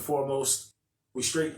foremost, we straight.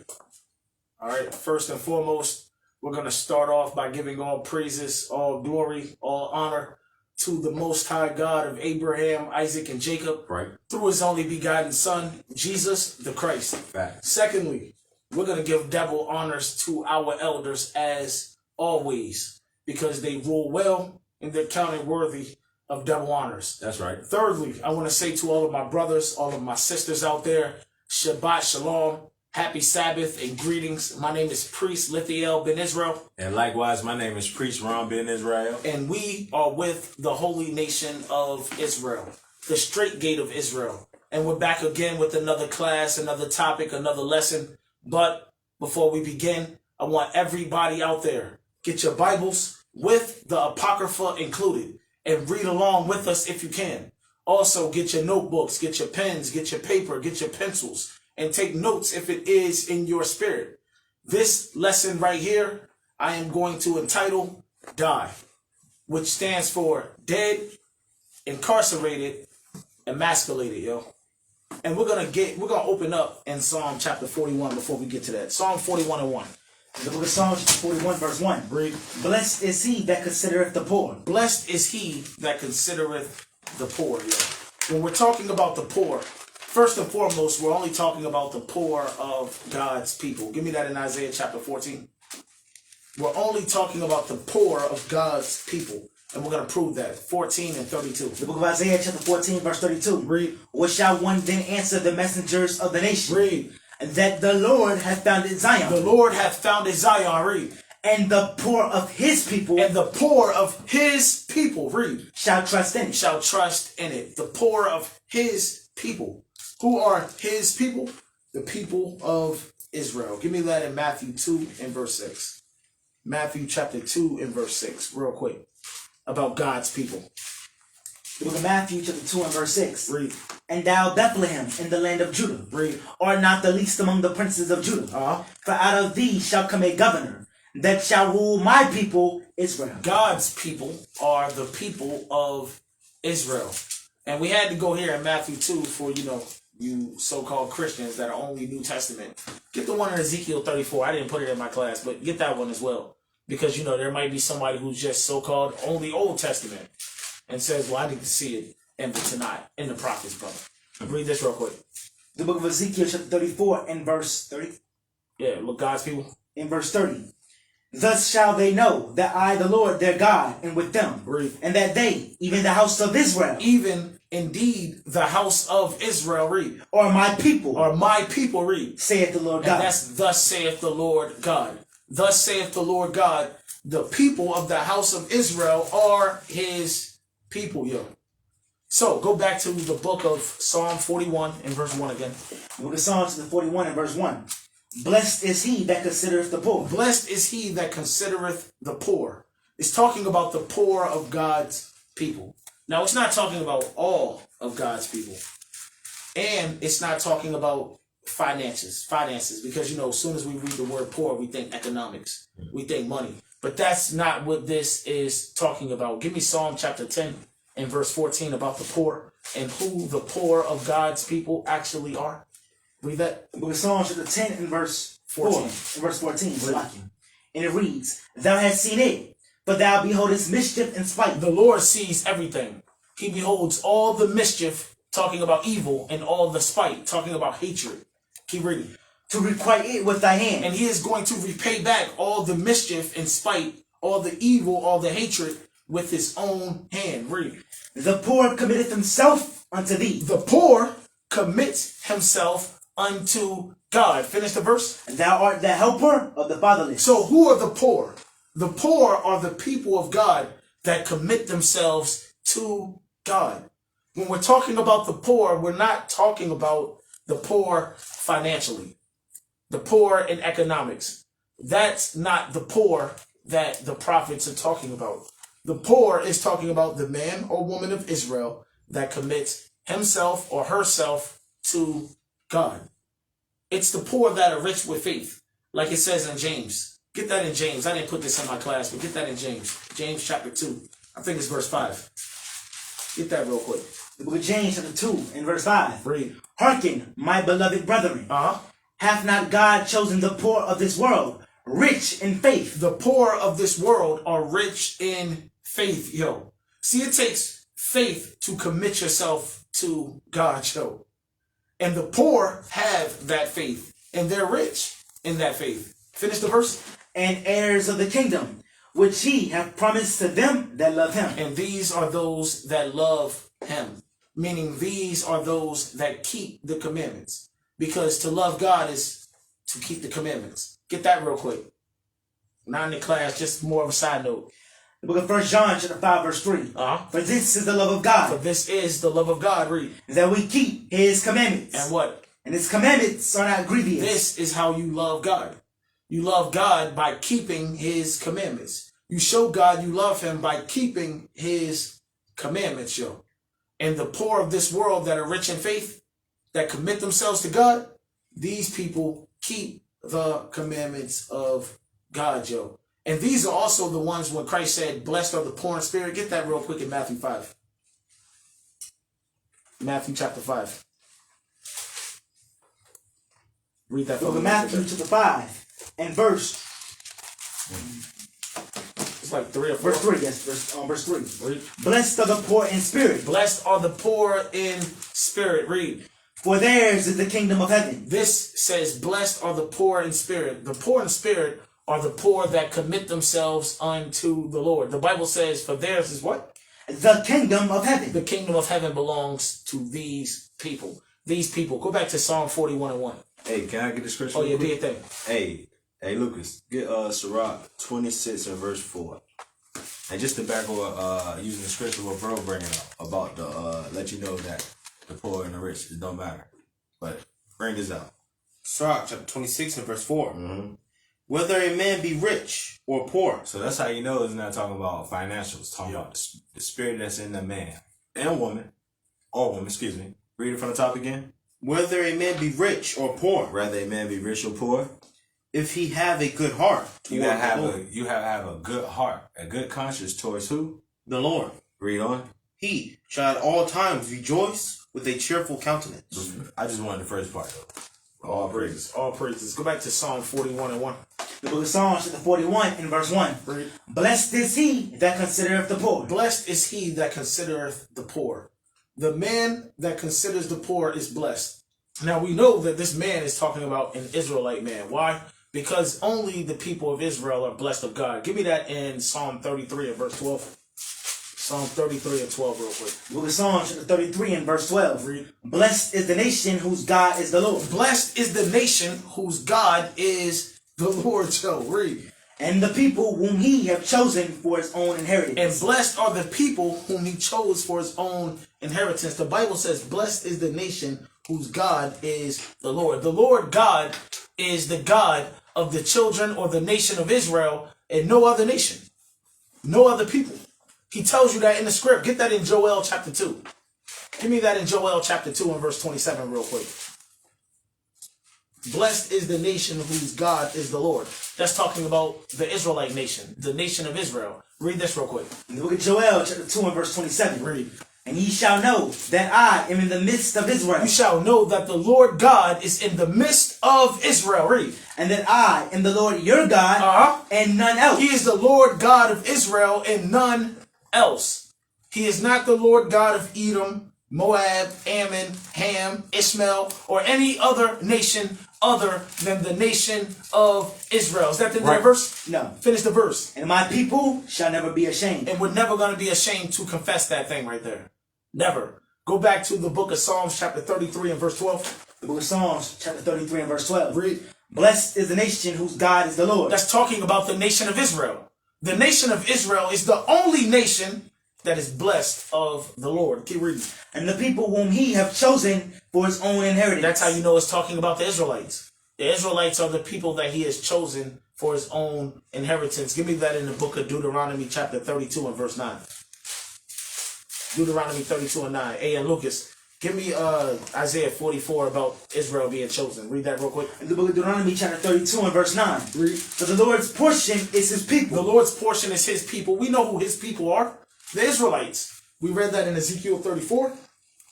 All right. First and foremost, we're going to start off by giving all praises, all glory, all honor to the Most High God of Abraham, Isaac, and Jacob. Right. Through his only begotten Son, Jesus the Christ. Fact. Secondly, we're going to give double honors to our elders as always, because they rule well and they're counted worthy of double honors. That's right. Thirdly, I want to say to all of my brothers, all of my sisters out there, Shabbat Shalom, happy Sabbath, and greetings. My name is Priest Lithiel Ben Israel. And likewise, my name is Priest Ron Ben Israel. And we are with the Holy Nation of Israel, the Straight Gate of Israel. And we're back again with another class, another topic, another lesson. But before we begin, I want everybody out there, get your Bibles with the Apocrypha included and read along with us if you can. Also, get your notebooks, get your pens, get your paper, get your pencils, and take notes if it is in your spirit. This lesson right here, I am going to entitle Die, which stands for Dead, Incarcerated, Emasculated, yo. And we're gonna open up in Psalm chapter 41 before we get to that. Psalm 41:1. The book of Psalms 41 verse 1. Read. Blessed is he that considereth the poor. Blessed is he that considereth the poor, yo. When we're talking about the poor, first and foremost, we're only talking about the poor of God's people. Give me that in Isaiah chapter 14. We're only talking about the poor of God's people. And we're going to prove that. 14 and 32. The book of Isaiah chapter 14 verse 32. Read. What shall one then answer the messengers of the nation? Read. That the Lord hath founded Zion. The Lord hath founded Zion. Read. And the poor of his people. And the poor of his people. Read. Shall trust in it. Shall trust in it. The poor of his people. Who are his people? The people of Israel. Give me that in Matthew 2 and verse 6. Matthew chapter 2 and verse 6. Real quick. About God's people. The book of Matthew chapter 2 and verse 6. Read. And thou, Bethlehem, in the land of Judah, Read. art not the least among the princes of Judah. For out of thee shall come a governor, that shall rule my people, Israel. God's people are the people of Israel. And we had to go here in Matthew 2 for, you so-called Christians that are only New Testament. Get the one in Ezekiel 34. I didn't put it in my class, but get that one as well. Because, there might be somebody who's just so-called only Old Testament and says, well, I need to see it in the Tanakh, in the prophets, brother. Read this real quick. The book of Ezekiel chapter 34 and verse 30. Yeah, look, God's people. In verse 30. Thus shall they know that I, the Lord, their God, am with them. Read. And that they, even the house of Israel. Even, indeed, the house of Israel, read. Or my people. Or my people, read. Saith the Lord God. And that's thus saith the Lord God. Thus saith the Lord God, the people of the house of Israel are his people, yo. So, go back to the book of Psalm 41 and verse 1 again. The book of Psalms 41 and verse 1. Blessed is he that considereth the poor. Blessed is he that considereth the poor. It's talking about the poor of God's people. Now, it's not talking about all of God's people. And it's not talking about finances, because, as soon as we read the word poor, we think economics. We think money. But that's not what this is talking about. Give me Psalm chapter 10 and verse 14 about the poor and who the poor of God's people actually are. Read that. The book of Psalms chapter 10 and verse 14. Verse 14. And it reads, Thou hast seen it, but thou beholdest mischief and spite. The Lord sees everything. He beholds all the mischief, talking about evil, and all the spite, talking about hatred. Keep reading. To requite it with thy hand. And he is going to repay back all the mischief and spite, all the evil, all the hatred with his own hand. Read. The poor committeth himself unto thee. The poor commits himself unto God. Finish the verse. And thou art the helper of the fatherless. So who are the poor? The poor are the people of God that commit themselves to God. When we're talking about the poor, we're not talking about the poor financially, the poor in economics. That's not the poor that the prophets are talking about. The poor is talking about the man or woman of Israel that commits himself or herself to God. It's the poor that are rich with faith, like it says in James. Get that in James. I didn't put this in my class, but get that in James. James chapter 2. I think it's verse 5. Get that real quick. The book of James chapter 2 and verse 5. Read. Hearken, my beloved brethren. Hath not God chosen the poor of this world, rich in faith? The poor of this world are rich in faith, yo. See, it takes faith to commit yourself to God, yo. And the poor have that faith, and they're rich in that faith. Finish the verse. And heirs of the kingdom, which he hath promised to them that love him. And these are those that love him. Meaning these are those that keep the commandments. Because to love God is to keep the commandments. Get that real quick. Not in the class, just more of a side note. The book of 1 John chapter 5 verse 3. For this is the love of God. For this is the love of God. Read. That we keep his commandments. And what? And his commandments are not grievous. This is how you love God. You love God by keeping his commandments. You show God you love him by keeping his commandments, yo. And the poor of this world that are rich in faith, that commit themselves to God, these people keep the commandments of God, yo. And these are also the ones when Christ said, blessed are the poor in spirit. Get that real quick in Matthew 5. Matthew chapter 5. Read that for me. Matthew chapter 5 and verse. It's like 3 or 4. Verse 3, yes, verse 3. Read. Blessed are the poor in spirit. Blessed are the poor in spirit. Read. For theirs is the kingdom of heaven. This says, blessed are the poor in spirit. The poor in spirit are the poor that commit themselves unto the Lord. The Bible says, for theirs is what? The kingdom of heaven. The kingdom of heaven belongs to these people. These people. Go back to Psalm 41 and 1. Hey, can I get the scripture? Oh, yeah, do your thing. Hey, Lucas, get Sirach 26 and verse 4. And just to back up, using the scripture what bro bringing up about the let you know that the poor and the rich, it don't matter. But bring this out. Sirach chapter 26 and verse 4. Mm-hmm. Whether a man be rich or poor. So that's how you know it's not talking about financials. It's talking about the spirit that's in the man and woman, or woman, excuse me. Read it from the top again. Whether a man be rich or poor. Rather a man be rich or poor. If he have a good heart You have to have a good heart, a good conscience towards who? the Lord. Read on. He shall at all times rejoice with a cheerful countenance. I just wanted the first part though. All praises. All praises. Go back to Psalm 41 and 1. The book of Psalms chapter 41 in verse 1. Read. Blessed is he that considereth the poor. Blessed is he that considereth the poor. The man that considers the poor is blessed. Now we know that this man is talking about an Israelite man. Why? Because only the people of Israel are blessed of God. Give me that in Psalm 33 and verse 12. Psalm 33 and 12 real quick. The book of Psalms chapter 33 and verse 12. Read. Blessed is the nation whose God is the Lord. Blessed is the nation whose God is the Lord. So read. And the people whom he hath chosen for his own inheritance. And blessed are the people whom he chose for his own inheritance. The Bible says, blessed is the nation whose God is the Lord. The Lord God is the God of the children or the nation of Israel and no other nation. No other people. He tells you that in the script. Get that in Joel chapter 2. Give me that in Joel chapter 2 and verse 27 real quick. Blessed is the nation whose God is the Lord. That's talking about the Israelite nation, the nation of Israel. Read this real quick. In the book of Joel chapter 2 and verse 27. Read. And ye shall know that I am in the midst of Israel. You shall know that the Lord God is in the midst of Israel. Read. And that I am the Lord your God and none else. He is the Lord God of Israel and none else. He is not the Lord God of Edom, Moab, Ammon, Ham, Ishmael, or any other nation other than the nation of Israel. Is that the verse? No. Finish the verse. And my people shall never be ashamed. And we're never going to be ashamed to confess that thing right there. Never. Go back to the book of Psalms chapter 33 and verse 12. The book of Psalms chapter 33 and verse 12. Read. Blessed is the nation whose God is the Lord. That's talking about the nation of Israel. The nation of Israel is the only nation that is blessed of the Lord. Keep reading. And the people whom he hath chosen for his own inheritance. That's how you know it's talking about the Israelites. The Israelites are the people that he has chosen for his own inheritance. Give me that in the book of Deuteronomy chapter 32 and verse 9. Deuteronomy 32 and 9. Hey, and Lucas, give me Isaiah 44 about Israel being chosen. Read that real quick. In the book of Deuteronomy chapter 32 and verse 9. Read. For the Lord's portion is his people. The Lord's portion is his people. We know who his people are. The Israelites. We read that in Ezekiel 34.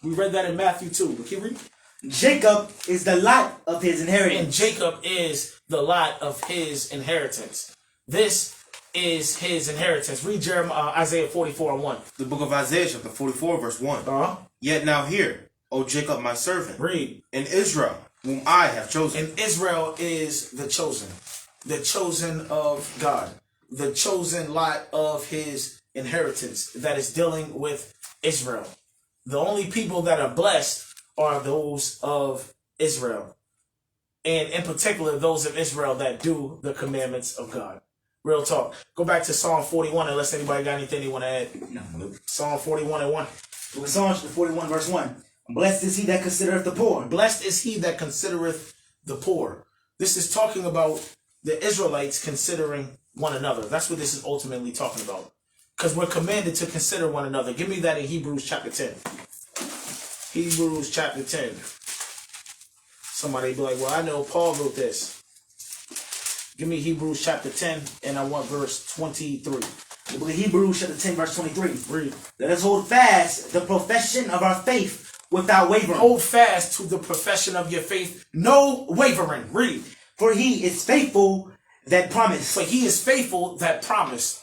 We read that in Matthew 2. But keep reading. Jacob is the lot of his And inheritance. Jacob is the lot of his inheritance. This is his inheritance. Read Isaiah 44:1. The book of Isaiah, chapter 44, verse 1. Uh-huh. Yet now hear, O Jacob, my servant, Read. and Israel, whom I have chosen. And Israel is the chosen of God, the chosen lot of his inheritance that is dealing with Israel. The only people that are blessed are those of Israel. And in particular, those of Israel that do the commandments of God. Real talk. Go back to Psalm 41 unless anybody got anything they want to add. No. Psalm 41:1. Book of Psalms, 41, verse 1. Blessed is he that considereth the poor. Blessed is he that considereth the poor. This is talking about the Israelites considering one another. That's what this is ultimately talking about. Because we're commanded to consider one another. Give me that in Hebrews chapter 10. Hebrews chapter 10. Somebody be like, well, I know Paul wrote this. Give me Hebrews chapter 10, and I want verse 23. The book of Hebrews, chapter 10, verse 23. Read. Let us hold fast the profession of our faith without wavering. Hold fast to the profession of your faith, no wavering. Read. For he is faithful that promised. For he is faithful that promised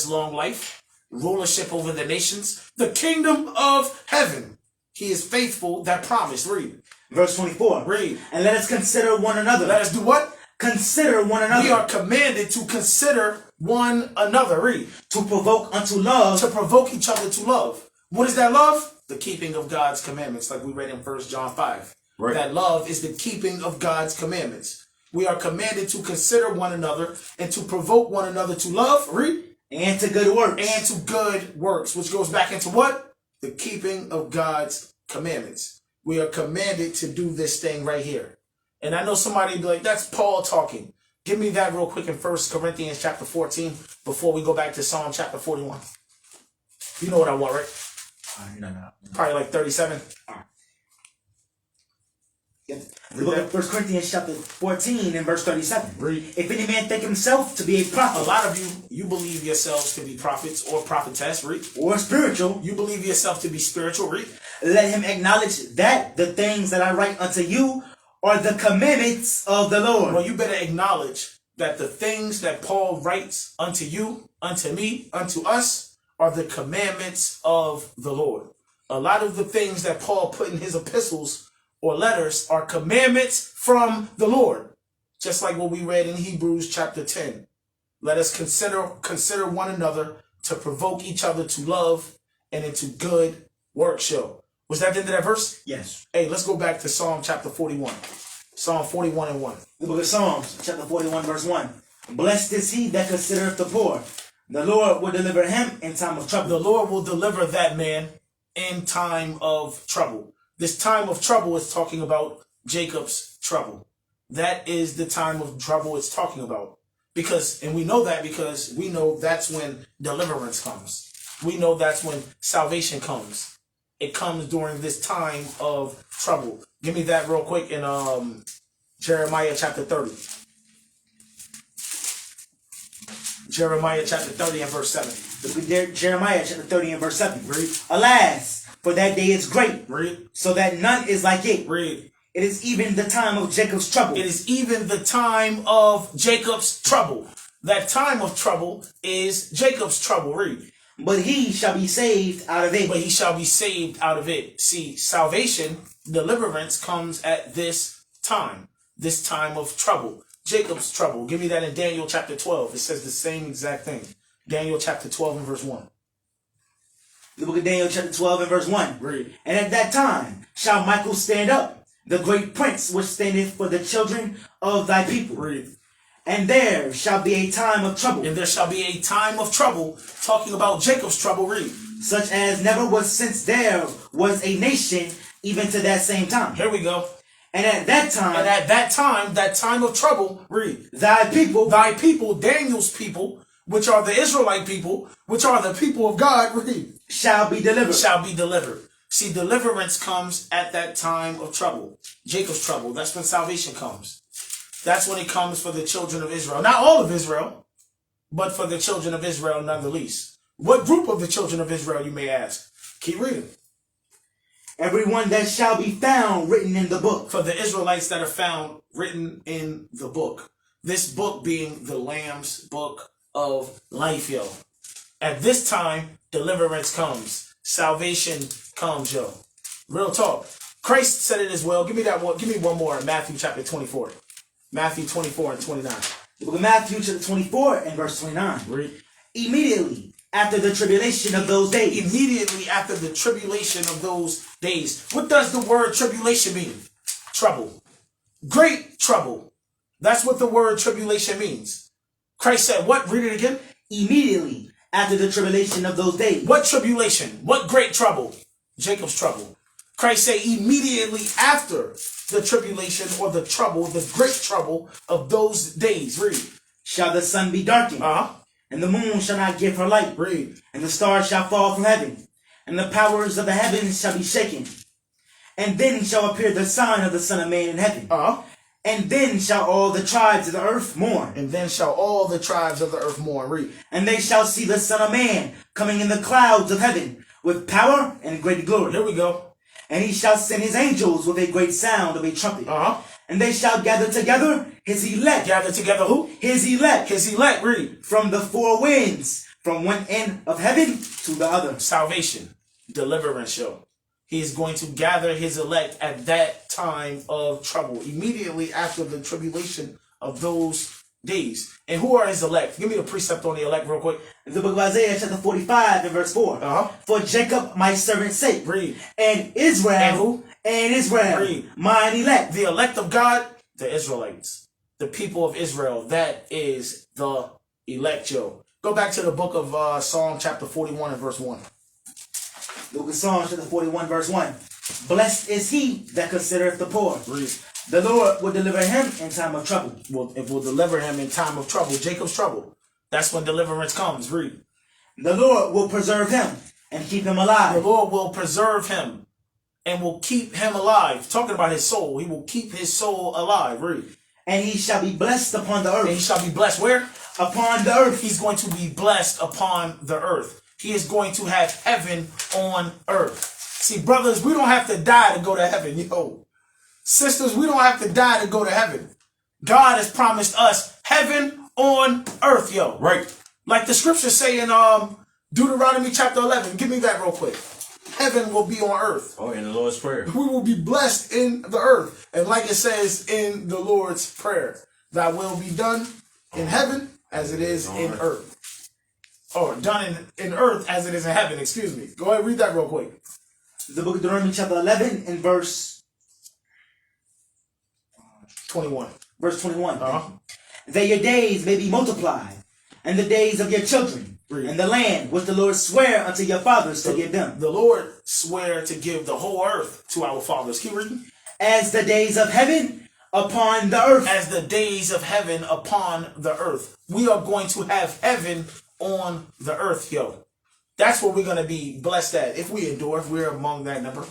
long life, rulership over the nations, the kingdom of heaven. He is faithful that promised. Read. Verse 24. Read. And let us consider one another. Let us do what? Consider one another. We are commanded to consider one another. Read. To provoke unto love. To provoke each other to love. What is that love? The keeping of God's commandments, like we read in 1 John 5. Right. That love is the keeping of God's commandments. We are commanded to consider one another and to provoke one another to love. Read. And to good works. And to good works, which goes back into what? The keeping of God's commandments. We are commanded to do this thing right here. And I know somebody be like, that's Paul talking. Give me that real quick in 1 Corinthians chapter 14 before we go back to Psalm chapter 41. You know what I want, right? No. Probably like 37. Yep. The book of 1 Corinthians chapter 14 and verse 37. Read. If any man think himself to be a prophet. A lot of you believe yourselves to be prophets or prophetess. Read. Or spiritual. You believe yourself to be spiritual. Read. Let him acknowledge that the things that I write unto you are the commandments of the Lord. Well, you better acknowledge that the things that Paul writes unto you, unto me, unto us, are the commandments of the Lord. A lot of the things that Paul put in his epistles or letters are commandments from the Lord. Just like what we read in Hebrews chapter 10. Let us consider one another to provoke each other to love and into good work show. Was that the end of that verse? Yes. Hey, let's go back to Psalm chapter 41. Psalm 41:1. The book of Psalms, chapter 41, verse 1. Blessed is he that considereth the poor. The Lord will deliver him in time of trouble. The Lord will deliver that man in time of trouble. This time of trouble is talking about Jacob's trouble. That is the time of trouble it's talking about. And we know that because we know that's when deliverance comes. We know that's when salvation comes. It comes during this time of trouble. Give me that real quick in Jeremiah chapter 30. Jeremiah chapter 30 and verse 7. The book of Jeremiah chapter 30 and verse 7. Read. Alas, for that day is great, Read. so that none is like it. Read. It is even the time of Jacob's trouble. It is even the time of Jacob's trouble. That time of trouble is Jacob's trouble. Read. But he shall be saved out of it. But he shall be saved out of it. See, salvation, deliverance comes at this time of trouble. Jacob's trouble. Give me that in Daniel chapter 12. It says the same exact thing. Daniel chapter 12 and verse 1. The book of Daniel chapter 12 and verse 1. Read. And at that time shall Michael stand up, the great prince which standeth for the children of thy people. Read. And there shall be a time of trouble. And there shall be a time of trouble, talking about Jacob's trouble. Read. Such as never was since there was a nation, even to that same time. Here we go. And at that time, that time of trouble, read. thy people, Daniel's people, which are the Israelite people, which are the people of God, read. shall be delivered. Shall be delivered. See, deliverance comes at that time of trouble. Jacob's trouble. That's when salvation comes. That's when it comes for the children of Israel. Not all of Israel, but for the children of Israel none the least. What group of the children of Israel, you may ask? Keep reading. everyone that shall be found written in the book. For the Israelites that are found written in the book. This book being the Lamb's book of life, yo. At this time, deliverance comes. Salvation comes, yo. Real talk. Christ said it as well. Give me that one. Give me one more in Matthew chapter 24. Matthew 24 and 29. The book of Matthew chapter 24 and verse 29. Read. Immediately after the tribulation of those days. Immediately after the tribulation of those days. What does the word tribulation mean? Trouble. Great trouble. That's what the word tribulation means. Christ said what? Read it again. Immediately after the tribulation of those days. What tribulation? What great trouble? Jacob's trouble. Christ said immediately after the tribulation or the trouble, the great trouble of those days. Read. Shall the sun be darkened, and the moon shall not give her light. Read. And the stars shall fall from heaven, and the powers of the heavens shall be shaken. And then shall appear the sign of the Son of Man in heaven. And then shall all the tribes of the earth mourn. And then shall all the tribes of the earth mourn. Read. And they shall see the Son of Man coming in the clouds of heaven with power and great glory. Here we go. And he shall send his angels with a great sound of a trumpet. And they shall gather together his elect. Gather together who? His elect. His elect. Read. From the four winds, from one end of heaven to the other. Salvation. Deliverance, yo. He is going to gather his elect at that time of trouble. Immediately after the tribulation of those days. And who are his elect? Give me the precept on the elect real quick. The book of Isaiah chapter 45 and verse 4. For Jacob my servant's sake. Read. And Israel. And who? And Israel. Read. Mine elect. The elect of God. The Israelites. The people of Israel. That is the elect, yo. Go back to the book of Psalm chapter 41 and verse 1. The book of Psalm chapter 41 verse 1. Blessed is he that considereth the poor. Read. The Lord will deliver him in time of trouble. It will deliver him in time of trouble. Jacob's trouble. That's when deliverance comes. Read. The Lord will preserve him and keep him alive. The Lord will preserve him and will keep him alive. Talking about his soul. He will keep his soul alive. Read. And he shall be blessed upon the earth. And he shall be blessed where? Upon the earth. He's going to be blessed upon the earth. He is going to have heaven on earth. See, brothers, we don't have to die to go to heaven, yo. Sisters, we don't have to die to go to heaven. God has promised us heaven on earth, yo. Right. Like the scriptures say in Deuteronomy chapter 11. Give me that real quick. Heaven will be on earth. Oh, in the Lord's Prayer. We will be blessed in the earth. And like it says in the Lord's Prayer, thy will be done in heaven as it is in earth. Or done in earth as it is in heaven, excuse me. Go ahead and read that real quick. The book of Deuteronomy chapter 11 and verse 21. Verse 21. That your days may be multiplied, and the days of your children, and the land which the Lord sware unto your fathers to give them. The Lord sware to give the whole earth to our fathers. Keep reading. As the days of heaven upon the earth. As the days of heaven upon the earth. We are going to have heaven on the earth, yo. That's what we're going to be blessed at. If we endure, if we're among that number,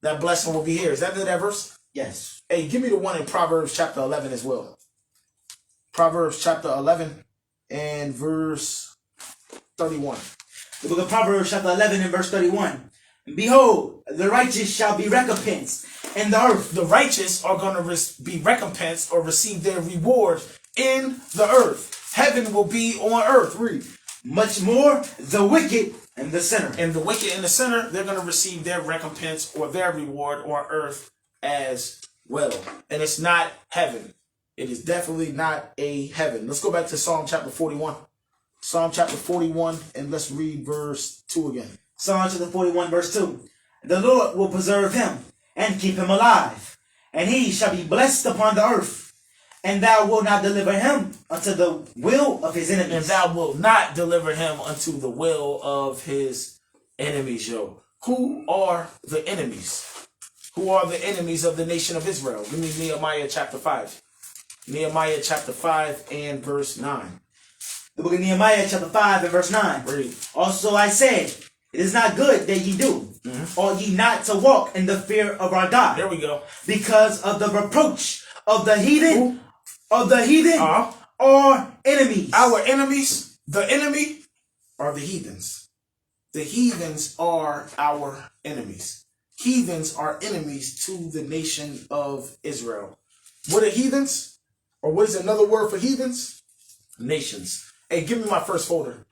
that blessing will be here. Is that that verse? Yes. Hey, give me the one in Proverbs chapter 11 as well. Proverbs chapter 11 and verse 31. The book of Proverbs chapter 11 and verse 31. Behold, the righteous shall be recompensed in the earth. The righteous are going to be recompensed or receive their reward in the earth. Heaven will be on earth. Read. Much more the wicked and the sinner. And the wicked and the sinner, they're going to receive their recompense or their reward on earth as well. And it's not heaven. It is definitely not a heaven. Let's go back to Psalm chapter 41. Psalm chapter 41, and let's read verse 2 again. Psalm chapter 41, verse 2. The Lord will preserve him and keep him alive, and he shall be blessed upon the earth. And thou wilt not deliver him unto the will of his enemies. And thou wilt not deliver him unto the will of his enemies, yo. Who are the enemies? Who are the enemies of the nation of Israel? Give me Nehemiah chapter 5. Nehemiah chapter 5 and verse 9. The book of Nehemiah chapter 5 and verse 9. Read. Also I said, it is not good that ye do. Ought ye not to walk in the fear of our God. There we go. Because of the reproach of the heathen. Of the heathen or enemies. Our enemies, the enemy are the heathens. The heathens are our enemies. heathens are enemies to the nation of Israel. What are heathens? Or what is another word for heathens? Nations. Hey, give me my first folder.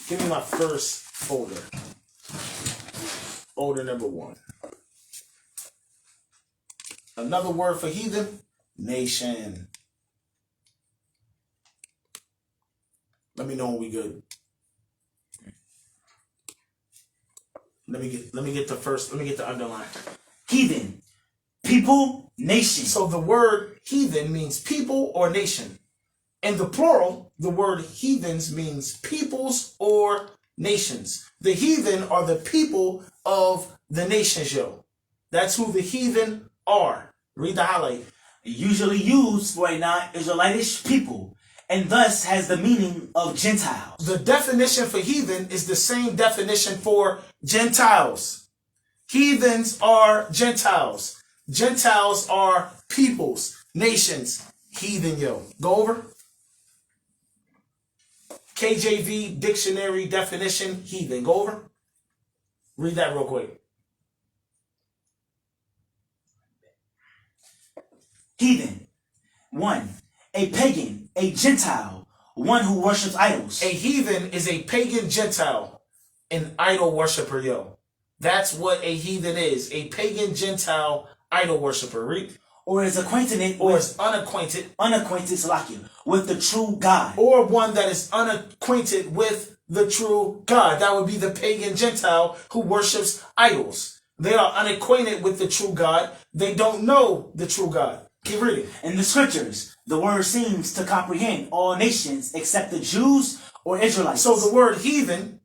Give me my first folder. Folder number 1. Another word for heathen? Nation. Let me know when we good. Let me get the underline. Heathen. People, nation. So the word heathen means people or nation. In the plural, the word heathens means peoples or nations. The heathen are the people of the nations, yo. That's who the heathen are. Read the highlight. Usually used for a non-Israelitish people, and thus has the meaning of Gentiles. The definition for heathen is the same definition for Gentiles. Heathens are Gentiles. Gentiles are peoples, nations. Heathen, yo. Go over. KJV dictionary definition, heathen. Go over. Read that real quick. Heathen. 1. A pagan, a Gentile, one who worships idols. A heathen is a pagan Gentile, an idol worshiper, yo. That's what a heathen is. A pagan Gentile idol worshiper. Read. Or is acquainted Or is unacquainted. Salakia, with the true God. Or one that is unacquainted with the true God. That would be the pagan Gentile who worships idols. They are unacquainted with the true God. They don't know the true God. Keep reading. In the scriptures, the word seems to comprehend all nations except the Jews or Israelites. So the word heathen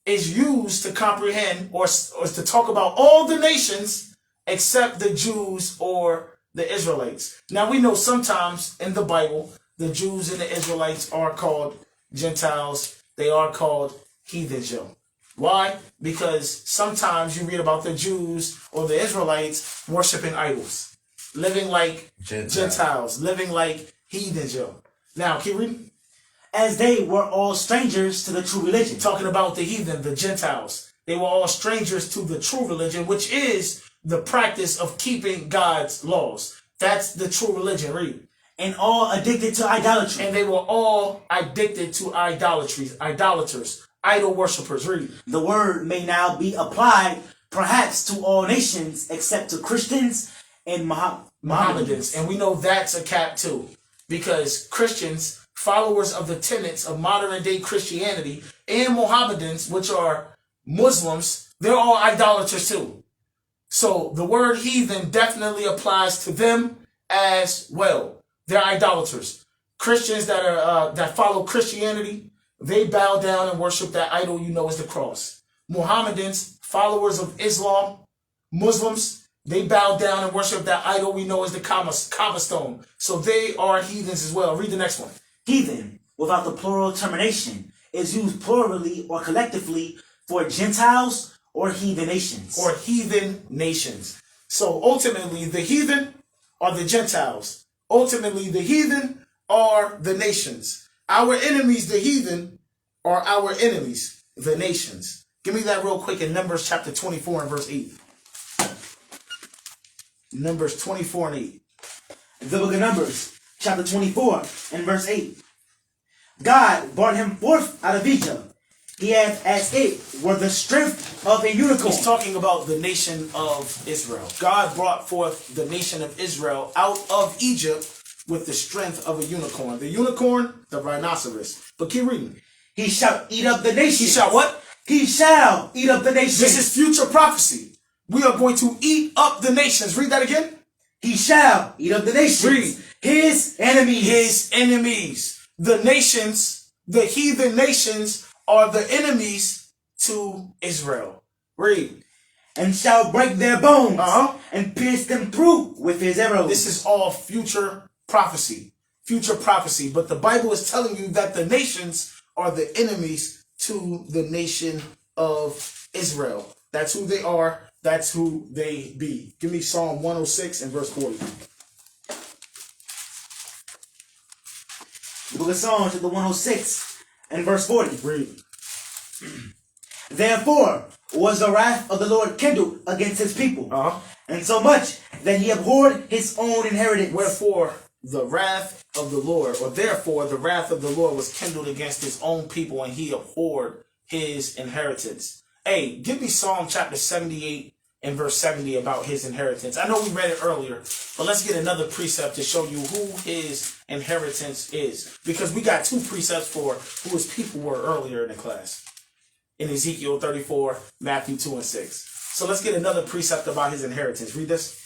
is used to comprehend or to talk about all the nations except the Jews or the Israelites. Now we know sometimes in the Bible, the Jews and the Israelites are called Gentiles. They are called heathens, yo. Why? Because sometimes you read about the Jews or the Israelites worshiping idols, living like Gentiles, living like heathens, yo. Now, keep reading. As they were all strangers to the true religion. Talking about the heathen, the Gentiles. They were all strangers to the true religion, which is the practice of keeping God's laws. That's the true religion. Read. And all addicted to idolatry. And they were all addicted to idolatry, idolaters, idol worshippers. Read. The word may now be applied perhaps to all nations except to Christians and Mohammedans. And we know that's a cap too. Because Christians, followers of the tenets of modern day Christianity, and Mohammedans, which are Muslims, they're all idolaters too. So the word heathen definitely applies to them as well. They're idolaters. Christians that are that follow Christianity, they bow down and worship that idol you know is the cross. Mohammedans, followers of Islam, Muslims, they bow down and worship that idol we know as the Kaaba stone. So they are heathens as well. Read the next one. Heathen, without the plural termination, is used plurally or collectively for Gentiles or heathen nations. Or heathen nations. So ultimately, the heathen are the Gentiles. Ultimately, the heathen are the nations. Our enemies, the heathen, are our enemies, the nations. Give me that real quick in Numbers chapter 24 and verse 8. Numbers 24 and 8. The book of Numbers, chapter 24 and verse 8. God brought him forth out of Egypt. He had as it were the strength of a unicorn. He's talking about the nation of Israel. God brought forth the nation of Israel out of Egypt with the strength of a unicorn. The unicorn, the rhinoceros. But keep reading. He shall eat up the nations. He shall what? He shall eat up the nations. This is future prophecy. We are going to eat up the nations. Read that again. He shall eat up the nations. Read. His enemies. His enemies. The nations, the heathen nations, are the enemies to Israel. Read. And shall break their bones and pierce them through with his arrows. This is all future prophecy. Future prophecy. But the Bible is telling you that the nations are the enemies to the nation of Israel. That's who they are. That's who they be. Give me Psalm 106 and verse 40. The book of Psalms, chapter 106 and verse 40. Read. Therefore was the wrath of the Lord kindled against his people, Uh-huh. and so much that he abhorred his own inheritance. Wherefore the wrath of the Lord, or therefore the wrath of the Lord was kindled against his own people, and he abhorred his inheritance. Hey, give me Psalm chapter 78 and verse 70 about his inheritance. I know we read it earlier, but let's get another precept to show you who his inheritance is. Because we got two precepts for who his people were earlier in the class. In Ezekiel 34, Matthew 2 and 6. So let's get another precept about his inheritance. Read this.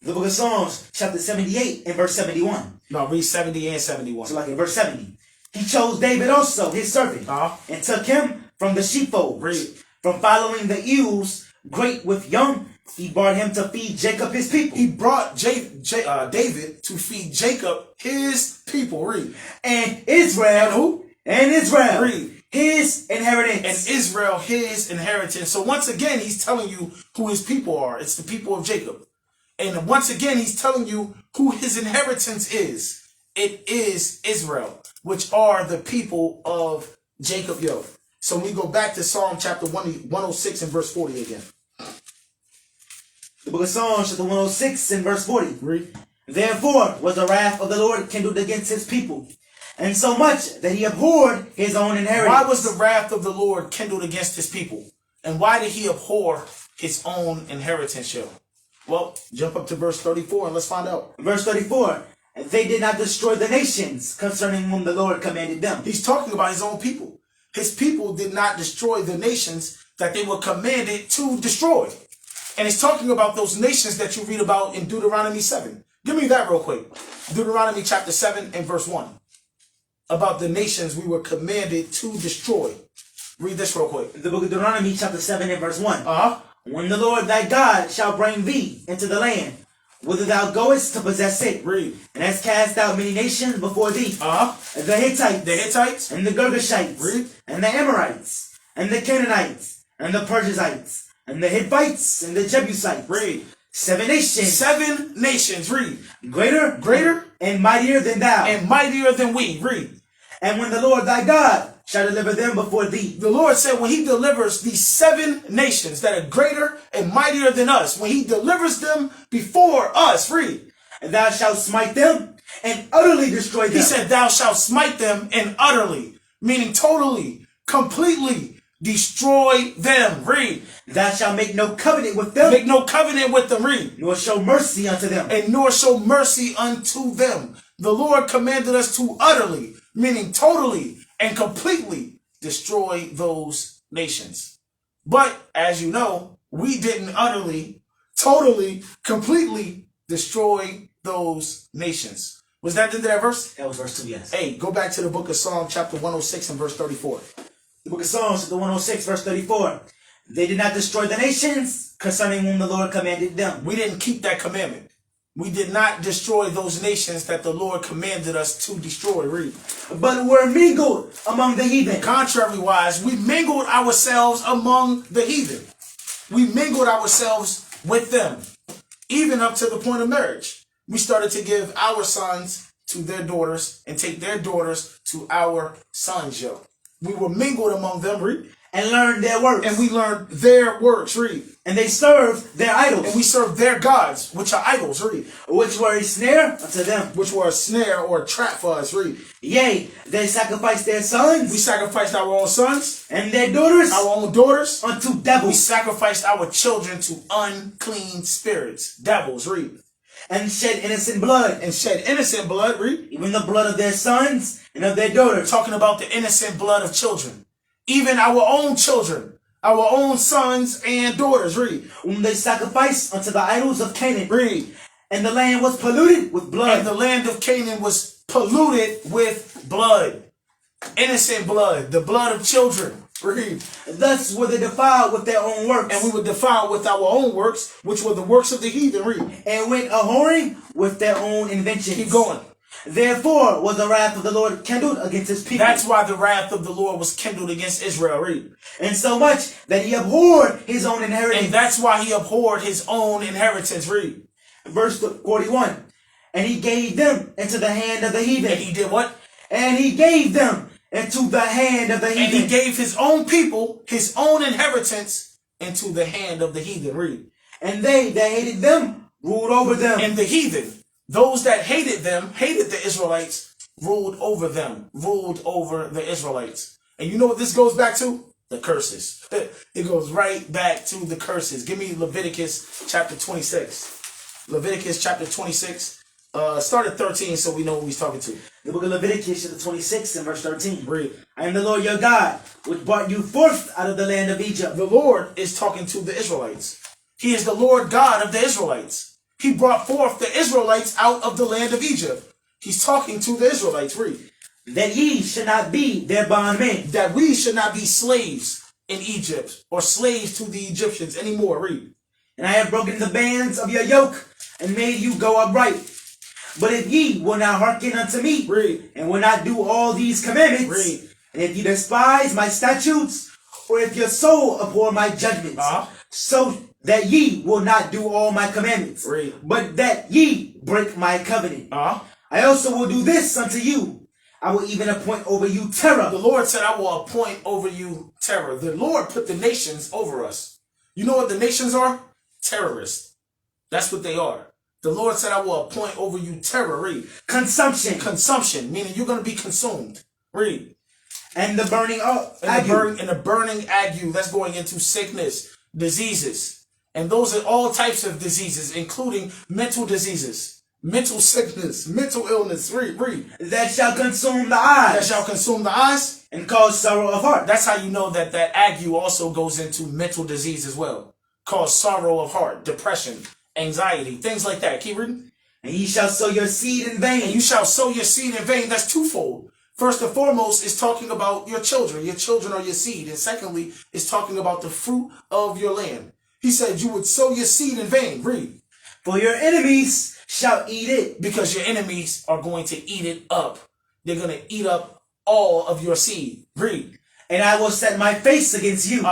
The book of Psalms, chapter 78 and verse 71. No, read 70 and 71. So like in verse 70. He chose David also, his servant, and took him from the sheepfold. Read. From following the ewes, great with young, he brought him to feed Jacob his people. He brought David to feed Jacob his people. Read. And Israel. And who? And Israel. Read. His inheritance. And Israel his inheritance. So once again, he's telling you who his people are. It's the people of Jacob. And once again, he's telling you who his inheritance is. It is Israel, which are the people of Jacob. Yo. So we go back to Psalm chapter 106 and verse 40 again. The book of Psalms, chapter 106 and verse 40. Read. Therefore was the wrath of the Lord kindled against his people, and so much that he abhorred his own inheritance. Why was the wrath of the Lord kindled against his people? And why did he abhor his own inheritance, yo? Well, jump up to verse 34 and let's find out. Verse 34. They did not destroy the nations concerning whom the Lord commanded them. He's talking about his own people. His people did not destroy the nations that they were commanded to destroy. And he's talking about those nations that you read about in Deuteronomy 7. Give me that real quick. Deuteronomy chapter 7 and verse 1. About the nations we were commanded to destroy. Read this real quick. The book of Deuteronomy chapter 7 and verse 1. Uh-huh. When the Lord thy God shall bring thee into the land, whither thou goest to possess it. Read. And has cast out many nations before thee. Uh-huh. The Hittites. The Hittites. And the Girgashites. Read. And the Amorites. And the Canaanites. And the Perizzites. And the Hivites. And the Jebusites. Read. 7 nations. 7 nations. Read. Greater. And mightier than thou. And mightier than we. Read. And when the Lord thy God shall deliver them before thee. The Lord said when he delivers these 7 nations that are greater and mightier than us, when he delivers them before us, read. And thou shalt smite them and utterly destroy them. He said thou shalt smite them and utterly, meaning totally, completely destroy them. Read. Thou shalt make no covenant with them. Make no covenant with them. Read. Nor show mercy unto them. And nor show mercy unto them. The Lord commanded us to utterly, meaning totally and completely destroy those nations. But as you know, we didn't utterly, totally, completely destroy those nations. Was that the end of that verse? That was verse 2, yes. Hey, go back to the book of Psalm chapter 106 and verse 34. The book of Psalms, chapter 106, verse 34. They did not destroy the nations concerning whom the Lord commanded them. We didn't keep that commandment. We did not destroy those nations that the Lord commanded us to destroy. Read. But were mingled among the heathen. Contrary-wise, we mingled ourselves among the heathen. We mingled ourselves with them, even up to the point of marriage. We started to give our sons to their daughters and take their daughters to our sons, yo. We were mingled among them, read. And learned their works. And we learned their works, read. And they served their idols. And we served their gods, which are idols, read. Which were a snare unto them. Which were a snare or a trap for us, read. Yea, they sacrificed their sons. We sacrificed our own sons. And their daughters. Our own daughters. Unto We devils. sacrificed our children to unclean spirits. Devils, read. And shed innocent blood. And shed innocent blood, read. Even the blood of their sons and of their daughters. Talking about the innocent blood of children. Even our own children. Our own sons and daughters, read. Whom they sacrificed unto the idols of Canaan. Read. And the land was polluted with blood. And the land of Canaan was polluted with blood. Innocent blood. The blood of children. Read. Thus were they defiled with their own works. And we were defiled with our own works, which were the works of the heathen. Read. And went a-whoring with their own inventions. Keep going. Therefore was the wrath of the Lord kindled against his people. That's why the wrath of the Lord was kindled against Israel. Read. And so much that he abhorred his own inheritance. And that's why he abhorred his own inheritance. Read. Verse 41. And he gave them into the hand of the heathen. And he did what? And he gave them into the hand of the heathen. And he gave his own people, his own inheritance, into the hand of the heathen. Read. And they that hated them ruled over them. And the heathen, those that hated them, hated the Israelites, ruled over them, ruled over the Israelites. And you know what this goes back to? The curses. It goes right back to the curses. Give me Leviticus chapter 26. Leviticus chapter 26. Start at 13 so we know who he's talking to. The book of Leviticus chapter 26 and verse 13. Read. I am the Lord your God, which brought you forth out of the land of Egypt. The Lord is talking to the Israelites. He is the Lord God of the Israelites. He brought forth the Israelites out of the land of Egypt. He's talking to the Israelites. Read. That ye should not be their bondmen. That we should not be slaves in Egypt or slaves to the Egyptians anymore. Read. And I have broken the bands of your yoke and made you go upright. But if ye will not hearken unto me, Read. and will not do all these commandments, Read. and if you despise my statutes, or if your soul abhor my judgments, so that ye will not do all my commandments, Read. but that ye break my covenant, I also will do this unto you. I will even appoint over you terror. The Lord said, I will appoint over you terror. The Lord put the nations over us. You know what the nations are? Terrorists. That's what they are. The Lord said, I will appoint over you terror. Read. Consumption. Consumption, meaning you're going to be consumed. Read. And the burning and the burning ague. That's going into sickness, diseases. And those are all types of diseases, including mental diseases. Mental sickness, mental illness. Read. That shall consume the eyes. That shall consume the eyes. And cause sorrow of heart. That's how you know that that ague also goes into mental disease as well. Cause sorrow of heart, depression, anxiety, things like that. Keep reading. And ye shall sow your seed in vain. And you shall sow your seed in vain. That's twofold. First and foremost is talking about your children. Your children are your seed. And secondly, is talking about the fruit of your land. He said you would sow your seed in vain. Read. For your enemies shall eat it. Because your enemies are going to eat it up. They're going to eat up all of your seed. Read. And I will set my face against you.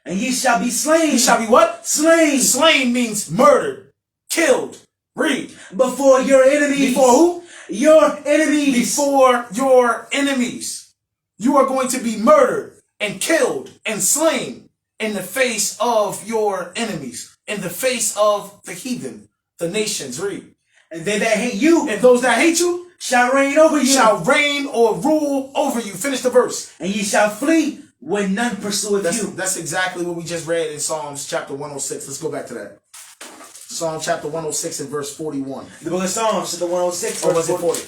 And ye shall be slain. Ye shall be what? Slain. Slain means murdered, killed. Read. Before your enemies. Before who? Your enemies. Before your enemies. You are going to be murdered and killed and slain in the face of your enemies. In the face of the heathen, the nations. Read. And they that hate you. And those that hate you. Shall reign over you. Shall reign or rule over you. Finish the verse. And ye shall flee when none pursueth you. That's exactly what we just read in Psalms chapter 106. Let's go back to that. Psalm chapter 106 and verse 41. The book of Psalms, chapter 106. Or was it 40?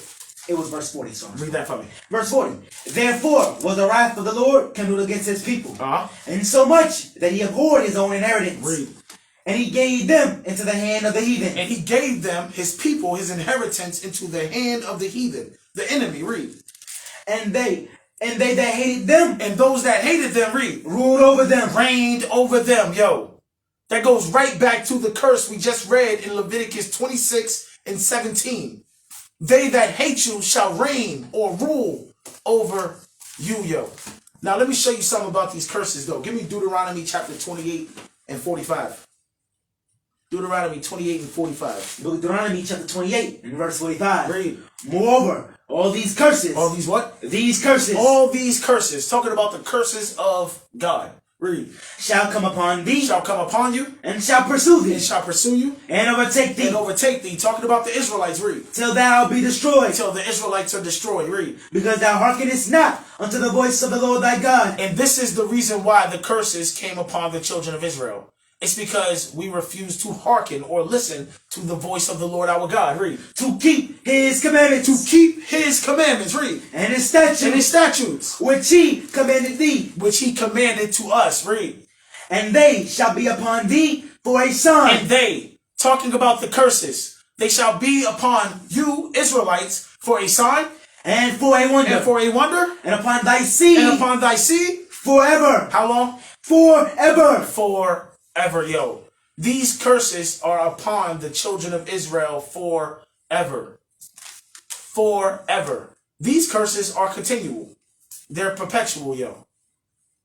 It was verse 40. Psalms. Read that for me. Verse 40. Therefore was the wrath of the Lord kindled against his people. And so much that he abhorred his own inheritance. Read. And he gave them into the hand of the heathen. And he gave them, his people, his inheritance, into the hand of the heathen, the enemy. Read. And they that hated them. And those that hated them, read. Ruled over them. Reigned over them. Yo. That goes right back to the curse we just read in Leviticus 26 and 17. They that hate you shall reign or rule over you, yo. Now let me show you something about these curses, though. Give me Deuteronomy chapter 28 and 45. Deuteronomy 28 and 45. Deuteronomy chapter 28 and verse 45. Read. Moreover, all these curses. All these what? These curses. All these curses. Talking about the curses of God. Read. Shall come upon thee. Shall come upon you. And shall pursue thee. And shall pursue you. And overtake thee. And overtake thee. Talking about the Israelites. Read. Till thou be destroyed. Till the Israelites are destroyed. Read. Because thou hearkenest not unto the voice of the Lord thy God. And this is the reason why the curses came upon the children of Israel. It's because we refuse to hearken or listen to the voice of the Lord our God. Read. To keep his commandments. To keep his commandments. Read. And his statutes. And his statutes. Which he commanded thee. Which he commanded to us. Read. And they shall be upon thee for a sign. And they, talking about the curses, they shall be upon you, Israelites, for a sign. And for a wonder. And for a wonder. And upon thy seed. And upon thy seed. Forever. How long? Forever. Forever, yo. These curses are upon the children of Israel forever. Forever. These curses are continual. They're perpetual, yo.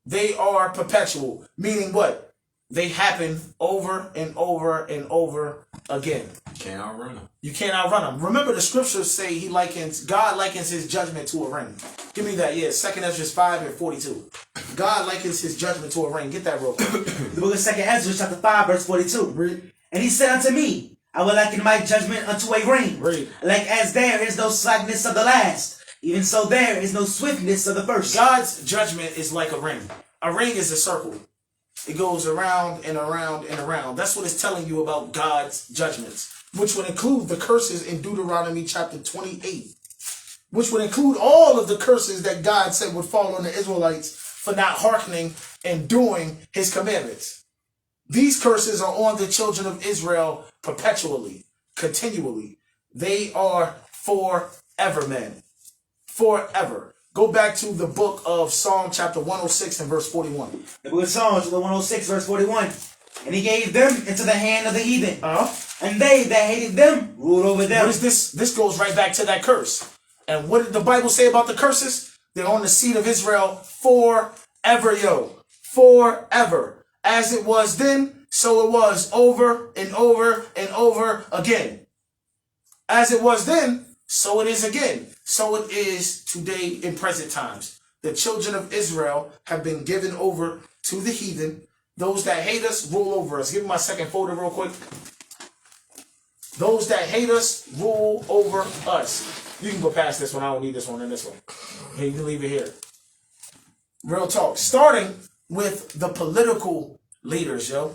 They are perpetual. Meaning what? They happen over and over and over again. Can't outrun them. You can't outrun them. Remember the scriptures say God likens his judgment to a ring. Give me that, yeah. 2 Ezra 5 and 42. God likens his judgment to a ring. Get that real quick. The book of 2 Ezra, chapter 5, verse 42. Read. And he said unto me, I will liken my judgment unto a ring. Read. Like as there is no slackness of the last, even so there is no swiftness of the first. God's judgment is like a ring. A ring is a circle. It goes around and around and around. That's what it's telling you about God's judgments, which would include the curses in Deuteronomy chapter 28, which would include all of the curses that God said would fall on the Israelites for not hearkening and doing his commandments. These curses are on the children of Israel perpetually, continually. They are forever, men. Forever. Go back to the book of Psalm chapter 106 and verse 41. The book of Psalms, chapter 106, verse 41. And he gave them into the hand of the heathen. And they that hated them ruled over them. What is this? This goes right back to that curse. And what did the Bible say about the curses? They're on the seed of Israel forever, yo. Forever. As it was then, so it was over and over and over again. As it was then, so it is again. So it is today in present times. The children of Israel have been given over to the heathen. Those that hate us rule over us. Give me my second folder real quick. Those that hate us rule over us. You can go past this one. I don't need this one and this one. Here, you can leave it here. Real talk. Starting with the political leaders, yo.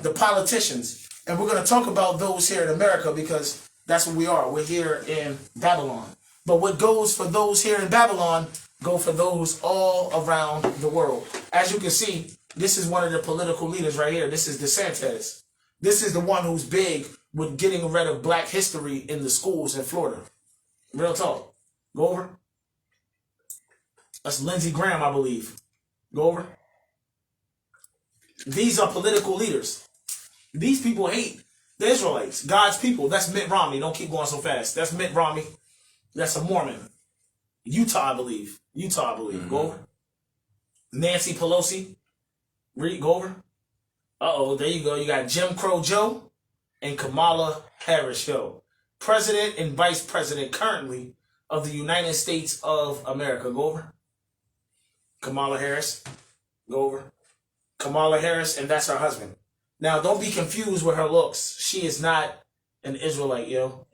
The politicians. And we're going to talk about those here in America because that's what we are. We're here in Babylon. But what goes for those here in Babylon, go for those all around the world. As you can see, this is one of the political leaders right here. This is DeSantis. This is the one who's big with getting rid of black history in the schools in Florida. Real talk. Go over. That's Lindsey Graham, I believe. Go over. These are political leaders. These people hate the Israelites, God's people. That's Mitt Romney. Don't keep going so fast. That's Mitt Romney. That's a Mormon. Utah, I believe. Mm-hmm. Go over. Nancy Pelosi. Read, go over. Uh-oh, there you go. You got Jim Crow Joe and Kamala Harris, yo. President and Vice President currently of the United States of America. Go over. Kamala Harris. Go over. Kamala Harris, and that's her husband. Now, don't be confused with her looks. She is not an Israelite, yo.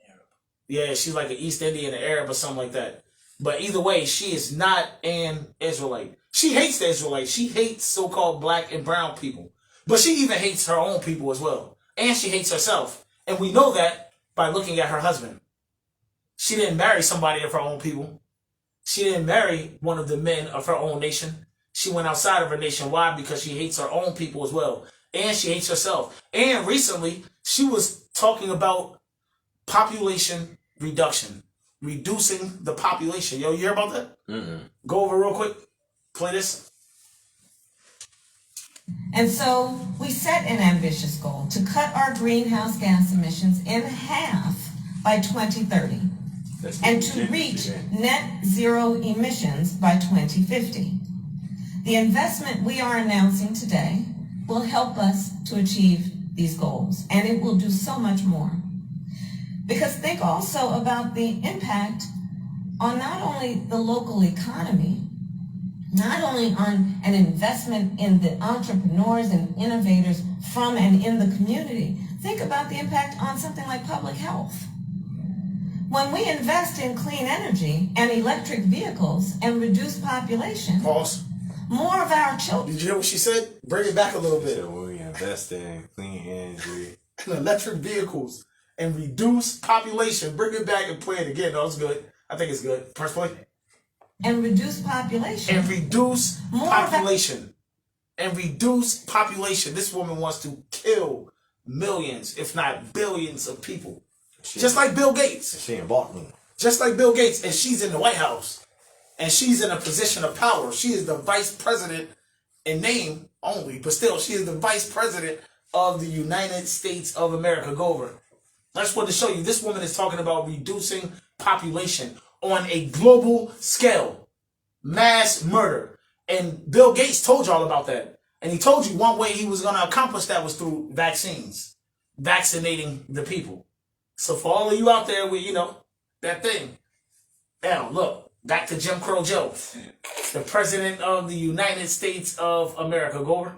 Yeah, she's like an East Indian, an Arab, or something like that. But either way, she is not an Israelite. She hates the Israelites. She hates so-called black and brown people. But she even hates her own people as well. And she hates herself. And we know that by looking at her husband. She didn't marry somebody of her own people. She didn't marry one of the men of her own nation. She went outside of her nation. Why? Because she hates her own people as well. And she hates herself. And recently, she was talking about population reduction. Reducing the population. Yo, you hear about that? Go over real quick. Play this. And so we set an ambitious goal to cut our greenhouse gas emissions in half by 2030 and to reach net zero emissions by 2050. The investment we are announcing today will help us to achieve these goals, and it will do so much more. Because think also about the impact on not only the local economy, not only on an investment in the entrepreneurs and innovators from and in the community, think about the impact on something like public health. When we invest in clean energy and electric vehicles and reduce population, Pause. more of our children... Did you hear what she said? Bring it back a little bit. So when we invest in clean energy, Electric vehicles and reduce population. Bring it back and play it again. No, it's good. I think it's good. Press play. and reduce population. And reduce More population. And reduce population. This woman wants to kill millions, if not billions of people. Just like Bill Gates. she ain't bought one. Just like Bill Gates. And she's in the White House. And she's in a position of power. She is the vice president in name only. But still, she is the vice president of the United States of America. Go over. I just want to show you. This woman is talking about reducing population on a global scale. Mass murder. And Bill Gates told y'all about that. And he told you one way he was going to accomplish that was through vaccines. Vaccinating the people. So for all of you out there with, that thing. Now, look. Back to Jim Crow Joe, the president of the United States of America. Go over.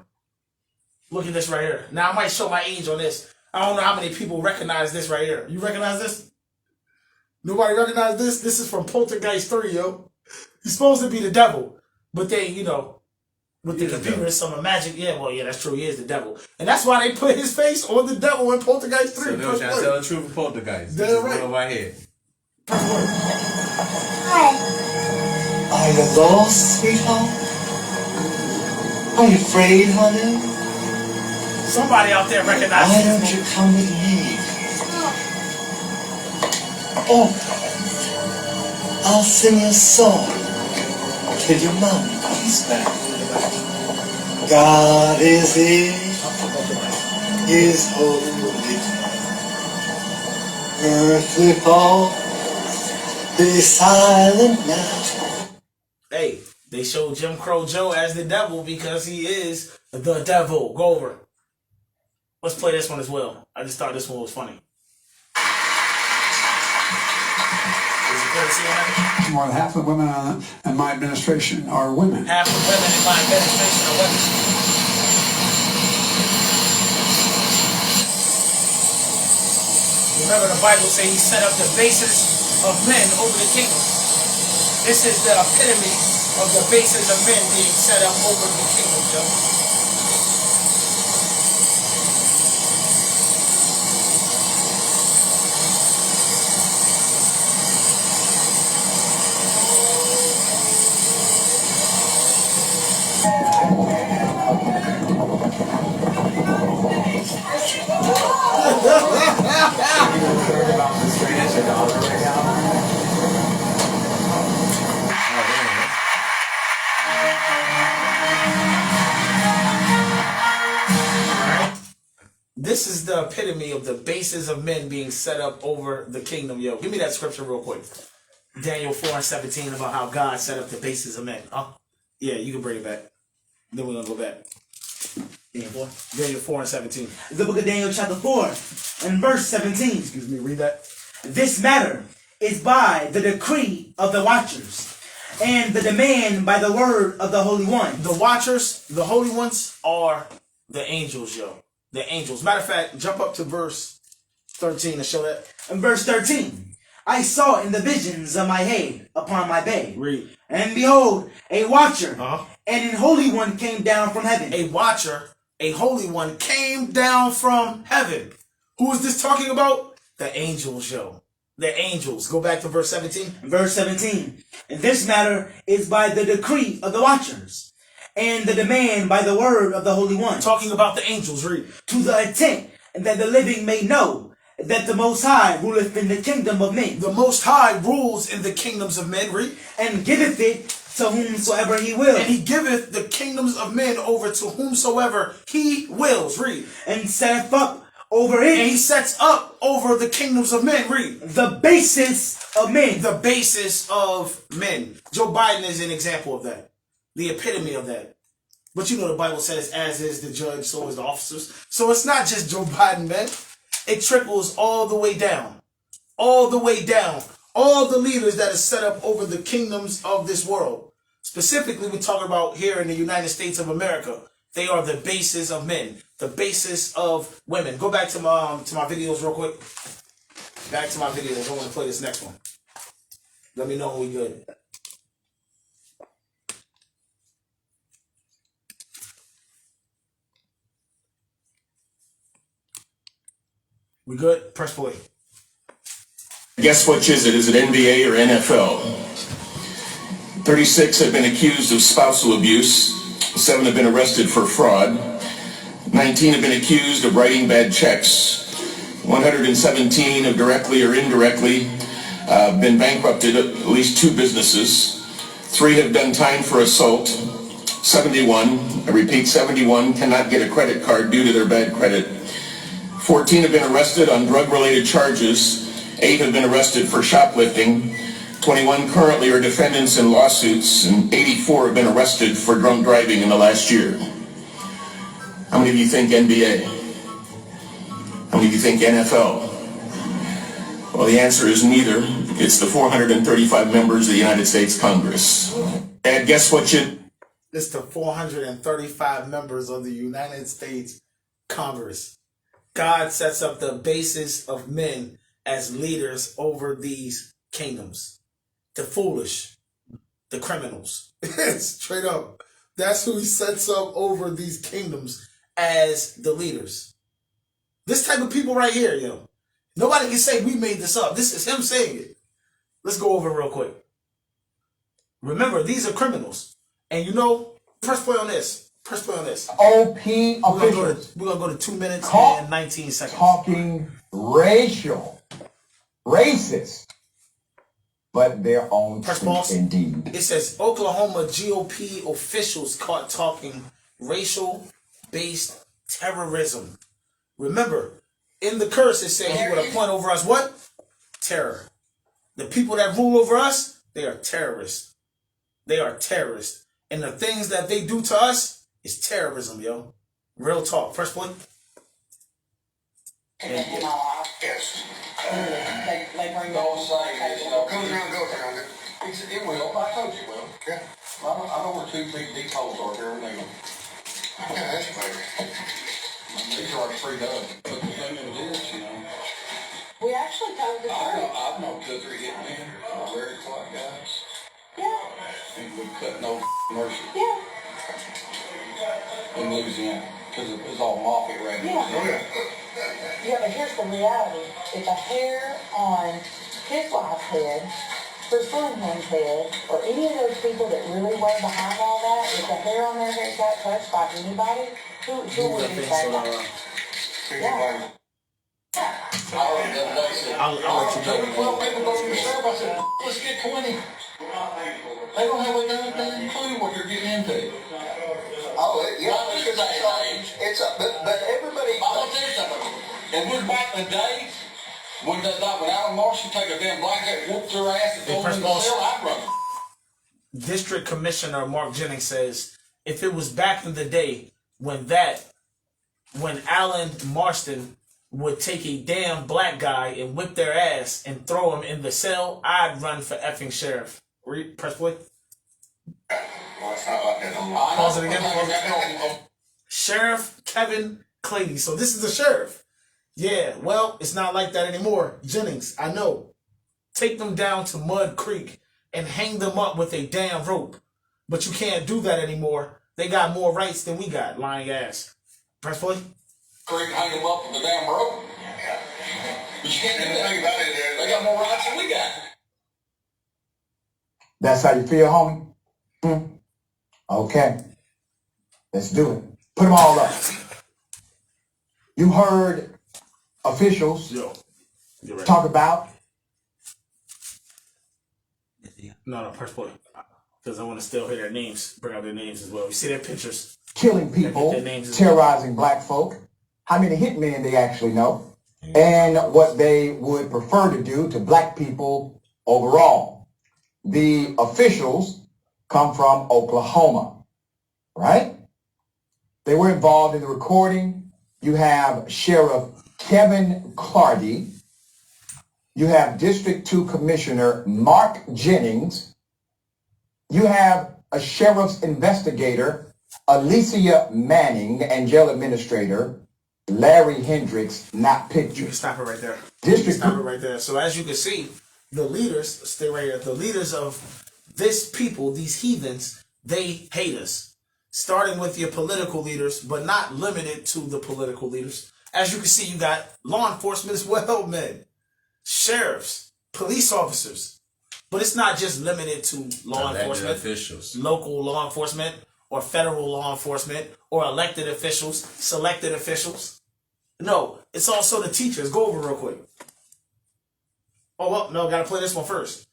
Look at this right here. Now I might show my age on this. I don't know how many people recognize this right here. You recognize this? Nobody recognize this? This is from Poltergeist 3, yo. He's supposed to be the devil. But they, you know, with the computer and some magic. Yeah, well, yeah, that's true. He is the devil. And that's why they put his face on the devil in Poltergeist 3. So they were trying to tell the truth of Poltergeist. That's right. Over my head. Hi. Are you lost, sweetheart? Are you afraid, honey? Somebody out there recognizes Why this don't you movie. come with me? Oh, I'll sing you a song till your mommy comes back. God is in His holy earthly fall. Be silent now. Hey, they showed Jim Crow Joe as the devil because he is the devil. Go over. Let's play this one as well. I just thought this one was funny. Is it good to see that? More than half the women in my administration are women. Half the women in my administration are women. Remember, the Bible says he set up the basis of men over the kingdom. This is the epitome of the basis of men being set up over the kingdom, Joe. This is the epitome of the basis of men being set up over the kingdom. Yo, give me that scripture real quick. Daniel 4:17 about how God set up the basis of men. Oh, yeah, you can bring it back. Then we're going to go back. Daniel 4:17. The book of Daniel chapter 4 and verse 17. Excuse me, read that. This matter is by the decree of the watchers, and the demand by the word of the Holy One. The watchers, the holy ones, are the angels, yo. The angels. Matter of fact, jump up to verse 13 to show that. In verse 13, I saw in the visions of my head upon my bed, Read. and behold, a watcher, Uh-huh. and an holy one came down from heaven. A watcher, a holy one, came down from heaven. Who is this talking about? The angels, yo. The angels. Go back to verse 17. Verse 17, and this matter is by the decree of the watchers, and the demand by the word of the Holy One. Talking about the angels, read. To the intent that the living may know that the Most High ruleth in the kingdom of men, The Most High rules in the kingdoms of men, read. and giveth it to whomsoever he will, And he giveth the kingdoms of men over to whomsoever he wills, read. and setteth up over And he it sets up over the kingdoms of men, read. the basis of men. The basis of men. Joe Biden is an example of that. The epitome of that. But you know the Bible says, as is the judge, so is the officers. So it's not just Joe Biden, man. It trickles all the way down. All the way down. All the leaders that are set up over the kingdoms of this world. Specifically, we're talking about here in the United States of America. They are the basis of men. The basis of women. Go back to my videos real quick. Back to my videos. I want to play this next one. Let me know when we good. We good? Press play. Guess which is it? Is it NBA or NFL? 36 have been accused of spousal abuse. 7 have been arrested for fraud. 19 have been accused of writing bad checks. 117 have directly or indirectly been bankrupted, at least 2 businesses. 3 have done time for assault. 71, I repeat, 71 cannot get a credit card due to their bad credit. 14 have been arrested on drug-related charges. 8 have been arrested for shoplifting. 21 currently are defendants in lawsuits, and 84 have been arrested for drunk driving in the last year. How many of you think NBA? How many of you think NFL? Well, the answer is neither. It's the 435 members of the United States Congress. And guess what It's the 435 members of the United States Congress. God sets up the basis of men as leaders over these kingdoms. The foolish, the criminals. Straight up. That's who he sets up over these kingdoms as the leaders. This type of people right here, yo. Nobody can say we made this up. This is him saying it. Let's go over it real quick. Remember, these are criminals. And you know, press play on this. Press play on this. OP officials. We're going to go to 2 minutes and 19 seconds. Talking racial. Racist. But their own truth indeed. It says Oklahoma GOP officials caught talking racial-based terrorism. Remember, in the curse it said he would appoint over us what? Terror. The people that rule over us, they are terrorists. They are terrorists. And the things that they do to us is terrorism, yo. Real talk. Press play. Yes. They bring those things, you know, comes around, goes around. It will. I told you it will. Yeah. I know where 2 big deep holes are here. Yeah, that's better. These are already 3 done. But the thing is, you know. We actually told the truth. I've known 2 or 3 hit men. Very quiet guys. Yeah. And we cut no mercy. Yeah. In Louisiana. Because it was all mafia right now. Yeah. Yeah, but here's the reality. If a hair on his wife's head, her son's head, or any of those people that really were behind all that, if the hair on their head got touched by anybody, who would be that? Yeah. I'll let you know. Well, people go to the sheriff. I said, let's get 20. They don't have a damn clue what they're getting into. Oh, yeah, it's but everybody. I'll tell you something. If we're back in the days when Alan Marshall take a damn blanket, whooped her ass, and throw her in the cell, I'd run. District Commissioner Mark Jennings says, if it was back in the day when Alan Marston would take a damn black guy and whip their ass and throw him in the cell, I'd run for effing sheriff. Press play. Pause it again. Sheriff Kevin Clady. So this is the sheriff. Yeah, well, it's not like that anymore. Jennings, I know. Take them down to Mud Creek and hang them up with a damn rope. But you can't do that anymore. They got more rights than we got, lying ass. Press play. Creek, hang them up with the damn rope. But you can't do that. They got more rights than we got. That's how you feel, homie? Okay. Let's do it. Put them all up. You heard officials talk about. No, press play. Because I want to still hear their names. Bring out their names as well. You see their pictures. Killing people, terrorizing black folk. How many hitmen they actually know. And what they would prefer to do to black people overall. The officials come from Oklahoma, right? They were involved in the recording. You have Sheriff Kevin Clardy. You have District 2 Commissioner Mark Jennings. You have a sheriff's investigator, Alicia Manning, and jail administrator, Larry Hendricks, not pictured. You can stop it right there. Stop it right there. So as you can see, the leaders, stay right here, the leaders of this people, these heathens, they hate us. Starting with your political leaders, but not limited to the political leaders. As you can see, you got law enforcement as well, men. Sheriffs, police officers. But it's not just limited to law enforcement, officials, local law enforcement, or federal law enforcement, or elected officials, selected officials. No, it's also the teachers. Go over real quick. Oh, well, no, gotta play this one first.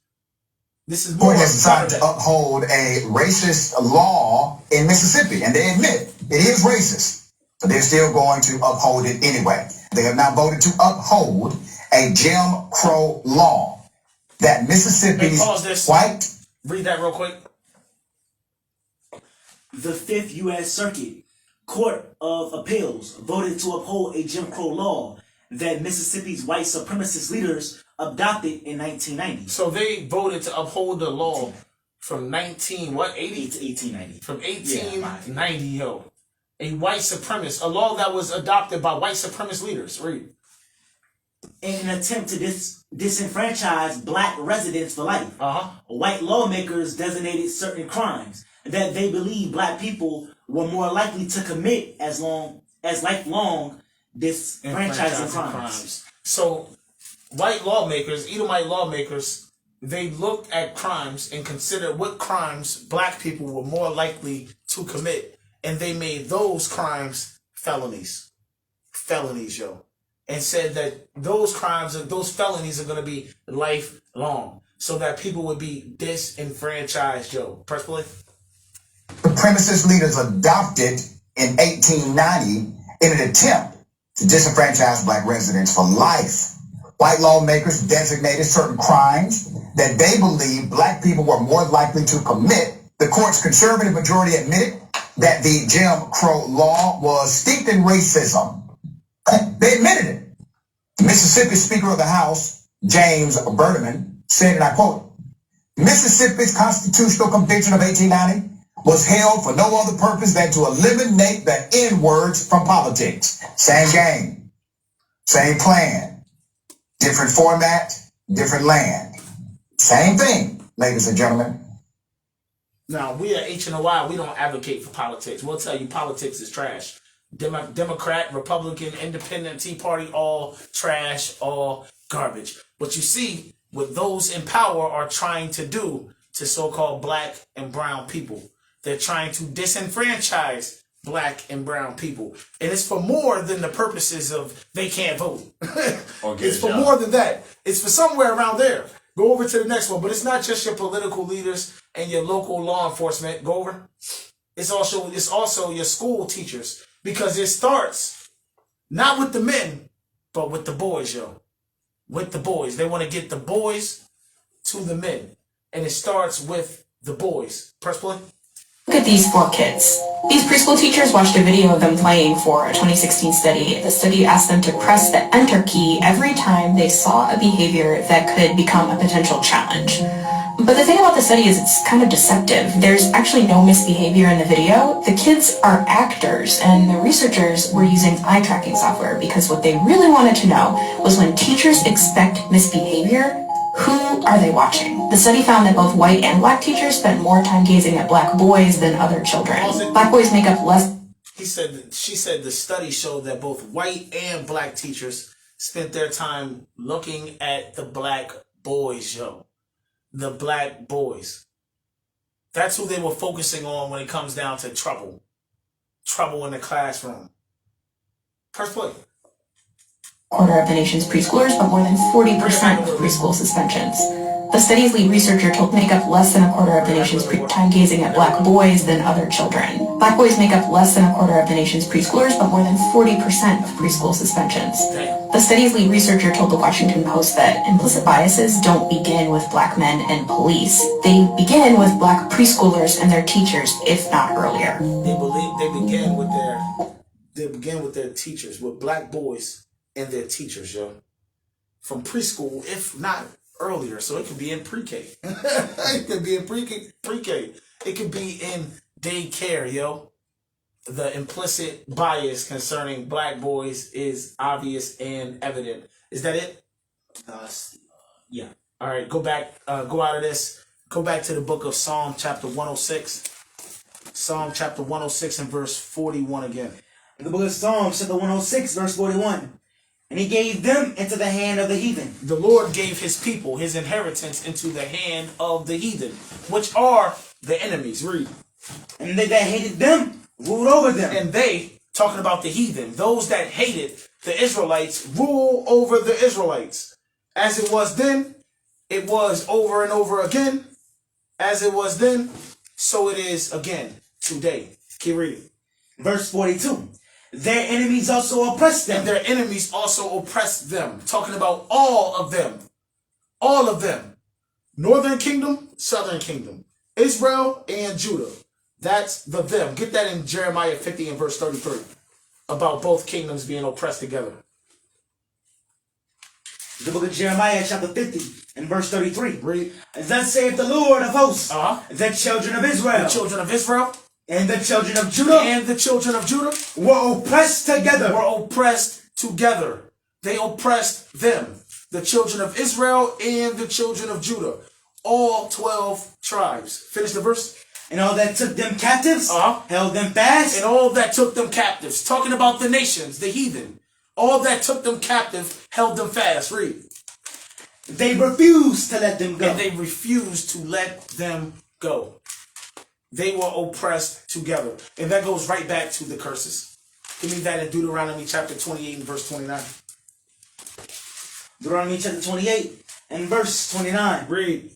This is more. Court has decided to uphold a racist law in Mississippi, and they admit it is racist, but they're still going to uphold it anyway. They have now voted to uphold a Jim Crow law that Mississippi's white. Read that real quick. The 5th U.S. Circuit Court of Appeals voted to uphold a Jim Crow law that Mississippi's white supremacist leaders adopted in 1990. So they voted to uphold the law from 1890? From 1890, yo. A white supremacist, a law that was adopted by white supremacist leaders. Read. In an attempt to disenfranchise black residents for life. White lawmakers designated certain crimes that they believed black people were more likely to commit as lifelong disenfranchising crimes. So, white lawmakers, Edomite lawmakers, they looked at crimes and considered what crimes black people were more likely to commit, and they made those crimes felonies. Felonies, yo. And said that those crimes and those felonies are going to be lifelong, so that people would be disenfranchised, yo. Press play. Supremacist leaders adopted in 1890 in an attempt to disenfranchise black residents for life. White lawmakers designated certain crimes that they believed black people were more likely to commit. The court's conservative majority admitted that the Jim Crow law was steeped in racism. They admitted it. The Mississippi Speaker of the House, James Berman, said, and I quote, Mississippi's constitutional convention of 1890 was held for no other purpose than to eliminate the N-words from politics. Same game, same plan, different format, different land. Same thing, ladies and gentlemen. Now, we at HNOI, we don't advocate for politics. We'll tell you politics is trash. Democrat, Republican, Independent, Tea Party, all trash, all garbage. But you see what those in power are trying to do to so-called black and brown people. They're trying to disenfranchise black and brown people. And it's for more than the purposes of they can't vote. It's for more than that. It's for somewhere around there. Go over to the next one. But it's not just your political leaders and your local law enforcement. Go over. It's also your school teachers. Because it starts not with the men, but with the boys, yo. With the boys. They want to get the boys to the men. And it starts with the boys. Press play. Look at these 4 kids. These preschool teachers watched a video of them playing for a 2016 study. The study asked them to press the enter key every time they saw a behavior that could become a potential challenge. But the thing about the study is it's kind of deceptive. There's actually no misbehavior in the video. The kids are actors, and the researchers were using eye tracking software because what they really wanted to know was when teachers expect misbehavior, who are they watching? The study found that both white and black teachers spent more time gazing at black boys than other children. Black boys make up less... She said the study showed that both white and black teachers spent their time looking at the black boys, yo. The black boys. That's who they were focusing on when it comes down to trouble. Trouble in the classroom. Press play. Quarter of the nation's preschoolers, but more than 40% of preschool suspensions. The study's lead researcher told make up less than a quarter of the nation's time gazing at black boys than other children. Black boys make up less than a quarter of the nation's preschoolers, but more than 40% of preschool suspensions. The study's lead researcher told the Washington Post that implicit biases don't begin with black men and police. They begin with black preschoolers and their teachers, if not earlier. They begin with their teachers, with black boys and their teachers, yo. From preschool, if not earlier. So it could be in pre-K. It could be in pre-K. It could be in daycare, yo. The implicit bias concerning black boys is obvious and evident. Is that it? Yeah. All right, go back, go out of this. Go back to the book of Psalm chapter 106. Psalm chapter 106 and verse 41 again. In the book of Psalms chapter 106 verse 41. And he gave them into the hand of the heathen. The Lord gave his people, his inheritance, into the hand of the heathen, which are the enemies. Read. And they that hated them ruled over them. And they, talking about the heathen, those that hated the Israelites, rule over the Israelites. As it was then, it was over and over again. As it was then, so it is again today. Keep reading. Verse 42. Their enemies also oppressed them. And their enemies also oppressed them. Talking about all of them. All of them. Northern kingdom, southern kingdom. Israel and Judah. That's the them. Get that in Jeremiah 50 and verse 33. About both kingdoms being oppressed together. The book of Jeremiah chapter 50 and verse 33. Read. Thus saith the Lord of hosts, the children of Israel. The children of Israel. And the children of Judah. And the children of Judah. Were oppressed together. Were oppressed together. They oppressed them. The children of Israel and the children of Judah. All 12 tribes. Finish the verse. And all that took them captives held them fast. And all that took them captives. Talking about the nations, the heathen. All that took them captive held them fast. Read. They refused to let them go. And they refused to let them go. They were oppressed together. And that goes right back to the curses. Give me that in Deuteronomy chapter 28 and verse 29. Deuteronomy chapter 28 and verse 29. Read.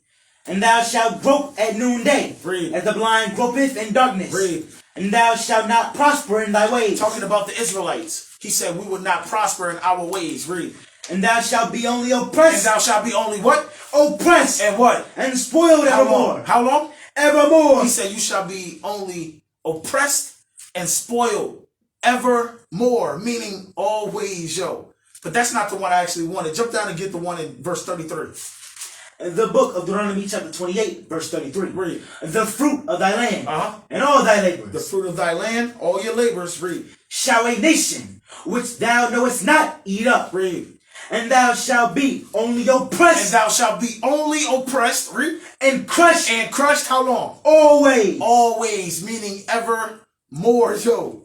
And thou shalt grope at noonday. Read. As the blind gropeth in darkness. Read. And thou shalt not prosper in thy ways. Talking about the Israelites. He said we would not prosper in our ways. Read. And thou shalt be only oppressed. And thou shalt be only what? Oppressed. And what? And spoiled evermore. How long? Evermore. He said you shall be only oppressed and spoiled evermore. Meaning always, yo. But that's not the one I actually wanted. Jump down and get the one in verse 33. The book of Deuteronomy chapter 28 verse 33. Read. The fruit of thy land and all thy labors. The fruit of thy land, all your labors. Read. Shall a nation which thou knowest not eat up. Read. And thou shalt be only oppressed. And thou shalt be only oppressed. Read. And crushed. And crushed how long? Always. Always, meaning ever more. Yo.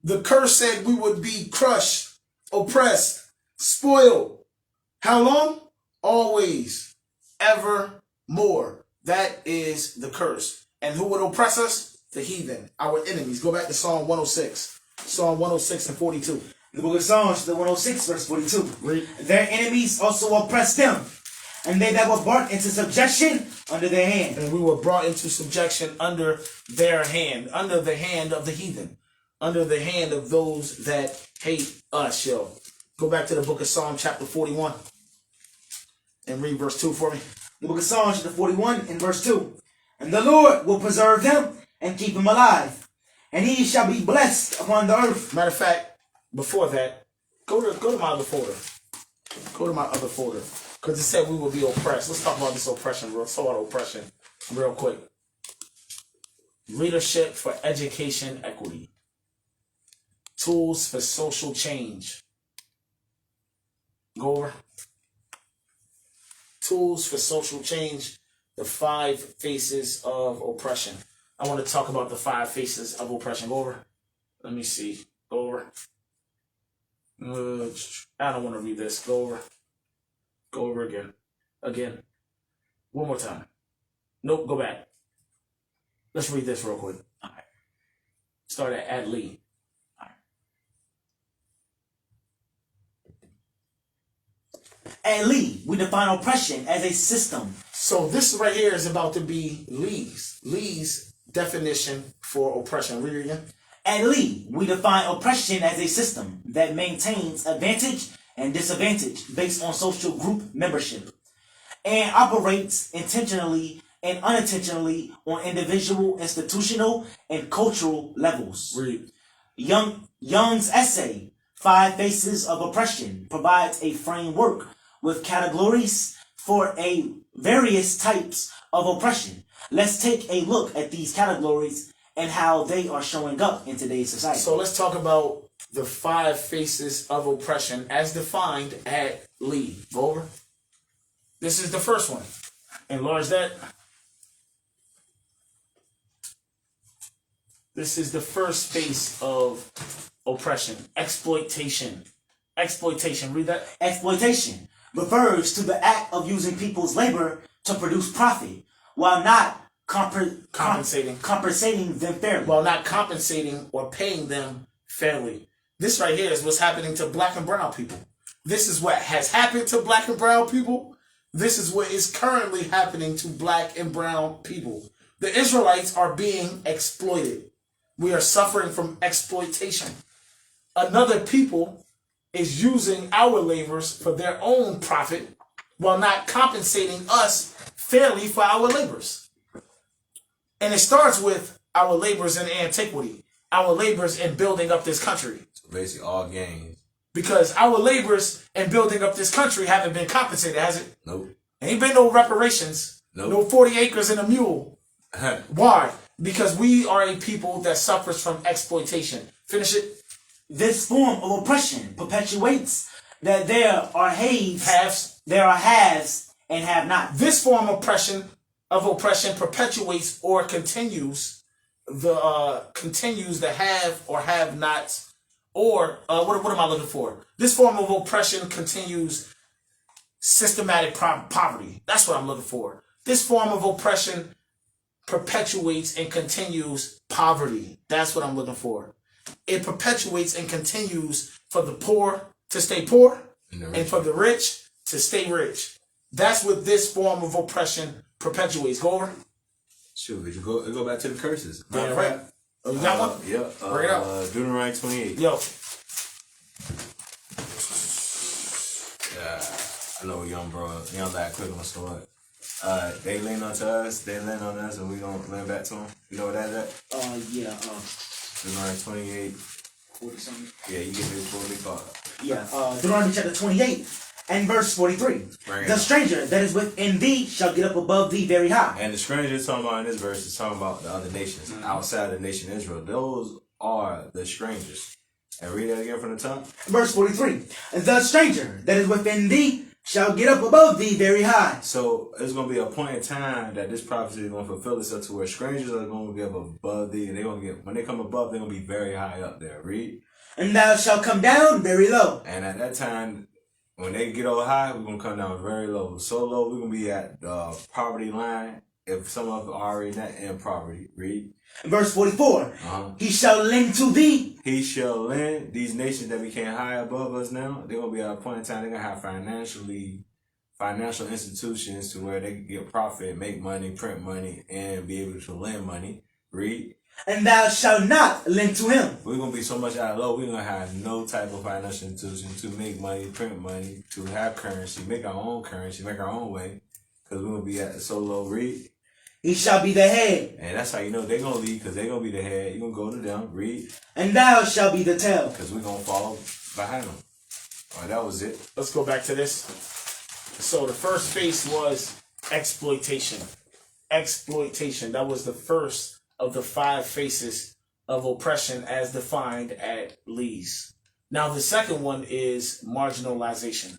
The curse said we would be crushed, oppressed, spoiled. How long? Always. Ever more. That is the curse. And who would oppress us? The heathen, our enemies. Go back to Psalm 106. Psalm 106 and 42. The book of Psalms, the 106 verse 42. Read. Their enemies also oppressed them, and they that were brought into subjection under their hand. And we were brought into subjection under their hand, under the hand of the heathen, under the hand of those that hate us, yo. Go back to the book of Psalm chapter 41 and read verse 2 for me. The book of Psalms chapter 41 and verse 2. And the Lord will preserve him and keep him alive, and he shall be blessed upon the earth. Matter of fact, before that, go to my other folder. Go to my other folder. Because it said we will be oppressed. Let's talk about this oppression, real. So about oppression real quick. Leadership for education equity. Tools for social change. Go over. Tools for social change. The 5 faces of oppression. I want to talk about the 5 faces of oppression. Go over. Let me see. Go over. I don't want to read this. Go over. Go over again. Again. One more time. Nope, go back. Let's read this real quick. All right. Start at Lee. All right. At Lee, we define oppression as a system. So this right here is about to be Lee's definition for oppression. Read it again. At Lee, we define oppression as a system that maintains advantage and disadvantage based on social group membership and operates intentionally and unintentionally on individual, institutional, and cultural levels. Read. Young's essay, 5 Faces of Oppression, provides a framework with categories for various types of oppression. Let's take a look at these categories and how they are showing up in today's society. So let's talk about the 5 faces of oppression as defined at Lee. Go over. This is the first one. Enlarge that. This is the first face of oppression. Exploitation. Exploitation. Read that. Exploitation refers to the act of using people's labor to produce profit while not compensating them fairly. While not compensating or paying them fairly. This right here is what's happening to black and brown people. This is what has happened to black and brown people. This is what is currently happening to black and brown people. The Israelites are being exploited. We are suffering from exploitation. Another people is using our labors for their own profit while not compensating us fairly for our labors. And it starts with our labors in antiquity, our labors in building up this country. So basically all gains Because our labors in building up this country haven't been compensated, has it? Nope. Ain't been no reparations. Nope. No 40 acres and a mule. Why? Because we are a people that suffers from exploitation. Finish it. This form of oppression perpetuates that there are halves, there are haves and have not. This form of oppression perpetuates or continues the have or have nots, or what am I looking for? This form of oppression continues systematic poverty. That's what I'm looking for. This form of oppression perpetuates and continues poverty. That's what I'm looking for. It perpetuates and continues for the poor to stay poor and for the rich to stay rich. That's what this form of oppression perpetuates. Go over. Shoot, we go back to the curses. Yeah, right. Oh, you got one? Yeah. Bring it up. Deuteronomy 28. Yo. I know young lad quick on the sword. They lean onto us, they lean on us, and we don't lean back to them. You know what that is? Yeah. Deuteronomy 28. 40-something. Yeah, you get this before we call. Yeah. Deuteronomy chapter 28 and verse 43. The stranger that is within thee shall get up above thee very high. And the stranger is talking about in this verse is talking about the other nations outside of the nation Israel. Those are the strangers. And read that again from the top. Verse 43. The stranger that is within thee shall get up above thee very high. So it's going to be a point in time that this prophecy is going to fulfill itself to where strangers are going to get above thee, and they're going to get, when they come above, they're going to be very high up there. Read. And thou shalt come down very low. And at that time, when they get all high, we're going to come down very low. So low, we're going to be at the poverty line. If some of us are already not in poverty. Read. Verse 44. He shall lend to thee. He shall lend. These nations that became high above us now, they're going to be at a point in time, they're going to have financial institutions to where they can get profit, make money, print money, and be able to lend money. Read. And thou shalt not lend to him. We're going to be so much out low, we're going to have no type of financial institution to make money, print money, to have currency, make our own currency, make our own way, because we're going to be at so low. Read. He shall be the head. And that's how you know they're going to lead, because they're going to be the head. You're going to go to them. Read. And thou shalt be the tail. Because we're going to follow behind them. All right, that was it. Let's go back to this. So the first phase was exploitation. Exploitation. That was the first of the 5 phases of oppression as defined at Lee's. Now the second one is marginalization.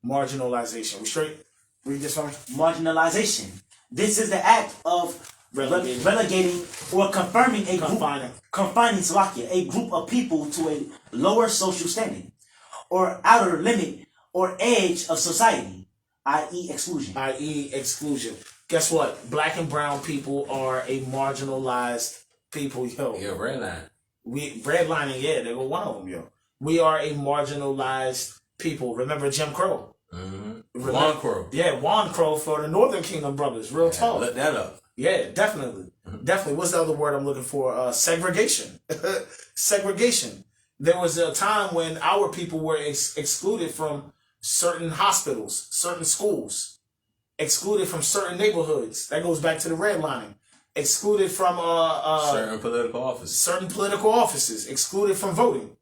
Marginalization. We straight? Read this for me. Marginalization. This is the act of relegating or confining a group of people to a lower social standing or outer limit or edge of society, i.e. exclusion. I.e. exclusion. Guess what? Black and brown people are a marginalized people, yo. Yeah, redline. Redlining, yeah, they were one of them, yo. We are a marginalized people. Remember Jim Crow? Juan Crow. Yeah, Juan Crow for the Northern Kingdom brothers. Real talk. Look that up. Yeah, definitely. Definitely. What's the other word I'm looking for? Segregation. Segregation. There was a time when our people were excluded from certain hospitals, certain schools, excluded from certain neighborhoods. That goes back to the redlining. Excluded from certain political offices. Certain political offices. Excluded from voting.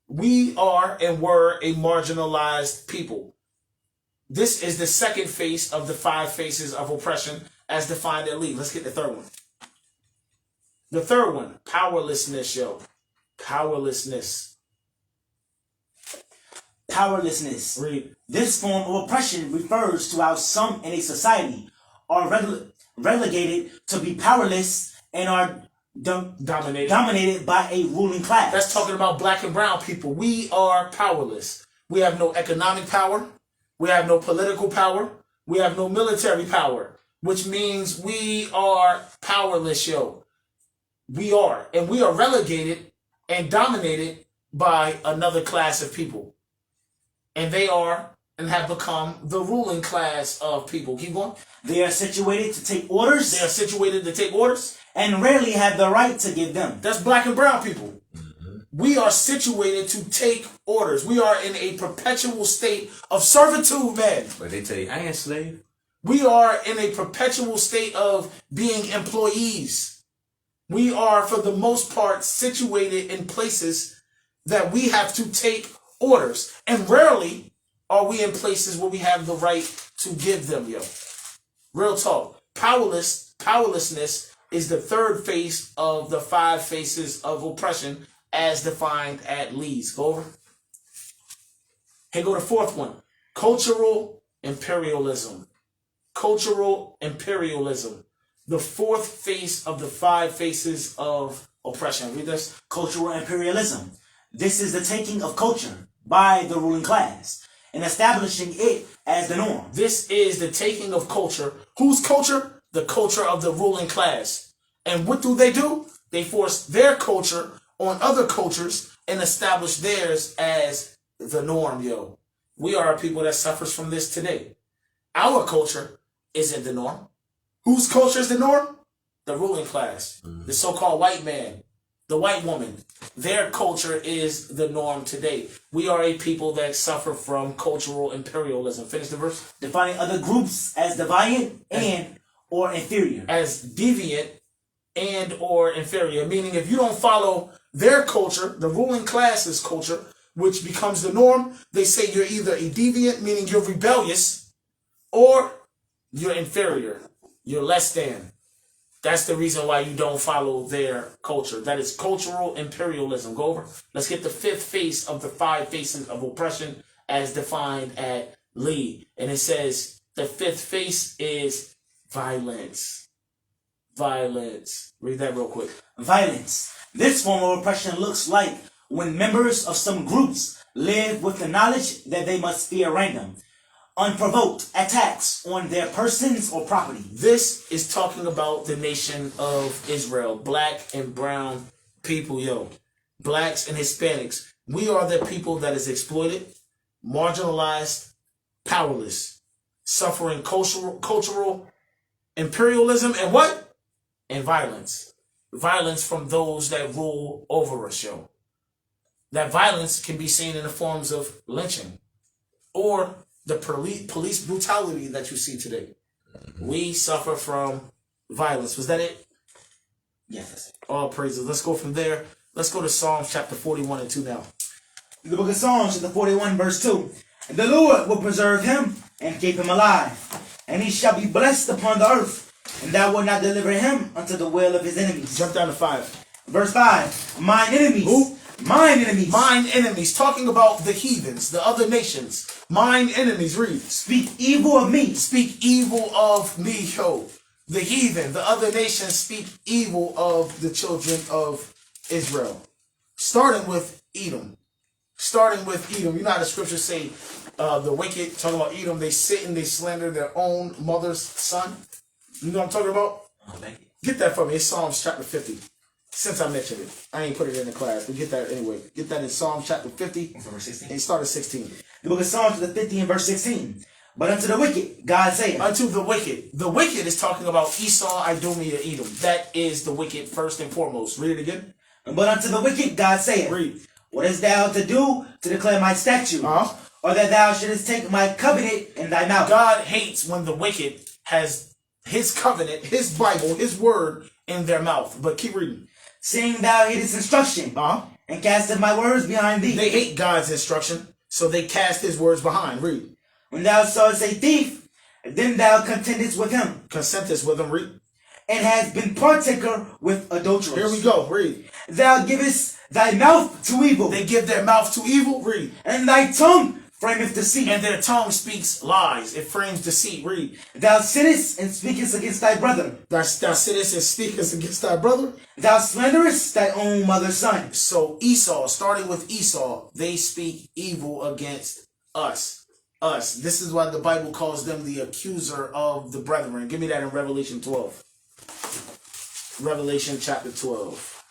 We are and were a marginalized people. This is the second phase of the 5 phases of oppression as defined at Lee. Let's get the third one. The third one, powerlessness, yo. Powerlessness. Powerlessness. Read. This form of oppression refers to how some in a society are relegated to be powerless and are dominated by a ruling class. That's talking about black and brown people. We are powerless. We have no economic power. We have no political power. We have no military power, which means we are powerless, yo. We are. And we are relegated and dominated by another class of people. And they are and have become the ruling class of people. Keep going. They are situated to take orders. They are situated to take orders. And rarely have the right to give them. That's black and brown people. We are situated to take orders. We are in a perpetual state of servitude, man. But they tell you, I ain't a slave. We are in a perpetual state of being employees. We are, for the most part, situated in places that we have to take orders. And rarely are we in places where we have the right to give them, yo. Real talk. Powerlessness is the third face of the 5 faces of oppression as defined at Lee's. Go over. Here go the 4th one. Cultural imperialism. Cultural imperialism. The 4th face of the 5 faces of oppression. Read this. Cultural imperialism. This is the taking of culture by the ruling class and establishing it as the norm. This is the taking of culture. Whose culture? The culture of the ruling class. And what do? They force their culture on other cultures and establish theirs as the norm, yo. We are a people that suffers from this today. Our culture isn't the norm. Whose culture is the norm? The ruling class. The so-called white man, the white woman. Their culture is the norm today. We are a people that suffer from cultural imperialism. Finish the verse. Defining other groups as deviant and or inferior. As deviant and or inferior. Meaning if you don't follow their culture, the ruling class's culture, which becomes the norm, they say you're either a deviant, meaning you're rebellious, or you're inferior. You're less than. That's the reason why you don't follow their culture. That is cultural imperialism. Go over. Let's get the 5th face of the 5 faces of oppression as defined at Lee. And it says the 5th face is violence. Violence. Read that real quick. Violence. This form of oppression looks like when members of some groups live with the knowledge that they must fear random, unprovoked attacks on their persons or property. This is talking about the nation of Israel. Black and brown people, yo. Blacks and Hispanics. We are the people that is exploited, marginalized, powerless, suffering cultural imperialism and what? And violence. Violence from those that rule over us, yo. That violence can be seen in the forms of lynching or the police brutality that you see today. We suffer from violence. Was that it? Yes. All praises. Let's go from there. Let's go to Psalms chapter 41 and 2 now. The book of Psalms, chapter 41, verse 2. The Lord will preserve him and keep him alive, and he shall be blessed upon the earth, and thou wilt not deliver him unto the will of his enemies. Jump down to 5. Verse 5. Mine enemies. Who? Mine enemies. Mine enemies. Talking about the heathens, the other nations. Mine enemies. Read. Speak evil of me. Speak evil of me, yo. The heathen, the other nations speak evil of the children of Israel. Starting with Edom. Starting with Edom. You know how the scriptures say the wicked, talking about Edom, they sit and they slander their own mother's son. You know what I'm talking about? Get that for me. It's Psalms chapter 50. Since I mentioned it, I ain't put it in the class, but get that anyway. Get that in Psalms chapter 50. Verse 16. And start at 16. The book of Psalms, chapter 50 and verse 16. But unto the wicked, God saith. Unto the wicked. The wicked is talking about Esau, Idumea, Edom. That is the wicked first and foremost. Read it again. But unto the wicked, God saith. Read. What hast thou to do to declare my statute? Or that thou shouldest take my covenant in thy mouth? God hates when the wicked has his covenant, his Bible, his word in their mouth. But keep reading. Seeing thou hatest instruction, and casteth my words behind thee. They hate God's instruction, so they cast his words behind. Read. When thou sawest a thief, then thou contendest with him. Consentest with him. Read. And hast been partaker with adulterers. Here we go. Read. Thou givest thy mouth to evil. They give their mouth to evil. Read. And thy tongue frameth deceit. And their tongue speaks lies. It frames deceit. Read. Thou sittest and speakest against thy brother. Thou sittest and speakest against thy brother. Thou slanderest thy own mother's son. So Esau, starting with Esau, they speak evil against us. Us. This is why the Bible calls them the accuser of the brethren. Give me that in Revelation 12. Revelation chapter 12.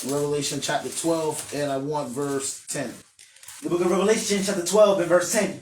Revelation chapter 12, and I want verse 10. The book of Revelation chapter 12 and verse 10.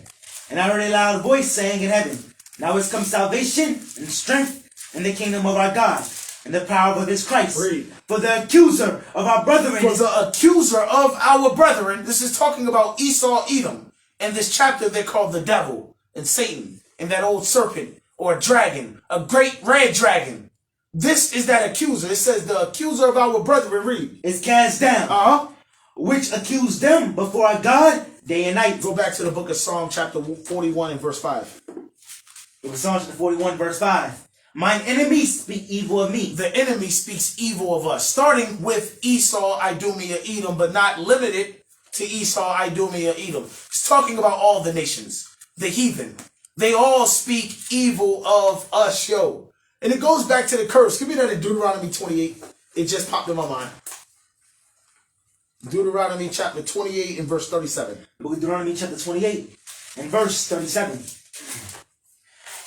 And I heard a loud voice saying in heaven, Now is come salvation and strength in the kingdom of our God and the power of his Christ. Read. For the accuser of our brethren. For the accuser of our brethren. This is talking about Esau, Edom. In this chapter, they're called the devil and Satan and that old serpent or dragon, a great red dragon. This is that accuser. It says the accuser of our brethren. Read. Is cast down. which accuse them before our God day and night. Go back to the book of Psalm chapter 41 and verse 5. It was Psalm chapter 41 verse 5. Mine enemies speak evil of me. The enemy speaks evil of us. Starting with Esau, Idumea, Edom, but not limited to Esau, Idumea, Edom. He's talking about all the nations. The heathen. They all speak evil of us, yo. And it goes back to the curse. Give me that in Deuteronomy 28. It just popped in my mind. Deuteronomy chapter 28 and verse 37. Book of Deuteronomy chapter 28 and verse 37.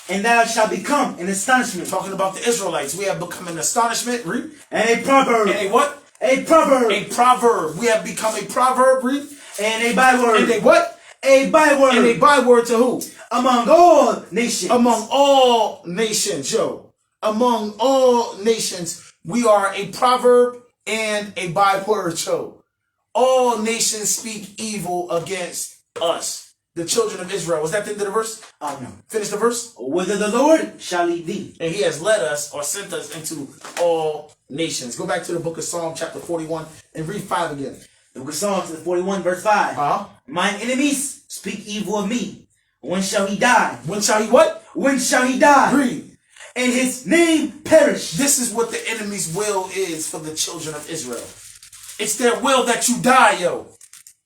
And thou shalt become an astonishment. Talking about the Israelites. We have become an astonishment. Read. And a proverb. And a what? A proverb. A proverb. We have become a proverb. Read. And a byword. And a what? A byword. And a byword to who? Among all nations. Among all nations, yo. Among all nations, we are a proverb and a byword, yo. All nations speak evil against us. The children of Israel. Was that the end of the verse? No. Finish the verse. Whither the Lord shall lead thee. And he has led us or sent us into all nations. Go back to the book of Psalm chapter 41 and read 5 again. The book of Psalms 41 verse 5. Mine enemies speak evil of me. When shall he die? When shall he what? When shall he die? Read. And his name perish. This is what the enemy's will is for the children of Israel. It's their will that you die, yo.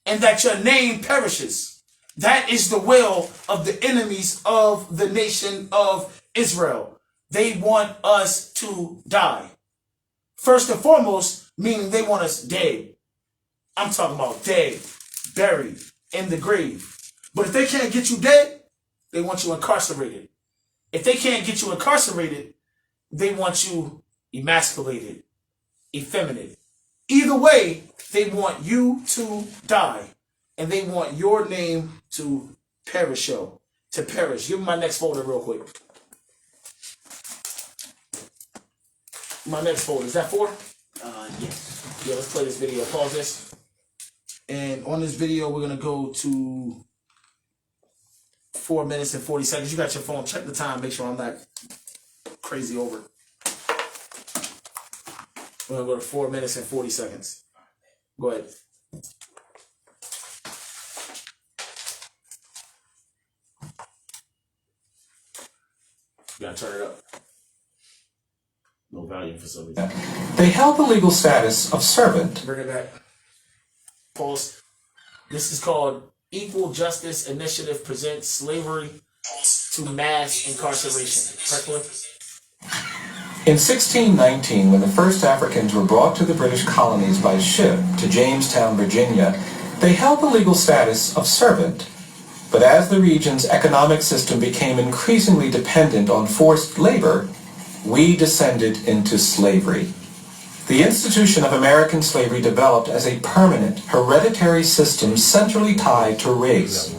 And that your name perishes. That is the will of the enemies of the nation of Israel. They want us to die. First and foremost, meaning they want us dead. I'm talking about dead, buried, in the grave. But if they can't get you dead, they want you incarcerated. If they can't get you incarcerated, they want you emasculated, effeminate. Either way, they want you to die. And they want your name to perish, yo. To perish. Give me my next folder real quick. My next folder. Is that 4? Yes. Yeah, let's play this video. Pause this. And on this video, we're going to go to 4 minutes and 40 seconds. You got your phone. Check the time. Make sure I'm not crazy over. We're going to go to 4 minutes and 40 seconds. Go ahead. You gotta turn it up. No volume for some reason. They held the legal status of servant. Bring it back. Pause. This is called Equal Justice Initiative Presents Slavery to Mass Incarceration. Press play. In 1619, when the first Africans were brought to the British colonies by ship to Jamestown, Virginia, they held the legal status of servant. But as the region's economic system became increasingly dependent on forced labor, we descended into slavery. The institution of American slavery developed as a permanent, hereditary system centrally tied to race.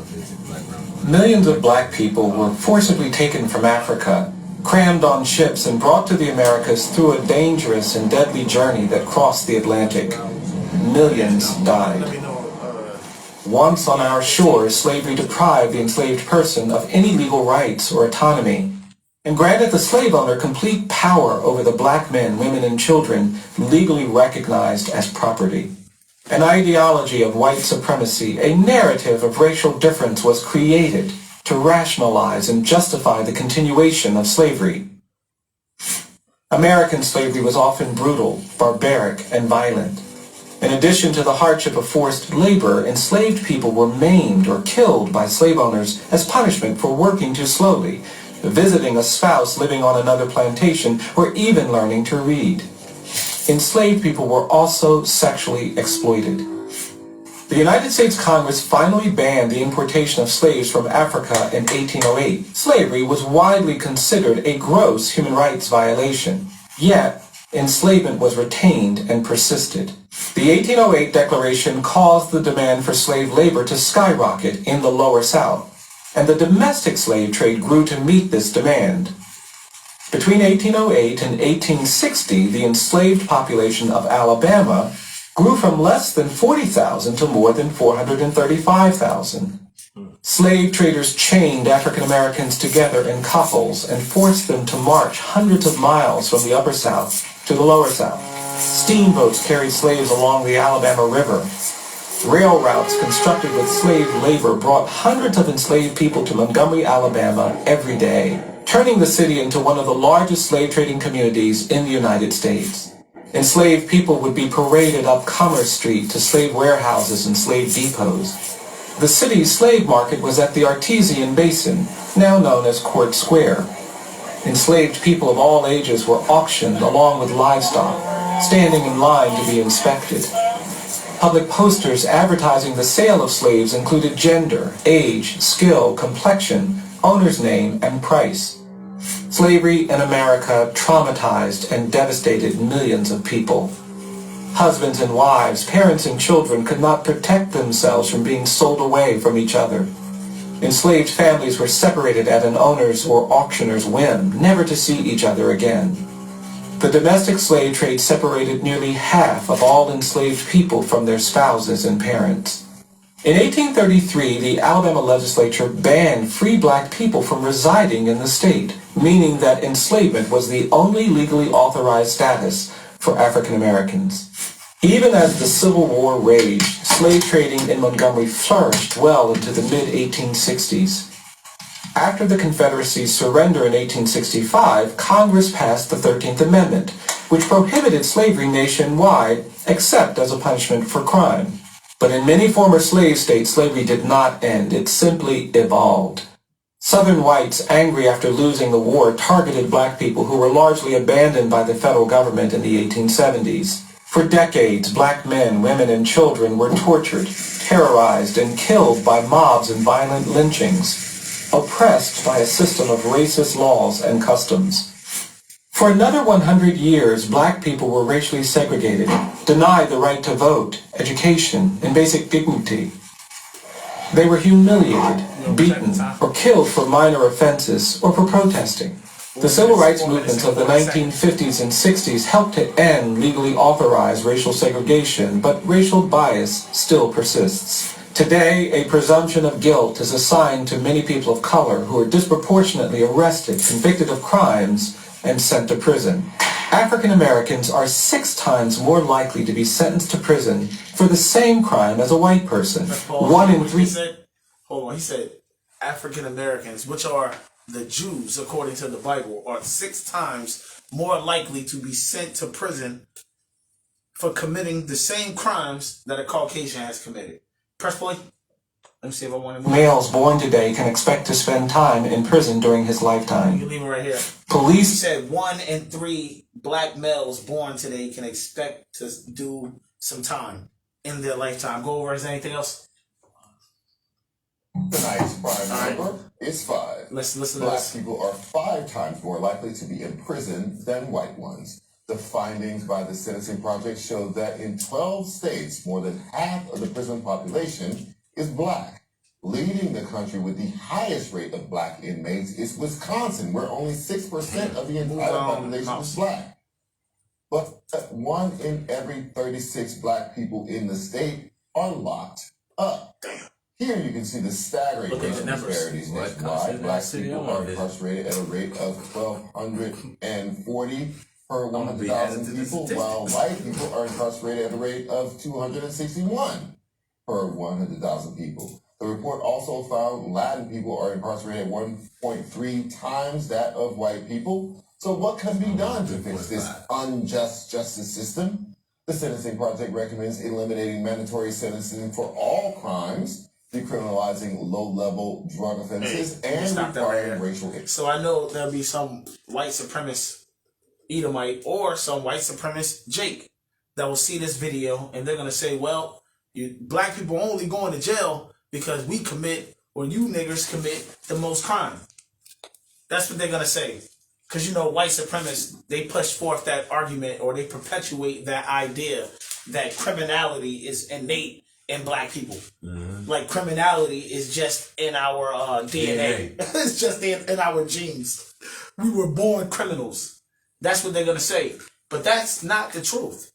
Millions of black people were forcibly taken from Africa, crammed on ships and brought to the Americas through a dangerous and deadly journey that crossed the Atlantic. Millions died. Once on our shores, slavery deprived the enslaved person of any legal rights or autonomy, and granted the slave owner complete power over the black men, women, and children legally recognized as property. An ideology of white supremacy, a narrative of racial difference was created to rationalize and justify the continuation of slavery. American slavery was often brutal, barbaric, and violent. In addition to the hardship of forced labor, enslaved people were maimed or killed by slave owners as punishment for working too slowly, visiting a spouse living on another plantation, or even learning to read. Enslaved people were also sexually exploited. The United States Congress finally banned the importation of slaves from Africa in 1808. Slavery was widely considered a gross human rights violation. Yet, enslavement was retained and persisted. The 1808 Declaration caused the demand for slave labor to skyrocket in the Lower South, and the domestic slave trade grew to meet this demand. Between 1808 and 1860, the enslaved population of Alabama grew from less than 40,000 to more than 435,000. Slave traders chained African Americans together in couples and forced them to march hundreds of miles from the Upper South to the Lower South. Steamboats carried slaves along the Alabama River. Rail routes constructed with slave labor brought hundreds of enslaved people to Montgomery, Alabama every day, turning the city into one of the largest slave trading communities in the United States. Enslaved people would be paraded up Commerce Street to slave warehouses and slave depots. The city's slave market was at the Artesian Basin, now known as Court Square. Enslaved people of all ages were auctioned along with livestock, standing in line to be inspected. Public posters advertising the sale of slaves included gender, age, skill, complexion, owner's name, and price. Slavery in America traumatized and devastated millions of people. Husbands and wives, parents and children could not protect themselves from being sold away from each other. Enslaved families were separated at an owner's or auctioneer's whim, never to see each other again. The domestic slave trade separated nearly half of all enslaved people from their spouses and parents. In 1833, the Alabama legislature banned free black people from residing in the state, meaning that enslavement was the only legally authorized status for African Americans. Even as the Civil War raged, slave trading in Montgomery flourished well into the mid-1860s. After the Confederacy's surrender in 1865, Congress passed the 13th Amendment, which prohibited slavery nationwide except as a punishment for crime. But in many former slave states, slavery did not end. It simply evolved. Southern whites, angry after losing the war, targeted black people who were largely abandoned by the federal government in the 1870s. For decades, black men, women, and children were tortured, terrorized, and killed by mobs and violent lynchings, oppressed by a system of racist laws and customs. For another 100 years, black people were racially segregated, denied the right to vote, education, and basic dignity. They were humiliated, beaten, or killed for minor offenses or for protesting. The civil rights movements of the 1950s and 60s helped to end legally authorized racial segregation, but racial bias still persists. Today, a presumption of guilt is assigned to many people of color who are disproportionately arrested, convicted of crimes, and sent to prison. African Americans are 6 times more likely to be sentenced to prison for the same crime as a white person. 1 in 3. He said African Americans, which are the Jews, according to the Bible, are 6 times more likely to be sent to prison for committing the same crimes that a Caucasian has committed. Press play. Let me see if I want to. Males born today can expect to spend time in prison during his lifetime. You can leave it right here. Police He said 1 in 3 black males born today can expect to do some time in their lifetime. Go over. Is there anything else? Tonight's prime number is 5. Let's listen Black to this. people are 5 times more likely to be in prison than white ones. The findings by the Sentencing Project show that in 12 states, more than half of the prison population is black. Leading the country with the highest rate of black inmates is Wisconsin, where only 6% of the entire population is black. But 1 in every 36 black people in the state are locked up. Here you can see the staggering disparities nationwide. Black people are incarcerated at a rate of 1,240 per 100,000 people, while white people are incarcerated at a rate of 261 per 100,000 people. The report also found Latin people are incarcerated at 1.3 times that of white people. So what can be done to fix this unjust justice system? The Sentencing Project recommends eliminating mandatory sentencing for all crimes, decriminalizing low-level drug offenses, and requiring racial... So I know there'll be some white supremacist Edomite or some white supremacist Jake that will see this video and they're going to say, well, you black people only going to jail because we commit, or you niggers commit, the most crime. That's what they're going to say. Because, you know, white supremacists, they push forth that argument, or they perpetuate that idea that criminality is innate in black people. Like criminality is just in our DNA. It's just in our genes. We were born criminals. That's what they're going to say. But that's not the truth.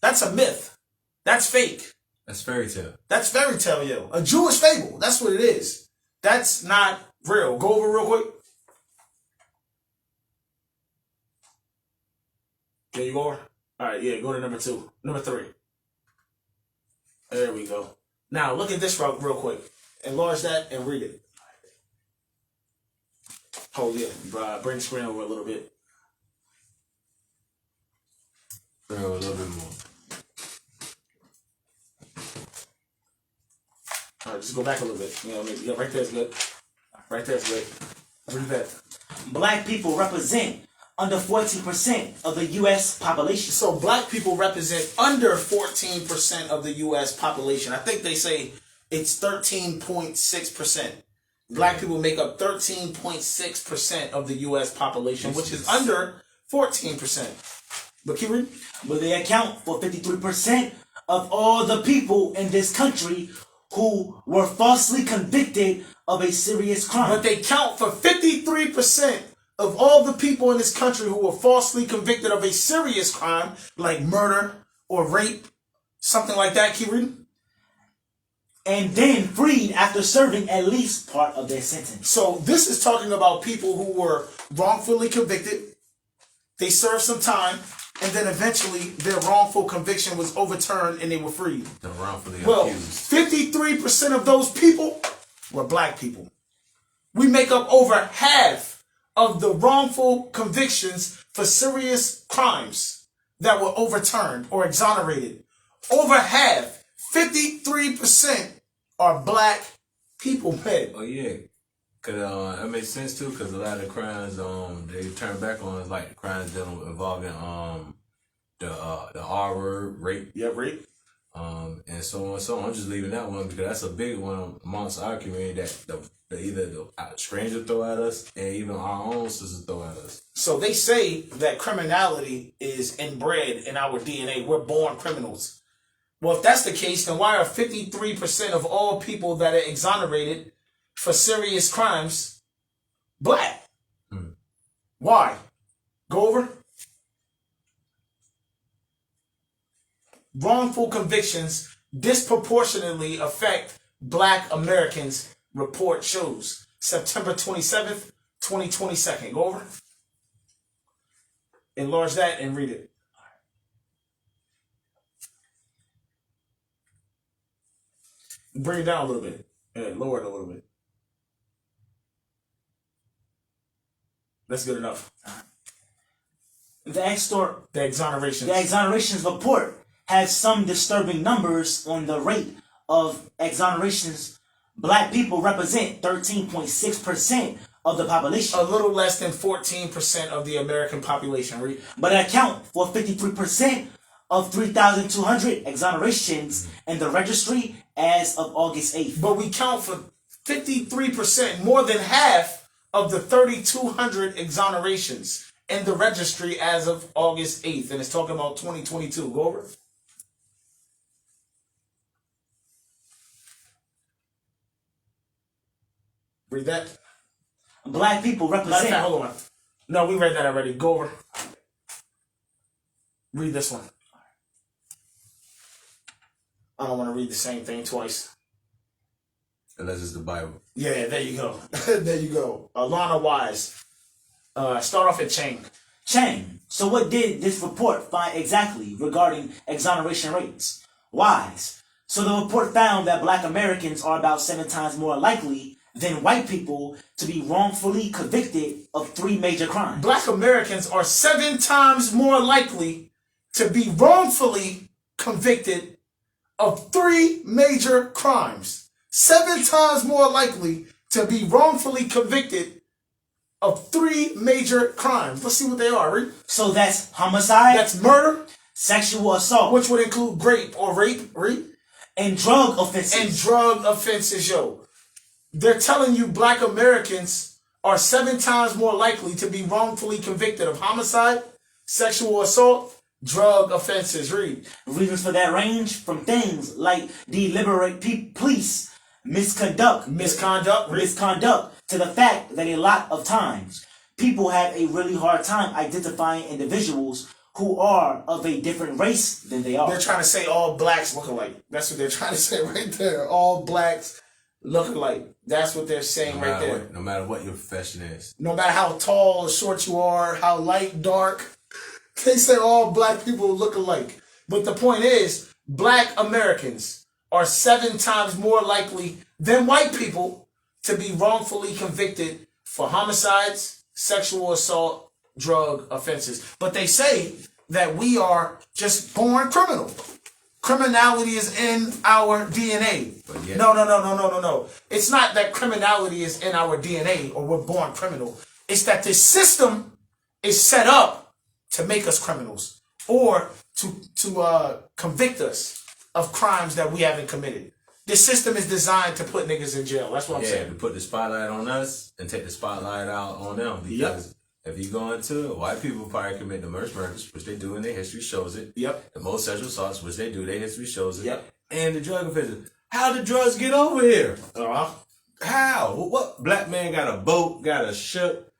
That's a myth. That's fake. That's fairy tale. That's fairy tale, yo. A Jewish fable. That's what it is. That's not real. Go over real quick. Can you go over? All right, yeah, go to number 2. Number 3. There we go. Now look at this real quick. Enlarge that and read it. Oh yeah, bring the screen over a little bit. Bring over a little bit more. All right, just go back a little bit. You know, maybe right there's good. Right there's good. Read that. Black people represent under 14% of the U.S. population. So black people represent under 14% of the U.S. population. I think they say it's 13.6%. Black people make up 13.6% of the U.S. population, which is under 14%. But keep reading. But they account for 53% of all the people in this country who were falsely convicted of a serious crime. But they count for 53% of all the people in this country who were falsely convicted of a serious crime, like murder or rape, something like that. Keep reading. And then freed after serving at least part of their sentence. So this is talking about people who were wrongfully convicted. They served some time, and then eventually their wrongful conviction was overturned and they were freed. The wrongfully accused. 53% of those people were black people. We make up over half of the wrongful convictions for serious crimes that were overturned or exonerated. Over half, 53% are black people, man. Oh yeah, cause that makes sense too. Cause a lot of the crimes they turn back on is like the crimes involving the R word, rape. Yeah, rape. And so on. So I'm just leaving that one because that's a big one amongst our community that either the stranger throw at us and even our own sisters throw at us. So they say that criminality is inbred in our DNA. We're born criminals. Well, if that's the case, then why are 53% of all people that are exonerated for serious crimes black? Why? Go over. Wrongful convictions disproportionately affect black Americans, report shows. September 27th, 2022. Go over. Enlarge that and read it. Bring it down a little bit. Lower it a little bit. That's good enough. The exonerations. The exonerations report has some disturbing numbers on the rate of exonerations. Black people represent 13.6% of the population. A little less than 14% of the American population. Read. But account for 53% of 3,200 exonerations in the registry as of August 8th. But we count for 53%, more than half of the 3,200 exonerations in the registry as of August 8th. And it's talking about 2022. Go over. Read that. Black people represent... Hold on. No, we read that already. Go over. Read this one. I don't want to read the same thing twice. Unless it's the Bible. Yeah, there you go. There you go. Alana Wise. Start off at Chang. Chang. So what did this report find exactly regarding exoneration rates? Wise. So the report found that black Americans are about 7 times more likely than white people to be wrongfully convicted of 3 major crimes. Black Americans are 7 times more likely to be wrongfully convicted of 3 major crimes. 7 times more likely to be wrongfully convicted of 3 major crimes. Let's see what they are. Read. So that's homicide. That's murder. Sexual assault. Which would include rape or rape. Read. And drug offenses. And drug offenses, yo. They're telling you black Americans are 7 times more likely to be wrongfully convicted of homicide, sexual assault, drug offenses. Read. Reasons for that range from things like deliberate police misconduct, to the fact that a lot of times people have a really hard time identifying individuals who are of a different race than they are. They're trying to say all blacks look alike. That's what they're trying to say right there. All blacks look alike. That's what they're saying right there. No matter what your profession is. No matter how tall or short you are, how light, dark, they say all black people look alike. But the point is, black Americans are 7 times more likely than white people to be wrongfully convicted for homicides, sexual assault, drug offenses. But they say that we are just born criminal. Criminality is in our DNA. No. It's not that criminality is in our DNA or we're born criminal. It's that this system is set up to make us criminals or to convict us of crimes that we haven't committed. The system is designed to put niggas in jail. That's what I'm saying. To put the spotlight on us and take the spotlight out on them. Because if you go into it, white people probably commit the most murders, which they do and their history shows it. Yep. The most sexual assaults, which they do, their history shows it. Yep. And the drug offenses. How did drugs get over here? Uh-huh. How? What black man got a boat, got a ship?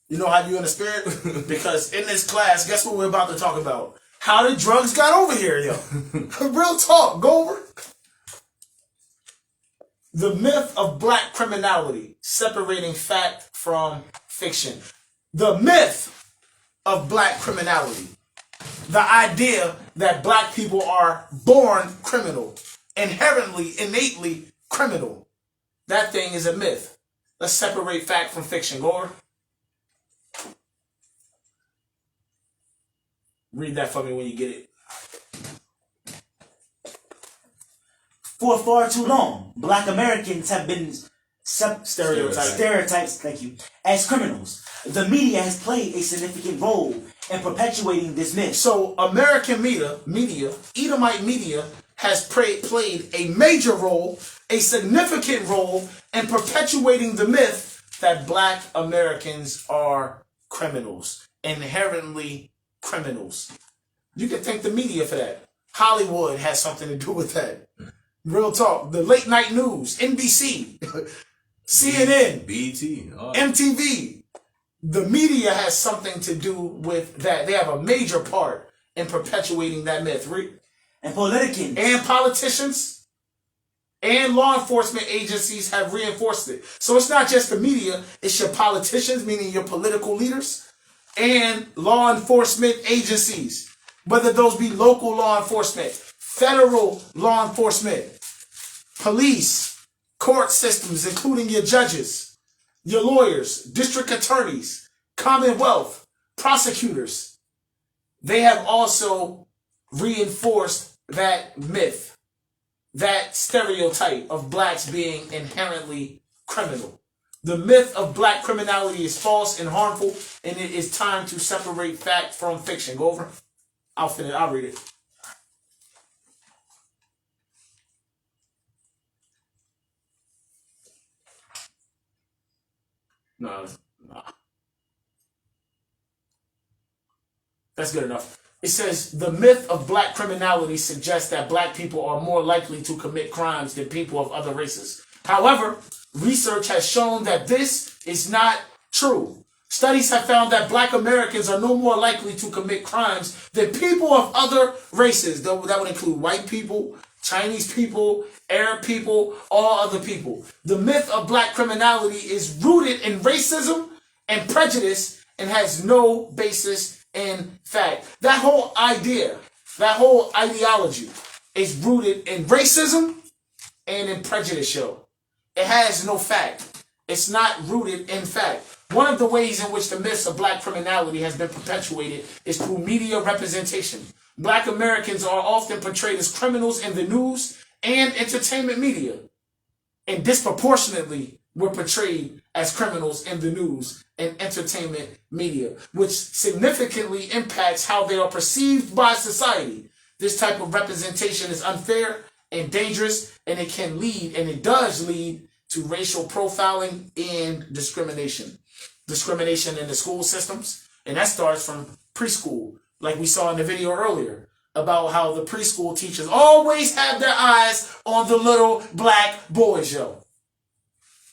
You know how you in the spirit? Because in this class, guess what we're about to talk about? How the drugs got over here, yo. Real talk. Go over. The myth of black criminality, separating fact from fiction. The myth of black criminality. The idea that black people are born criminal, inherently, innately criminal. That thing is a myth. Let's separate fact from fiction. Go over. Read that for me when you get it. For far too long, black Americans have been stereotyped, thank you, as criminals. The media has played a significant role in perpetuating this myth. So American media, Edomite media, has played a major role, a significant role in perpetuating the myth that black Americans are criminals, inherently criminals. You can thank the media for that. Hollywood has something to do with that. Real talk. The late night news, NBC, CNN, BT, MTV. The media has something to do with that. They have a major part in perpetuating that myth. And politicans. And politicians and law enforcement agencies have reinforced it. So it's not just the media, it's your politicians, meaning your political leaders, and law enforcement agencies. Whether those be local law enforcement, federal law enforcement, police, court systems, including your judges, your lawyers, district attorneys, commonwealth, prosecutors. They have also reinforced that myth, that stereotype of blacks being inherently criminal. The myth of black criminality is false and harmful, and it is time to separate fact from fiction. Go over. I'll read it. No. That's good enough. It says, the myth of black criminality suggests that black people are more likely to commit crimes than people of other races. However, research has shown that this is not true. Studies have found that black Americans are no more likely to commit crimes than people of other races. That would include white people, Chinese people, Arab people, all other people. The myth of black criminality is rooted in racism and prejudice and has no basis in fact. That whole idea, that whole ideology is rooted in racism and in prejudice, yo. It has no fact. It's not rooted in fact. One of the ways in which the myths of black criminality has been perpetuated is through media representation. Black Americans are often portrayed as criminals in the news and entertainment media, and disproportionately were portrayed as criminals in the news and entertainment media, which significantly impacts how they are perceived by society. This type of representation is unfair and dangerous, and it can lead, and it does lead, to racial profiling and discrimination. Discrimination in the school systems, and that starts from preschool, like we saw in the video earlier, about how the preschool teachers always have their eyes on the little black boys, yo.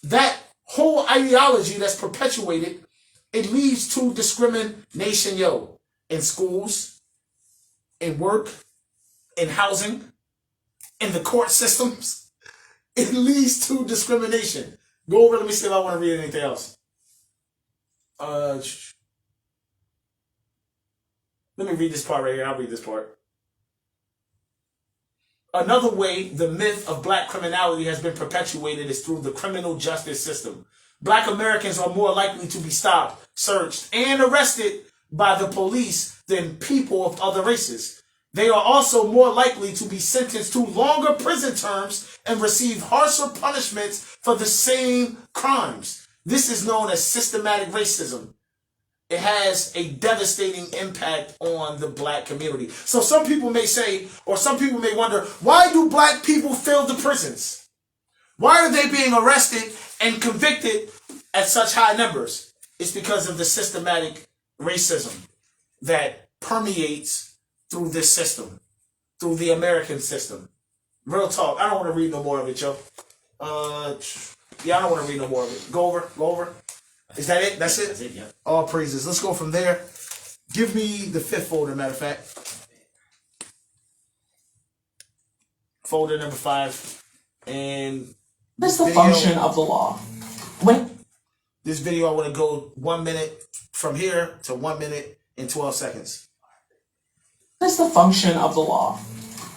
That whole ideology that's perpetuated, it leads to discrimination, yo, in schools, in work, in housing, in the court systems. It leads to discrimination. Go over, let me see if I want to read anything else. Let me read this part right here. I'll read this part. Another way the myth of black criminality has been perpetuated is through the criminal justice system. Black Americans are more likely to be stopped, searched, and arrested by the police than people of other races. They are also more likely to be sentenced to longer prison terms and receive harsher punishments for the same crimes. This is known as systematic racism. It has a devastating impact on the black community. So some people may say, or some people may wonder, why do black people fill the prisons? Why are they being arrested and convicted at such high numbers? It's because of the systematic racism that permeates through this system, through the American system. Real talk. I don't want to read no more of it, yo. Yeah, I don't want to read no more of it. Go over. Is that it? That's it? That's it, yeah. All praises. Let's go from there. Give me the fifth folder, matter of fact. Folder number 5. And What's the function of the law? This video, I want to go 1 minute from here to 1 minute and 12 seconds. What is the function of the law?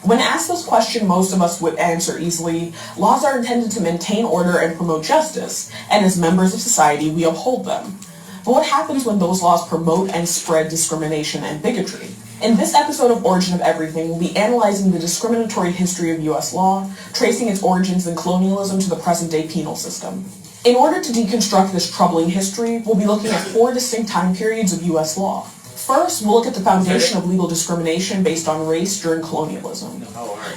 When asked this question, most of us would answer easily. Laws are intended to maintain order and promote justice, and as members of society, we uphold them. But what happens when those laws promote and spread discrimination and bigotry? In this episode of Origin of Everything, we'll be analyzing the discriminatory history of U.S. law, tracing its origins in colonialism to the present-day penal system. In order to deconstruct this troubling history, we'll be looking at 4 distinct time periods of U.S. law. First, we'll look at the foundation of legal discrimination based on race during colonialism.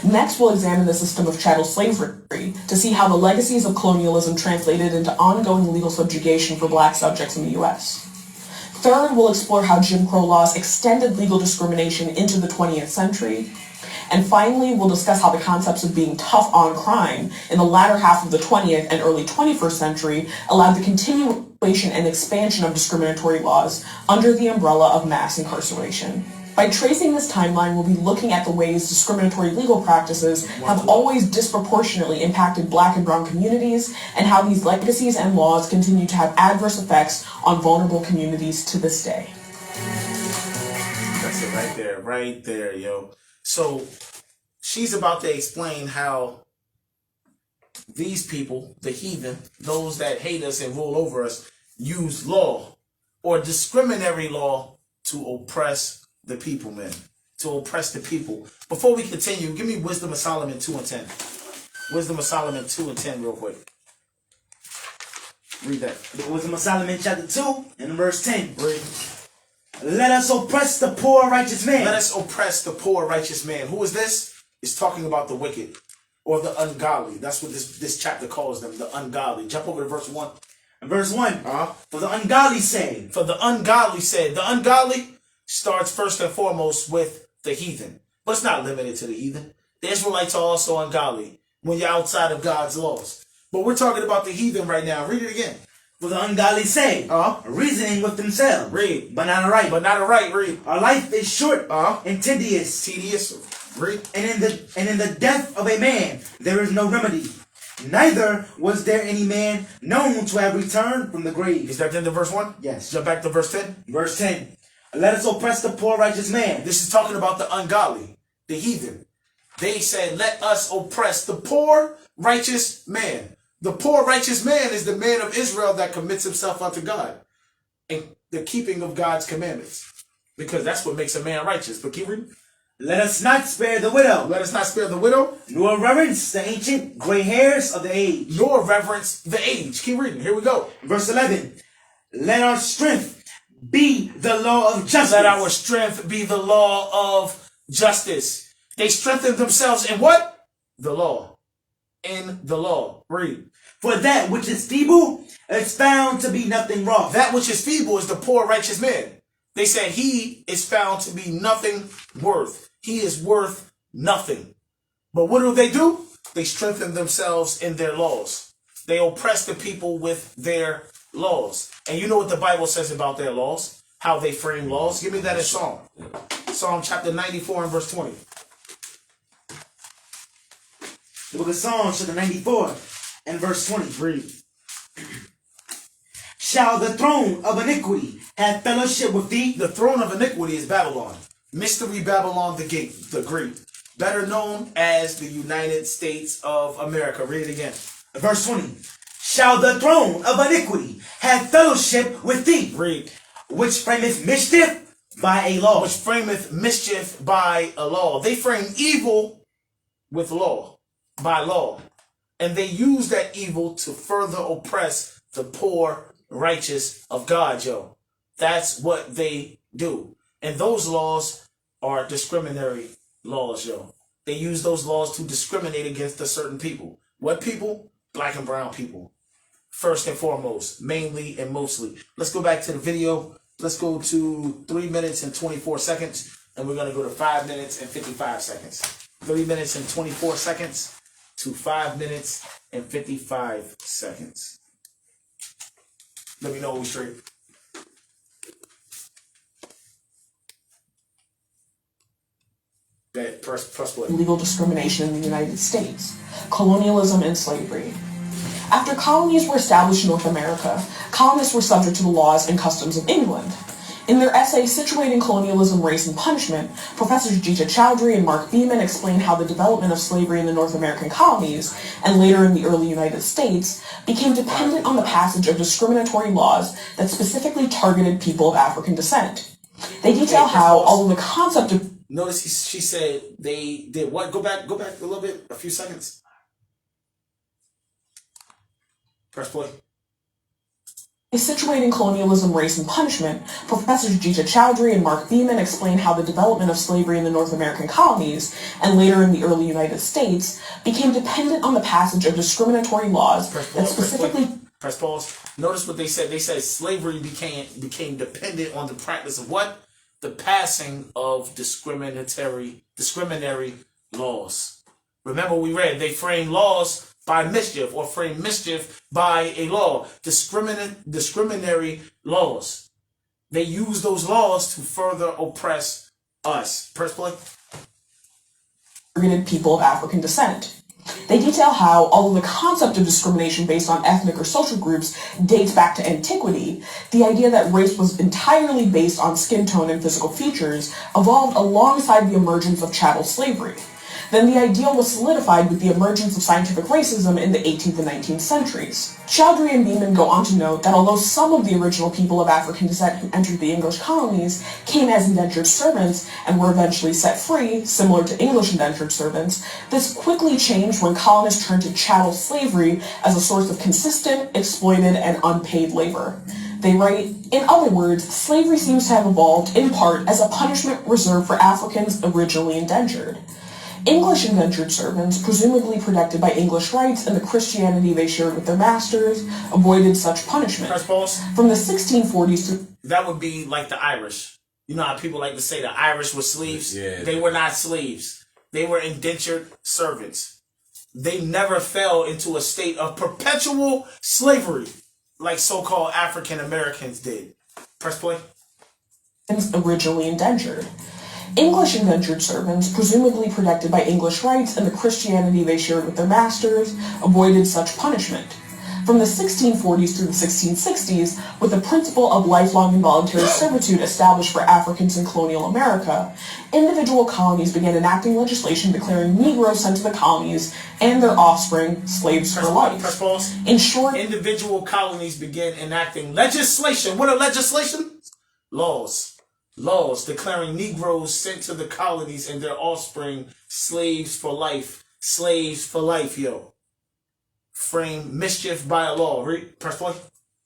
Next, we'll examine the system of chattel slavery to see how the legacies of colonialism translated into ongoing legal subjugation for black subjects in the U.S. Third, we'll explore how Jim Crow laws extended legal discrimination into the 20th century. And finally, we'll discuss how the concepts of being tough on crime in the latter half of the 20th and early 21st century allowed the continuation and expansion of discriminatory laws under the umbrella of mass incarceration. By tracing this timeline, we'll be looking at the ways discriminatory legal practices have always disproportionately impacted black and brown communities, and how these legacies and laws continue to have adverse effects on vulnerable communities to this day. That's it right there, yo. So she's about to explain how these people, the heathen, those that hate us and rule over us, use law or discriminatory law to oppress the people, man. To oppress the people. Before we continue, give me Wisdom of Solomon 2 and 10. Wisdom of Solomon 2 and 10 real quick. Read that. Wisdom of Solomon chapter 2 and verse 10. Read. Let us oppress the poor righteous man. Let us oppress the poor righteous man. Who is this? It's talking about the wicked or the ungodly. That's what this chapter calls them, the ungodly. Jump over to verse 1. Verse 1. For the ungodly said. For the ungodly said. The ungodly starts first and foremost with the heathen. But it's not limited to the heathen. The Israelites are also ungodly when you're outside of God's laws. But we're talking about the heathen right now. Read it again. For the ungodly say, reasoning with themselves. Read. But not aright. Read. Our life is short and tedious. Read. And in the death of a man there is no remedy. Neither was there any man known to have returned from the grave. Is that in the verse 1? Yes. Jump back to verse 10. Verse 10. Let us oppress the poor righteous man. This is talking about the ungodly, the heathen. They said, let us oppress the poor righteous man. The poor righteous man is the man of Israel that commits himself unto God and the keeping of God's commandments, because that's what makes a man righteous. But keep reading. Let us not spare the widow. Let us not spare the widow. Nor reverence the ancient gray hairs of the age. Nor reverence the age. Keep reading. Here we go. Verse 11. Let our strength be the law of justice. Let our strength be the law of justice. They strengthen themselves in what? The law. In the law. Read. For that which is feeble is found to be nothing wrong. That which is feeble is the poor righteous man. They said he is found to be nothing worth. He is worth nothing. But what do? They strengthen themselves in their laws. They oppress the people with their laws. And you know what the Bible says about their laws? How they frame laws? Give me that in Psalm. Psalm chapter 94 and verse 20. The book of Psalms chapter 94 and verse 20. Read. Shall the throne of iniquity have fellowship with thee? The throne of iniquity is Babylon. Mystery Babylon the Great. better known as the United States of America. Read it again. Verse 20. Shall the throne of iniquity have fellowship with thee? Read. Which frameth mischief by a law. Which frameth mischief by a law. They frame evil with law, by law. And they use that evil to further oppress the poor, righteous of God, yo. That's what they do. And those laws are discriminatory laws, yo. They use those laws to discriminate against a certain people. What people? Black and brown people. First and foremost, mainly and mostly. Let's go back to the video. Let's go to 3 minutes and 24 seconds. And we're going to go to 5 minutes and 55 seconds. 3 minutes and 24 seconds to 5 minutes and 55 seconds. Let me know when we're straight. Press play. Legal discrimination in the United States, colonialism and slavery. After colonies were established in North America, colonists were subject to the laws and customs of England. In their essay, Situating Colonialism, Race, and Punishment, Professors Gita Chowdhury and Mark Beeman explain how the development of slavery in the North American colonies, and later in the early United States, became dependent on the passage of discriminatory laws that specifically targeted people of African descent. They detail how, although the concept of... Notice she said they did what? Go back a little bit, a few seconds. Press play. In Situating Colonialism, Race, and Punishment, Professors Gita Chowdhury and Mark Beeman explain how the development of slavery in the North American colonies, and later in the early United States, became dependent on the passage of discriminatory laws that specifically... Press pause. Notice what they said. They said slavery became dependent on the practice of what? The passing of discriminatory laws. Remember we read they frame laws by mischief, or frame mischief by a law. Discriminatory laws. They use those laws to further oppress us. Press play. Targeted people of African descent. They detail how, although the concept of discrimination based on ethnic or social groups dates back to antiquity, the idea that race was entirely based on skin tone and physical features evolved alongside the emergence of chattel slavery. Then the ideal was solidified with the emergence of scientific racism in the 18th and 19th centuries. Chowdhury and Beeman go on to note that although some of the original people of African descent who entered the English colonies came as indentured servants and were eventually set free, similar to English indentured servants, this quickly changed when colonists turned to chattel slavery as a source of consistent, exploited, and unpaid labor. They write, in other words, slavery seems to have evolved in part as a punishment reserved for Africans originally indentured. English indentured servants, presumably protected by English rights and the Christianity they shared with their masters, avoided such punishment. From the 1640s to... That would be like the Irish. You know how people like to say the Irish were slaves? Yeah. They were not slaves. They were indentured servants. They never fell into a state of perpetual slavery like so-called African Americans did. Press play. Originally indentured. English indentured servants, presumably protected by English rights and the Christianity they shared with their masters, avoided such punishment. From the 1640s through the 1660s, with the principle of lifelong involuntary servitude established for Africans in colonial America, individual colonies began enacting legislation declaring Negroes sent to the colonies and their offspring slaves for life. In short, individual colonies began enacting legislation. What are legislation? Laws declaring Negroes sent to the colonies and their offspring slaves for life. Slaves for life, yo. Frame mischief by a law. Press play.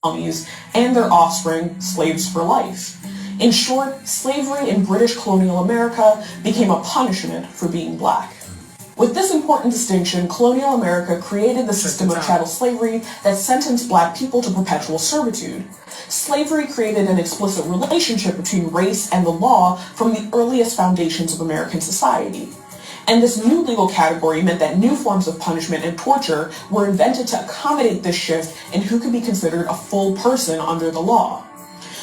Colonies and their offspring slaves for life. In short, slavery in British colonial America became a punishment for being black. With this important distinction, colonial America created the system of chattel slavery that sentenced black people to perpetual servitude. Slavery created an explicit relationship between race and the law from the earliest foundations of American society. And this new legal category meant that new forms of punishment and torture were invented to accommodate this shift in who could be considered a full person under the law.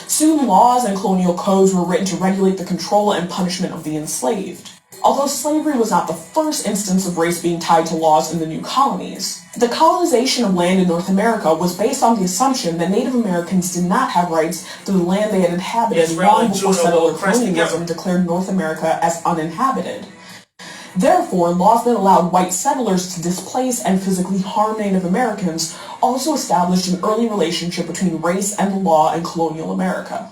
Soon, laws and colonial codes were written to regulate the control and punishment of the enslaved. Although slavery was not the first instance of race being tied to laws in the new colonies, the colonization of land in North America was based on the assumption that Native Americans did not have rights to the land they had inhabited long before settler colonialism declared North America as uninhabited. Therefore, laws that allowed white settlers to displace and physically harm Native Americans also established an early relationship between race and the law in colonial America.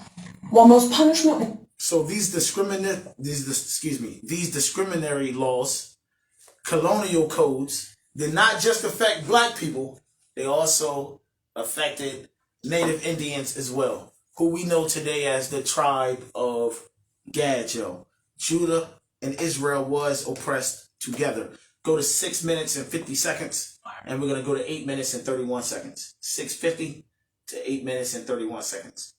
While most punishment... So these discriminatory laws, colonial codes, did not just affect black people, they also affected Native Indians as well, who we know today as the tribe of Gad. Judah and Israel was oppressed together. Go to 6 minutes and 50 seconds, and we're going to go to 8 minutes and 31 seconds. 6:50 to 8 minutes and 31 seconds.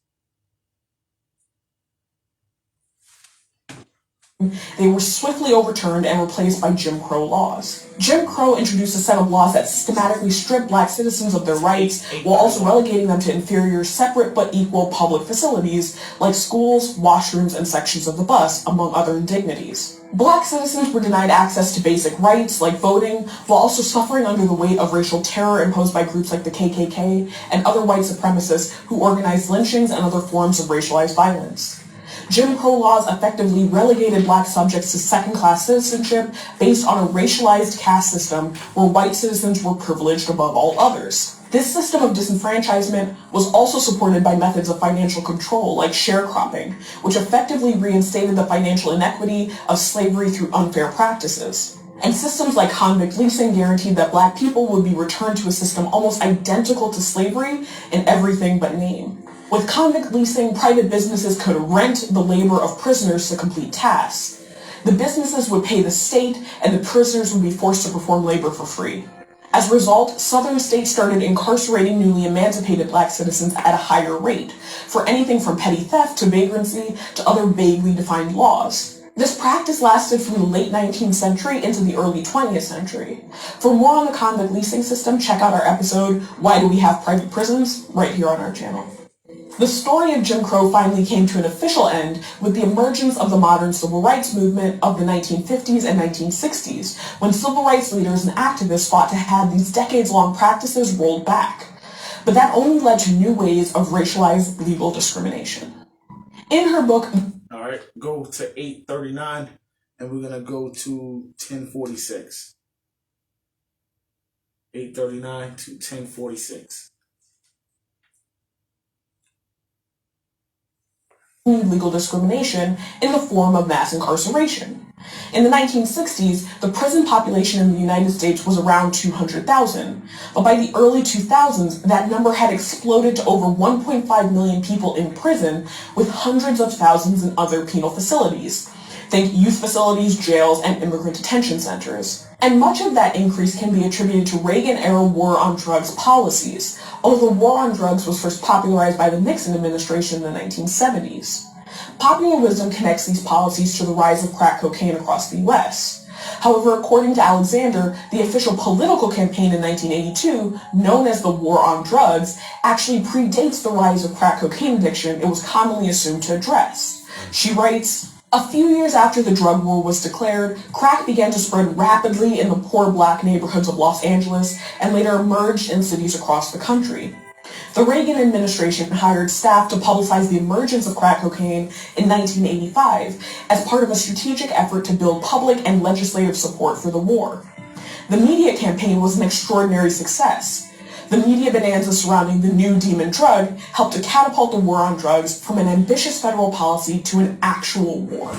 They were swiftly overturned and replaced by Jim Crow laws. Jim Crow introduced a set of laws that systematically stripped black citizens of their rights while also relegating them to inferior, separate but equal public facilities like schools, washrooms, and sections of the bus, among other indignities. Black citizens were denied access to basic rights like voting, while also suffering under the weight of racial terror imposed by groups like the KKK and other white supremacists who organized lynchings and other forms of racialized violence. Jim Crow laws effectively relegated black subjects to second-class citizenship based on a racialized caste system where white citizens were privileged above all others. This system of disenfranchisement was also supported by methods of financial control like sharecropping, which effectively reinstated the financial inequity of slavery through unfair practices. And systems like convict leasing guaranteed that black people would be returned to a system almost identical to slavery in everything but name. With convict leasing, private businesses could rent the labor of prisoners to complete tasks. The businesses would pay the state, and the prisoners would be forced to perform labor for free. As a result, southern states started incarcerating newly emancipated black citizens at a higher rate, for anything from petty theft to vagrancy to other vaguely defined laws. This practice lasted from the late 19th century into the early 20th century. For more on the convict leasing system, check out our episode, Why Do We Have Private Prisons?, right here on our channel. The story of Jim Crow finally came to an official end with the emergence of the modern civil rights movement of the 1950s and 1960s, when civil rights leaders and activists fought to have these decades-long practices rolled back. But that only led to new ways of racialized legal discrimination. In her book... All right, go to 8:39, and we're going to go to 10:46. 8:39 to 10:46. Legal discrimination in the form of mass incarceration. In the 1960s, the prison population in the United States was around 200,000, but by the early 2000s, that number had exploded to over 1.5 million people in prison, with hundreds of thousands in other penal facilities. Think youth facilities, jails, and immigrant detention centers. And much of that increase can be attributed to Reagan-era war on drugs policies, although the war on drugs was first popularized by the Nixon administration in the 1970s. Popular wisdom connects these policies to the rise of crack cocaine across the U.S. However, according to Alexander, the official political campaign in 1982, known as the War on Drugs, actually predates the rise of crack cocaine addiction it was commonly assumed to address. She writes, "A few years after the drug war was declared, crack began to spread rapidly in the poor black neighborhoods of Los Angeles and later emerged in cities across the country. The Reagan administration hired staff to publicize the emergence of crack cocaine in 1985 as part of a strategic effort to build public and legislative support for the war. The media campaign was an extraordinary success. The media bonanza surrounding the new demon drug helped to catapult the war on drugs from an ambitious federal policy to an actual war.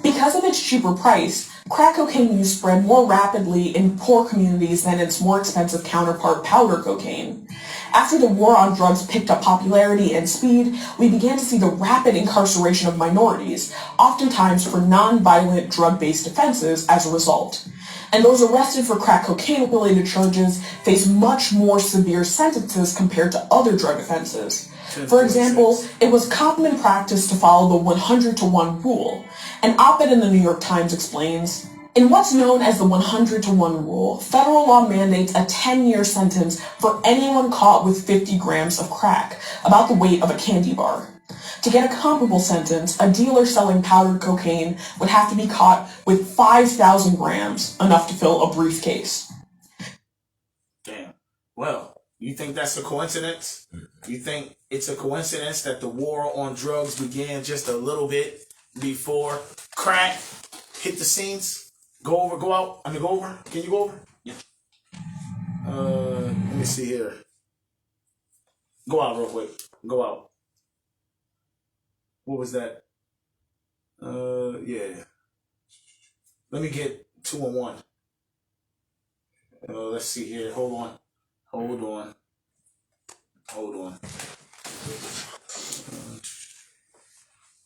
Because of its cheaper price, crack cocaine use spread more rapidly in poor communities than its more expensive counterpart powder cocaine. After the war on drugs picked up popularity and speed, we began to see the rapid incarceration of minorities, oftentimes for non-violent drug-based offenses as a result. And those arrested for crack cocaine-related charges face much more severe sentences compared to other drug offenses. For example, it was common practice to follow the 100-to-1 rule. An op-ed in the New York Times explains, "In what's known as the 100-to-1 rule, federal law mandates a 10-year sentence for anyone caught with 50 grams of crack, about the weight of a candy bar. To get a comparable sentence, a dealer selling powdered cocaine would have to be caught with 5,000 grams, enough to fill a briefcase." Damn. Well, you think that's a coincidence? You think it's a coincidence that the war on drugs began just a little bit before crack hit the scenes? Go over, go out. I mean, go over. Can you go over? Yeah. Let me see here. Go out real quick. Go out. What was that? Yeah. Let me get 2 and 1. Let's see here. Hold on.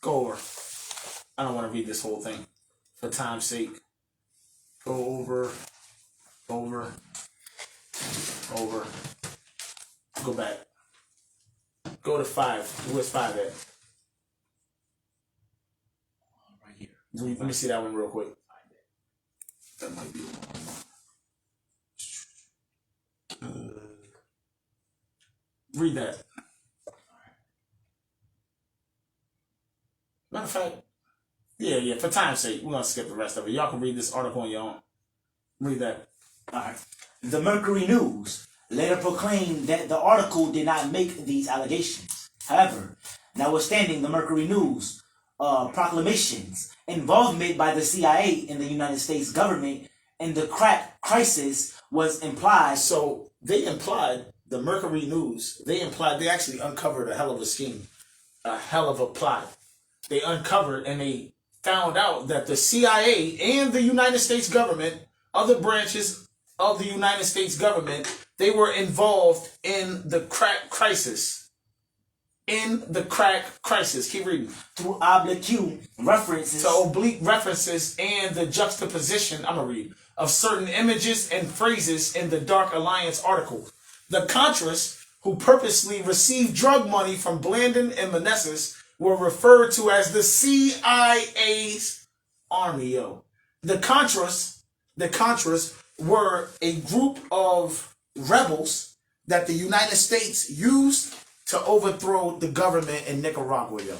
Go over. I don't want to read this whole thing for time's sake. Go over. Go back. Go to 5. Where's 5 at? Right here. Let me see that one real quick. That might be the one. Read that. Matter of fact, yeah. For time's sake, we're gonna skip the rest of it. Y'all can read this article on your own. Read that. All right. The Mercury News later proclaimed that the article did not make these allegations. However, notwithstanding the Mercury News proclamations, involvement by the CIA in the United States government in the crack crisis was implied. So they implied, the Mercury News, they actually uncovered a hell of a scheme, a hell of a plot. They uncovered and they found out that the CIA and the United States government, other branches of the United States government, they were involved in the crack crisis. Keep reading. Through oblique references. To oblique references and the juxtaposition, I'm going to read, of certain images and phrases in the Dark Alliance article. The Contras, who purposely received drug money from Blandon and Meneses, were referred to as the CIA's army, yo. The Contras were a group of rebels that the United States used to overthrow the government in Nicaragua, yo.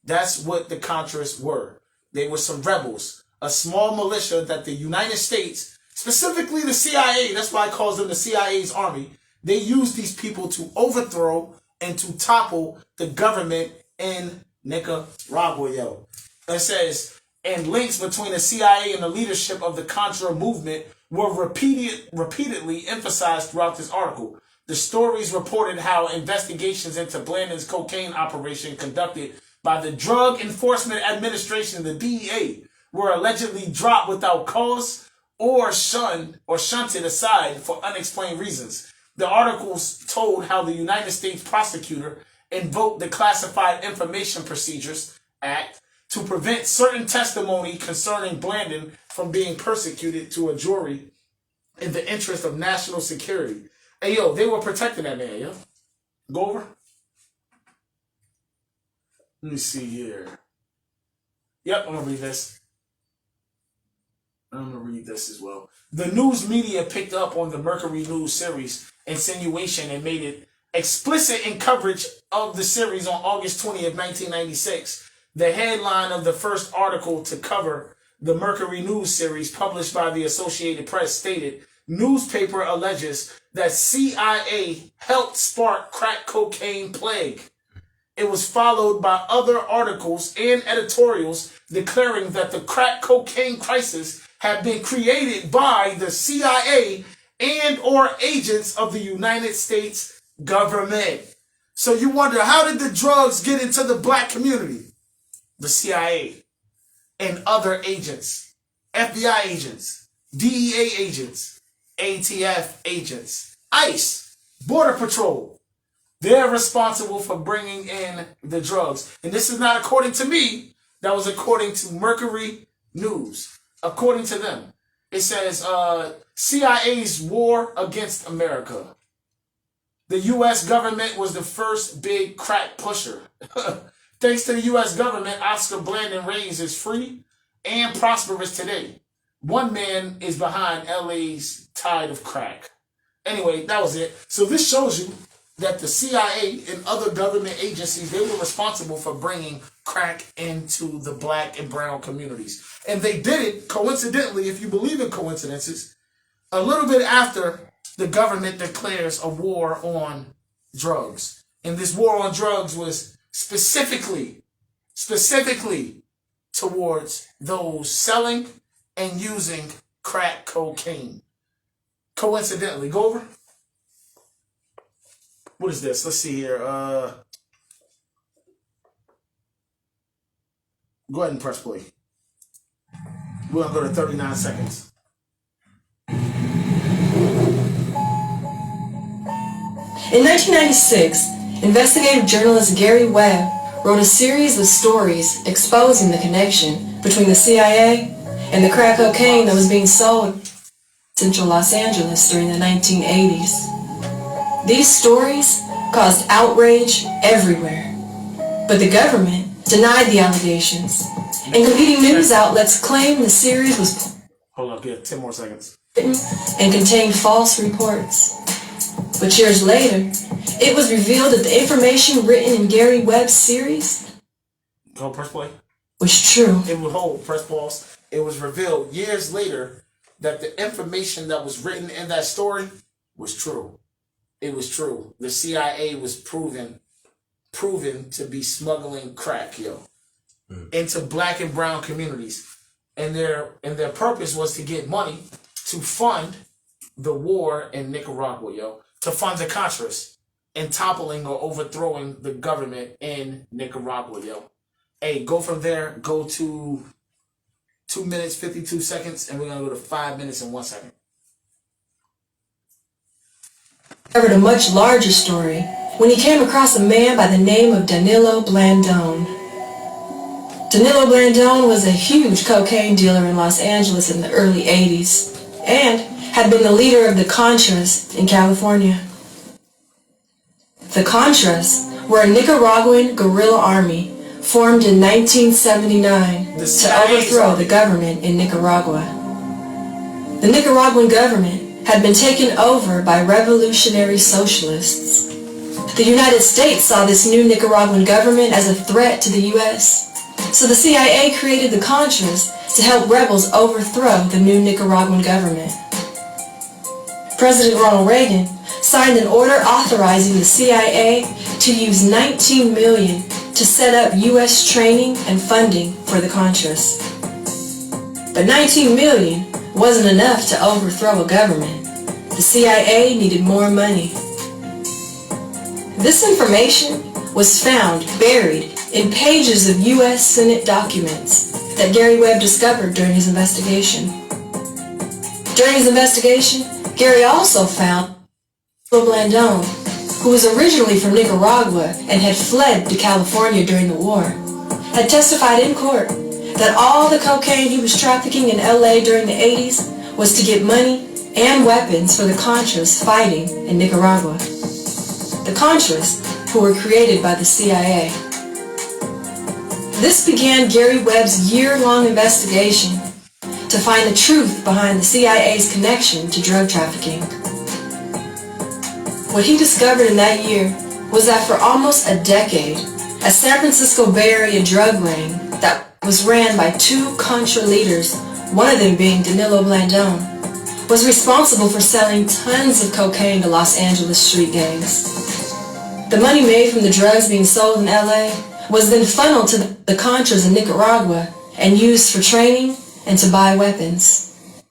That's what the Contras were. They were some rebels, a small militia that the United States, specifically the CIA, that's why I call them the CIA's army, they used these people to overthrow and to topple the government in Nicaragua, yo. It says, and links between the CIA and the leadership of the Contra movement were repeatedly emphasized throughout this article. The stories reported how investigations into Blandon's cocaine operation conducted by the Drug Enforcement Administration, the DEA, were allegedly dropped without cause or shunted aside for unexplained reasons. The articles told how the United States prosecutor invoked the Classified Information Procedures Act to prevent certain testimony concerning Blandon from being persecuted to a jury in the interest of national security. Hey, yo, they were protecting that man, yo. Go over. Let me see here. Yep, I'm going to read this. I'm going to read this as well. The news media picked up on the Mercury News series insinuation and made it explicit in coverage of the series on August 20th, 1996. The headline of the first article to cover the Mercury News series published by the Associated Press stated, newspaper alleges that CIA helped spark crack cocaine plague. It was followed by other articles and editorials declaring that the crack cocaine crisis had been created by the CIA and or agents of the United States government. So you wonder, how did the drugs get into the black community? The CIA and other agents, FBI agents, DEA agents, ATF agents, ICE, Border Patrol. They're responsible for bringing in the drugs. And this is not according to me. That was according to Mercury News. According to them. It says CIA's war against America. The U.S. government was the first big crack pusher. Thanks to the U.S. government, Oscar Blandon Reyes is free and prosperous today. One man is behind LA's tide of crack. Anyway, that was it. So this shows you that the CIA and other government agencies, they were responsible for bringing crack into the black and brown communities. And they did it, coincidentally, if you believe in coincidences, a little bit after the government declares a war on drugs. And this war on drugs was specifically towards those selling and using crack cocaine. Coincidentally, go over. What is this? Let's see here. Go ahead and press play. We're going to go to 39 seconds. In 1996, investigative journalist Gary Webb wrote a series of stories exposing the connection between the CIA and the crack cocaine that was being sold in central Los Angeles during the 1980s. These stories caused outrage everywhere, but the government denied the allegations, and competing news outlets claimed the series was Hold up, yeah, 10 more seconds. and contained false reports. But years later, it was revealed that the information written in Gary Webb's series Press play. was true. It would hold, press pause. It was revealed years later that the information that was written in that story was true. It was true. The CIA was proven to be smuggling crack, into black and brown communities. And their purpose was to get money to fund the war in Nicaragua, to fund the Contras and toppling or overthrowing the government in Nicaragua, Hey, go from there, go to 2 minutes, 52 seconds, and we're going to go to 5 minutes and 1 second. Covered a much larger story when he came across a man by the name of Danilo Blandone. Danilo Blandone was a huge cocaine dealer in Los Angeles in the early 80s and had been the leader of the Contras in California. The Contras were a Nicaraguan guerrilla army formed in 1979 to overthrow the government in Nicaragua. The Nicaraguan government had been taken over by revolutionary socialists. The United States saw this new Nicaraguan government as a threat to the U.S., so the CIA created the Contras to help rebels overthrow the new Nicaraguan government. President Ronald Reagan signed an order authorizing the CIA to use $19 million to set up U.S. training and funding for the Contras. But $19 million wasn't enough to overthrow a government. The CIA needed more money. This information was found buried in pages of U.S. Senate documents that Gary Webb discovered during his investigation. During his investigation, Gary also found Blandone, who was originally from Nicaragua and had fled to California during the war, had testified in court that all the cocaine he was trafficking in LA during the 80s was to get money and weapons for the Contras fighting in Nicaragua. The Contras, who were created by the CIA. This began Gary Webb's year-long investigation to find the truth behind the CIA's connection to drug trafficking. What he discovered in that year was that for almost a decade, a San Francisco Bay Area drug ring that was ran by two Contra leaders, one of them being Danilo Blandone, was responsible for selling tons of cocaine to Los Angeles street gangs. The money made from the drugs being sold in LA was then funneled to the Contras in Nicaragua and used for training and to buy weapons.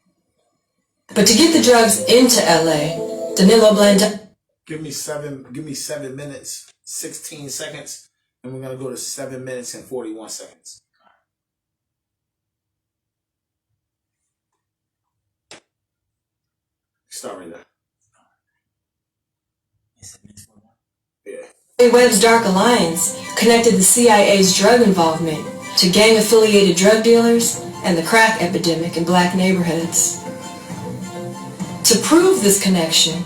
But to get the drugs into LA, Danilo Blandone... Give me 7 minutes, 16 seconds, and we're going to go to 7 minutes and 41 seconds. Start right there. Yeah. Gary Webb's Dark Alliance connected the CIA's drug involvement to gang-affiliated drug dealers and the crack epidemic in black neighborhoods. To prove this connection,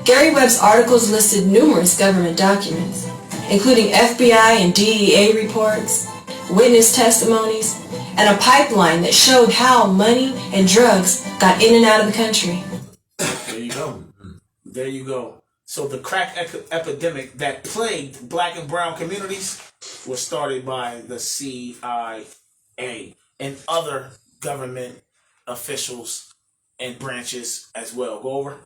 Gary Webb's articles listed numerous government documents, including FBI and DEA reports, witness testimonies, and a pipeline that showed how money and drugs got in and out of the country. There you go. There you go. So the crack epidemic that plagued black and brown communities was started by the CIA and other government officials and branches as well. Go over.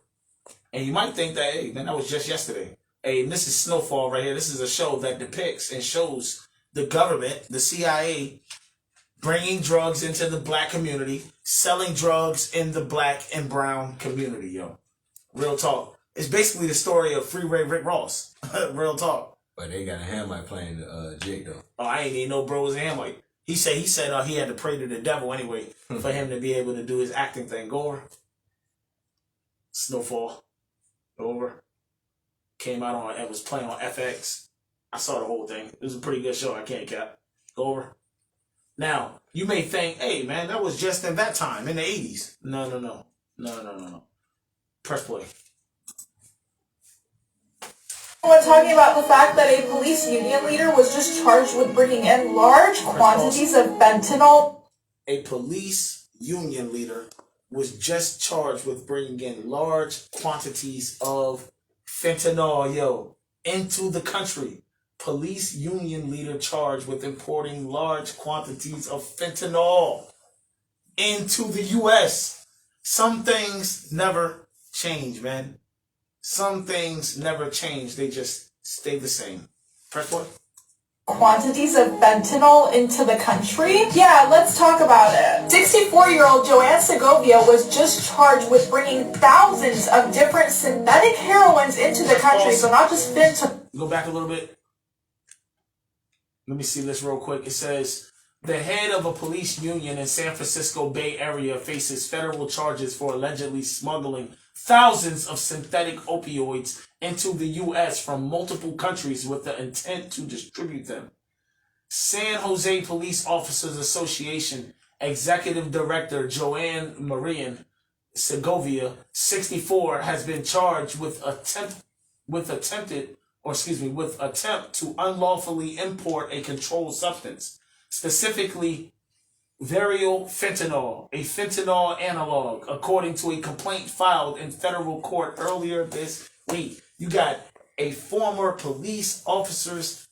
And you might think that, hey, man, that was just yesterday. Hey, this is Snowfall right here. This is a show that depicts and shows the government, the CIA, bringing drugs into the black community, selling drugs in the black and brown community, yo. Real talk. It's basically the story of Freeway Rick Ross. Real talk. But they got a Hamite playing the Jake though. Oh, I ain't even know bro was a Hamite. He said he had to pray to the devil anyway for him to be able to do his acting thing. Go over. Snowfall. Go over. Came out on, it was playing on FX. I saw the whole thing. It was a pretty good show. I can't cap. Go over. Now, you may think, hey man, that was just in that time, in the 80s. No. Press play. We're talking about the fact that a police union leader was just charged with bringing in large quantities of fentanyl. A police union leader was just charged with bringing in large quantities of fentanyl, yo, into the country. Police union leader charged with importing large quantities of fentanyl into the U.S. Some things never change, man. Some things never change. They just stay the same. Press what? Quantities of fentanyl into the country? Yeah, let's talk about it. 64-year-old Joanne Segovia was just charged with bringing thousands of different synthetic heroines into the country. So not just fentanyl. Go back a little bit. Let me see this real quick. It says, the head of a police union in San Francisco Bay Area faces federal charges for allegedly smuggling thousands of synthetic opioids into the U.S. from multiple countries with the intent to distribute them. San Jose Police Officers Association Executive Director Joanne Marian Segovia, 64, has been charged with attempt to unlawfully import a controlled substance, specifically varial fentanyl, a fentanyl analog, according to a complaint filed in federal court earlier this week. You got a former police officers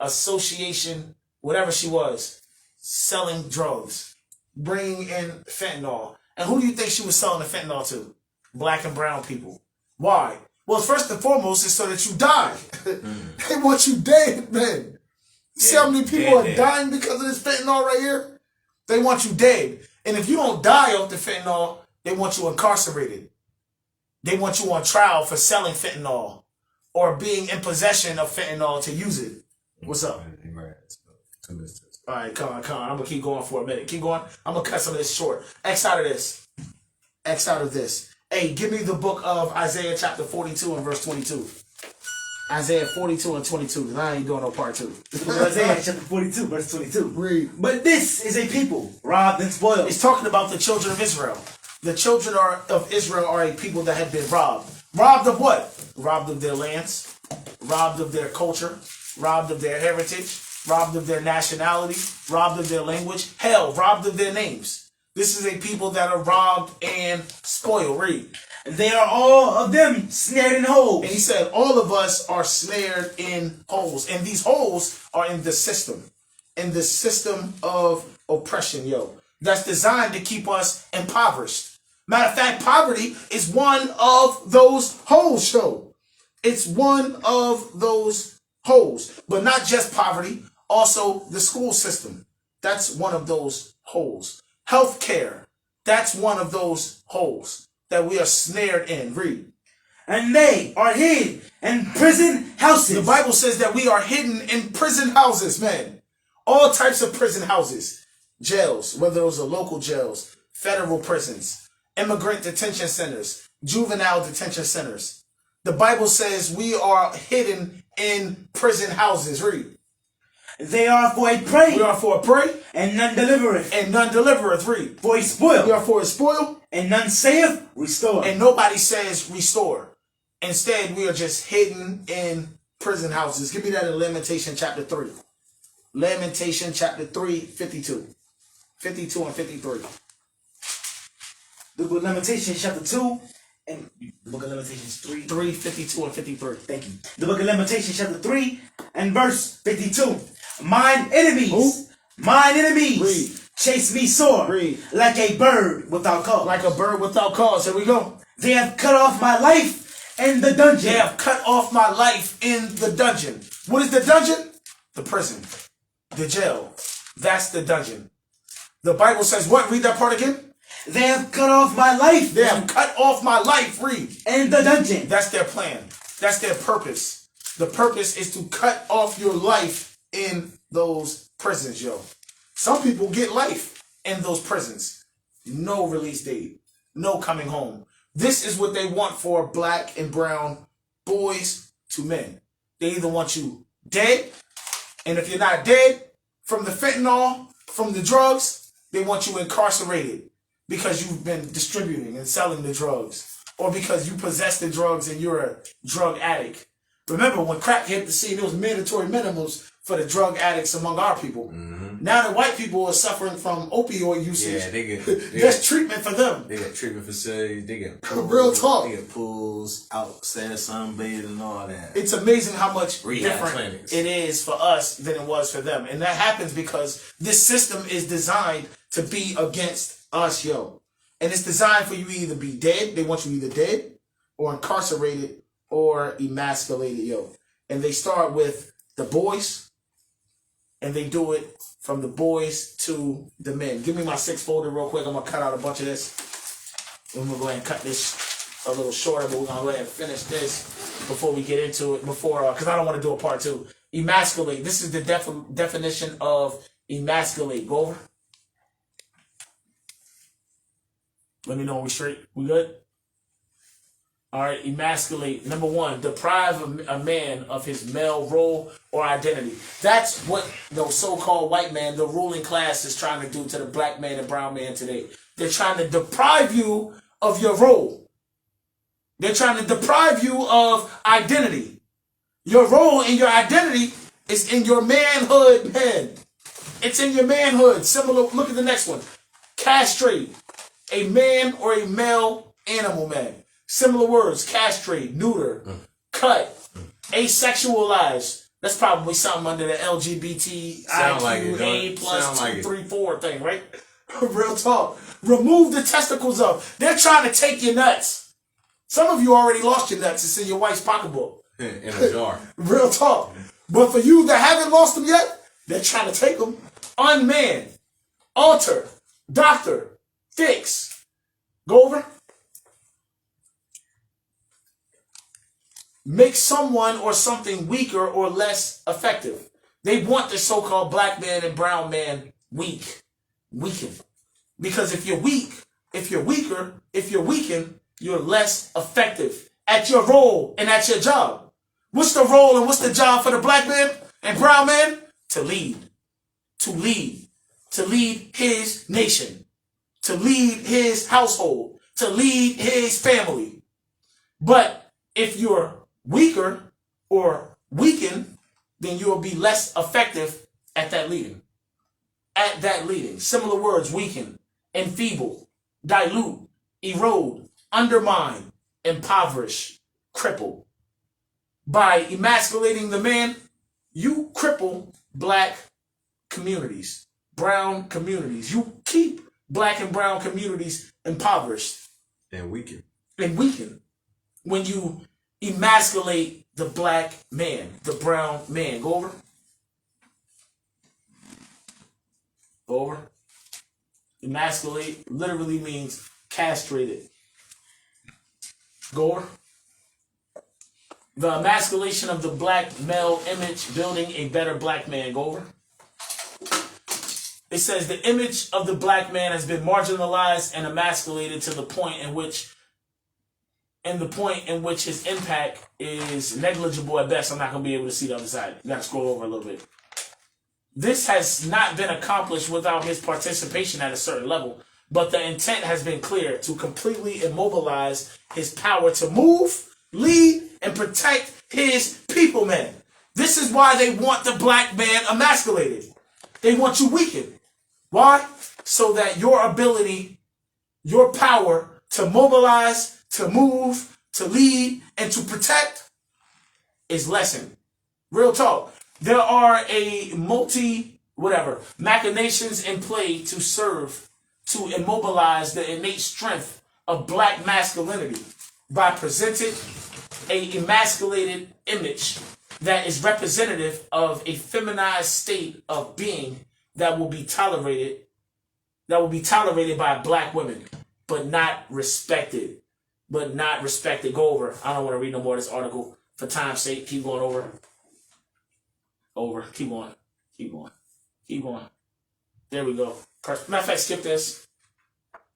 association, whatever she was, selling drugs, bringing in fentanyl. And who do you think she was selling the fentanyl to? Black and brown people. Why? Well, first and foremost, it's so that you die. They want you dead, man. You see how many people are dying because of this fentanyl right here? They want you dead. And if you don't die off the fentanyl, they want you incarcerated. They want you on trial for selling fentanyl or being in possession of fentanyl to use it. What's up? All right, come on. I'm going to keep going for a minute. Keep going. I'm going to cut some of this short. X out of this. X out of this. Hey, give me the book of Isaiah chapter 42 and verse 22. Isaiah 42 and 22, because I ain't doing no part 2. Isaiah chapter 42, verse 22. Read. But this is a people robbed and spoiled. It's talking about the children of Israel. The children of Israel are a people that have been robbed. Robbed of what? Robbed of their lands, robbed of their culture, robbed of their heritage, robbed of their nationality, robbed of their language, hell, robbed of their names. This is a people that are robbed and spoiled. Read. They are all of them snared in holes. And he said, all of us are snared in holes. And these holes are in the system of oppression, yo. That's designed to keep us impoverished. Matter of fact, poverty is one of those holes, yo. It's one of those holes. But not just poverty, also the school system. That's one of those holes. Healthcare, that's one of those holes that we are snared in. Read. And they are hid in prison houses. The Bible says that we are hidden in prison houses, man. All types of prison houses. Jails, whether those are local jails, federal prisons, immigrant detention centers, juvenile detention centers. The Bible says we are hidden in prison houses. Read. They are for a prey. We are for a prey. And none delivereth. And none delivereth. Read. For a spoil. We are for a spoil. And none saith restore. And nobody says restore. Instead, we are just hidden in prison houses. Give me that in Lamentation chapter 3. Lamentation chapter 3, 52. 52 and 53. The book of Lamentations chapter 2 and the book of Lamentations 3. 3, 52 and 53. Thank you. The book of Lamentations chapter 3 and verse 52. Mine enemies. Read. Chase me sore. Read. Like a bird without cause. Like a bird without cause. Here we go. They have cut off my life in the dungeon. They have cut off my life in the dungeon. What is the dungeon? The prison. The jail. That's the dungeon. The Bible says what? Read that part again. They have cut off my life. They have cut off my life. Read. In the dungeon. That's their plan. That's their purpose. The purpose is to cut off your life in those prisons, yo. Some people get life in those prisons. No release date. No coming home. This is what they want for black and brown boys to men. They either want you dead, and if you're not dead from the fentanyl, from the drugs, they want you incarcerated because you've been distributing and selling the drugs, or because you possess the drugs and you're a drug addict. Remember, when crack hit the scene, it was mandatory minimums for the drug addicts among our people. Now that white people are suffering from opioid usage, there's treatment for them. They got treatment facilities. They get pools, real talk. They get pools, outside sunbathing and all that. It's amazing how much Rehab different clinics. it is for us than it was for them. And that happens because this system is designed to be against us, yo. And it's designed for you to either be dead, they want you either dead, or incarcerated, or emasculated, yo. And they start with the boys, and they do it from the boys to the men. Give me my 6 folder real quick. I'm going to cut out a bunch of this. And we're going to go ahead and cut this a little shorter, but we're going to go ahead and finish this before we get into it, because I don't want to do a part 2. Emasculate. This is the definition of emasculate. Go over. Let me know when we straight. We good? All right, emasculate. Number 1, deprive a man of his male role or identity. That's what the so-called white man, the ruling class, is trying to do to the black man and brown man today. They're trying to deprive you of your role. They're trying to deprive you of identity. Your role and your identity is in your manhood, man. It's in your manhood. Similar, look at the next one. Castrate. A man or a male animal man. Similar words, castrate, neuter, cut, asexualize. That's probably something under the LGBTIQA plus 2, 3, 4 thing, right? Real talk. Remove the testicles of. They're trying to take your nuts. Some of you already lost your nuts. It's in your wife's pocketbook. In a jar. Real talk. But for you that haven't lost them yet, they're trying to take them. Unman, alter, doctor, fix. Go over. Make someone or something weaker or less effective. They want the so-called black man and brown man weak. Weakened. Because if you're weak, if you're weaker, if you're weakened, you're less effective at your role and at your job. What's the role and what's the job for the black man and brown man? To lead. To lead. To lead his nation. To lead his household. To lead his family. But if you're weaker or weakened, then you will be less effective at that leading. At that leading. Similar words, weaken, enfeeble, dilute, erode, undermine, impoverish, cripple. By emasculating the man, you cripple black communities, brown communities. You keep black and brown communities impoverished. And weaken. And weaken. When you emasculate the black man, the brown man. Go over. Go over. Emasculate literally means castrated. Go over. The emasculation of the black male image, building a better black man. Go over. It says the image of the black man has been marginalized and emasculated to the point in which his impact is negligible at best. I'm not going to be able to see the other side. You got to scroll over a little bit. This has not been accomplished without his participation at a certain level, but the intent has been clear: to completely immobilize his power to move, lead, and protect his people, man. This is why they want the black man emasculated. They want you weakened. Why? So that your ability, your power to mobilize, to move, to lead, and to protect is lessened. Real talk. There are machinations in play to serve to immobilize the innate strength of black masculinity by presenting a emasculated image that is representative of a feminized state of being that will be tolerated that will be tolerated by black women, but not respected. But not respected. Go over. I don't want to read no more of this article for time's sake. Keep going over. Over. Keep going. Keep going. Keep going. There we go. Matter of fact, skip this.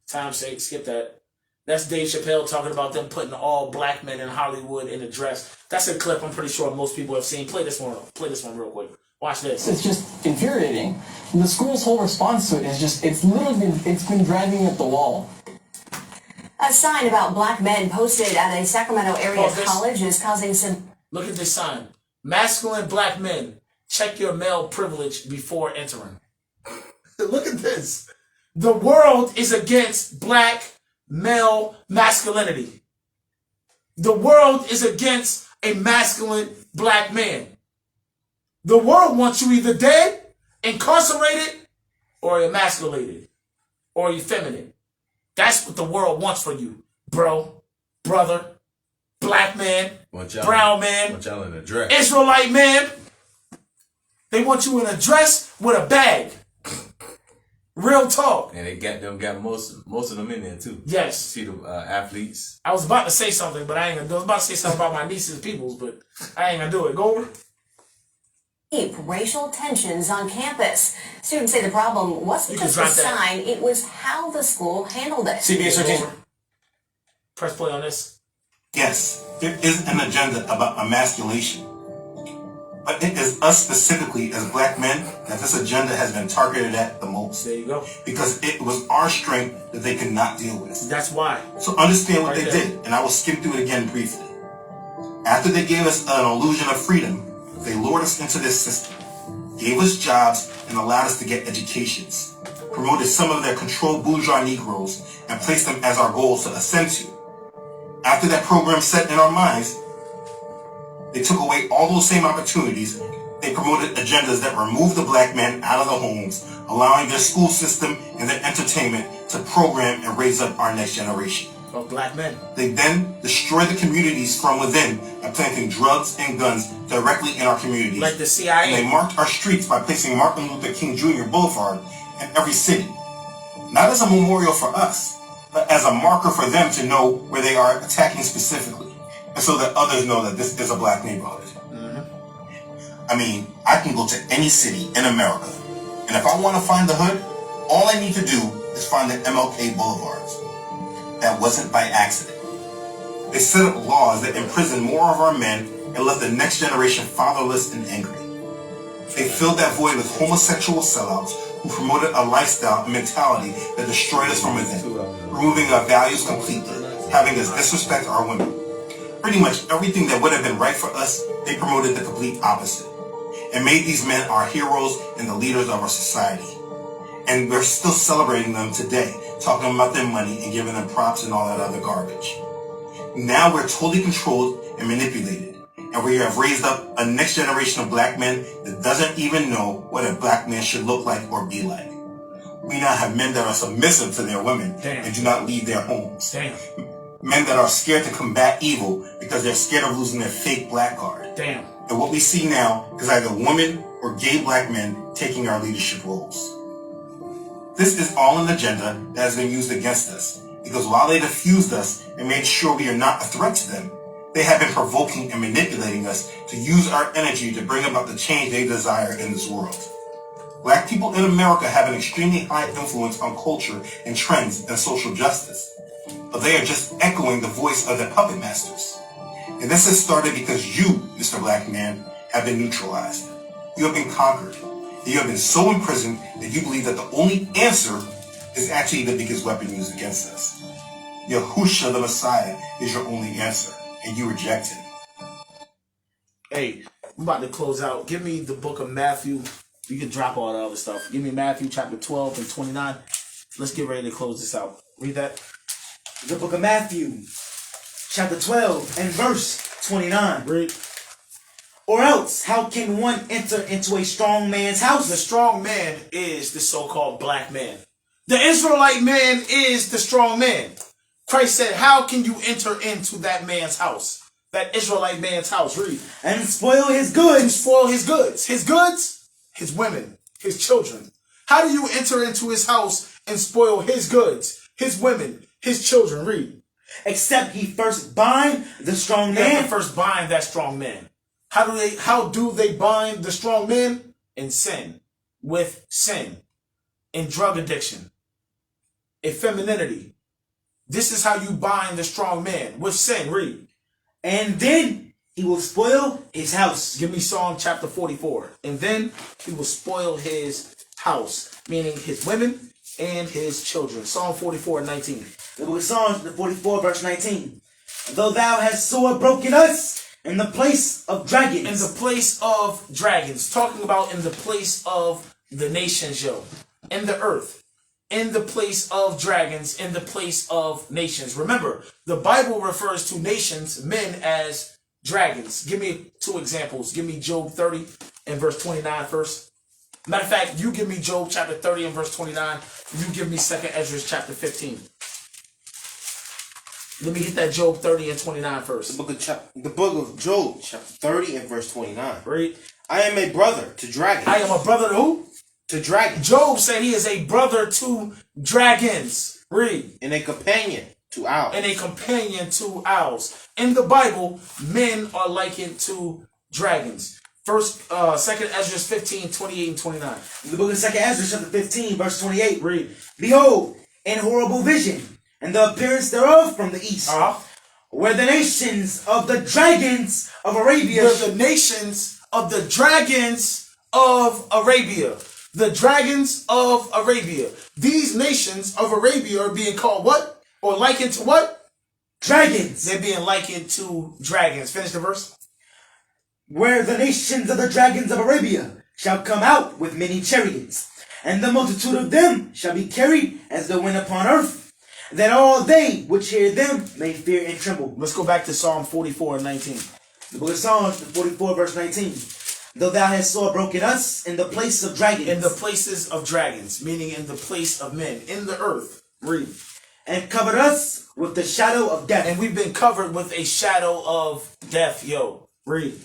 Time's sake, skip that. That's Dave Chappelle talking about them putting all black men in Hollywood in a dress. That's a clip I'm pretty sure most people have seen. Play this one. Play this one real quick. Watch this. It's just infuriating. The school's whole response to it is just, it's been dragging at the wall. A sign about black men posted at a Sacramento area college is causing some... Look at this sign. Masculine black men, check your male privilege before entering. Look at this. The world is against black male masculinity. The world is against a masculine black man. The world wants you either dead, incarcerated, or emasculated, or effeminate. That's what the world wants for you, bro, brother, black man, brown man, in a dress. Israelite man. They want you in a dress with a bag. Real talk. And they got most of them in there too. Yes. See the athletes. I was about to say something, but I ain't gonna. I was about to say something about my niece's peoples, but I ain't gonna do it. Go over. Racial tensions on campus. Students say the problem wasn't just the sign, it was how the school handled it. CBS press play on this. Yes, there is an agenda about emasculation. But it is us specifically as black men that this agenda has been targeted at the most. There you go. Because it was our strength that they could not deal with. That's why. So understand what they did, and I will skim through it again briefly. After they gave us an illusion of freedom, they lured us into this system, gave us jobs, and allowed us to get educations, promoted some of their controlled bourgeois Negroes, and placed them as our goals to ascend to. After that program set in our minds, they took away all those same opportunities. They promoted agendas that removed the black men out of the homes, allowing their school system and their entertainment to program and raise up our next generation. Of black men. They then destroyed the communities from within by planting drugs and guns directly in our communities. Like the CIA. And they marked our streets by placing Martin Luther King Jr. Boulevard in every city. Not as a memorial for us, but as a marker for them to know where they are attacking specifically. And so that others know that this is a black neighborhood. I mean, I can go to any city in America, and if I want to find the hood, all I need to do is find the MLK Boulevards. That wasn't by accident. They set up laws that imprisoned more of our men and left the next generation fatherless and angry. They filled that void with homosexual sellouts who promoted a lifestyle and mentality that destroyed us from within, removing our values completely, having us disrespect our women. Pretty much everything that would have been right for us, they promoted the complete opposite, and made these men our heroes and the leaders of our society. And we're still celebrating them today, talking about their money and giving them props and all that other garbage. Now we're totally controlled and manipulated, and we have raised up a next generation of black men that doesn't even know what a black man should look like or be like. We now have men that are submissive to their women and do not leave their homes. Men that are scared to combat evil because they're scared of losing their fake black card. And what we see now is either women or gay black men taking our leadership roles. This is all an agenda that has been used against us, because while they diffused us and made sure we are not a threat to them, they have been provoking and manipulating us to use our energy to bring about the change they desire in this world. Black people in America have an extremely high influence on culture and trends and social justice, but they are just echoing the voice of their puppet masters. And this has started because you, Mr. Black Man, have been neutralized. You have been conquered. You have been so imprisoned that you believe that the only answer is actually the biggest weapon used against us. Yahushua the Messiah is your only answer, and you reject him. Hey, I'm about to close out. Give me the book of Matthew. You can drop all the other stuff. Give me Matthew chapter 12 and 29. Let's get ready to close this out. Read that. The book of Matthew, chapter 12 and verse 29. Read. Or else, how can one enter into a strong man's house? The strong man is the so-called black man. The Israelite man is the strong man. Christ said, how can you enter into that man's house? That Israelite man's house. Read. And spoil his goods. And spoil his goods. His goods, his women, his children. How do you enter into his house and spoil his goods, his women, his children. Read. Except he first bind the strong man. They have to first bind that strong man. How do they bind the strong man? In sin. With sin. In drug addiction. In femininity. This is how you bind the strong man. With sin. Read. And then he will spoil his house. Give me Psalm chapter 44. And then he will spoil his house. Meaning his women and his children. Psalm 44:19. The book of Psalms, the 44, verse 19. Though thou hast sore broken us in the place of dragons. In the place of dragons. Talking about in the place of the nations, yo. In the earth. In the place of dragons. In the place of nations. Remember, the Bible refers to nations, men, as dragons. Give me 2 examples. Give me Job 30 and verse 29 first. Matter of fact, you give me Job chapter 30 and verse 29. You give me 2 Ezra chapter 15. Let me hit that Job 30 and 29 first. The book of Job, chapter 30 and verse 29. Read. I am a brother to dragons. I am a brother to who? To dragons. Job said he is a brother to dragons. Read. And a companion to owls. And a companion to owls. In the Bible, men are likened to dragons. First, 2 Ezra 15, 28 and 29. The book of 2 Ezra chapter 15, verse 28. Read. Behold, an horrible vision, and the appearance thereof from the east. Where the nations of the dragons of Arabia. Where the nations of the dragons of Arabia. The dragons of Arabia. These nations of Arabia are being called what? Or likened to what? Dragons. They're being likened to dragons. Finish the verse. Where the nations of the dragons of Arabia shall come out with many chariots, and the multitude of them shall be carried as the wind upon earth, that all they which hear them may fear and tremble. Let's go back to Psalm 44 and 19. The book of Psalms, 44, verse 19. Though thou hast sore broken us in the place of dragons. In the places of dragons, meaning in the place of men, in the earth. Read. And covered us with the shadow of death. And we've been covered with a shadow of death, yo. Read.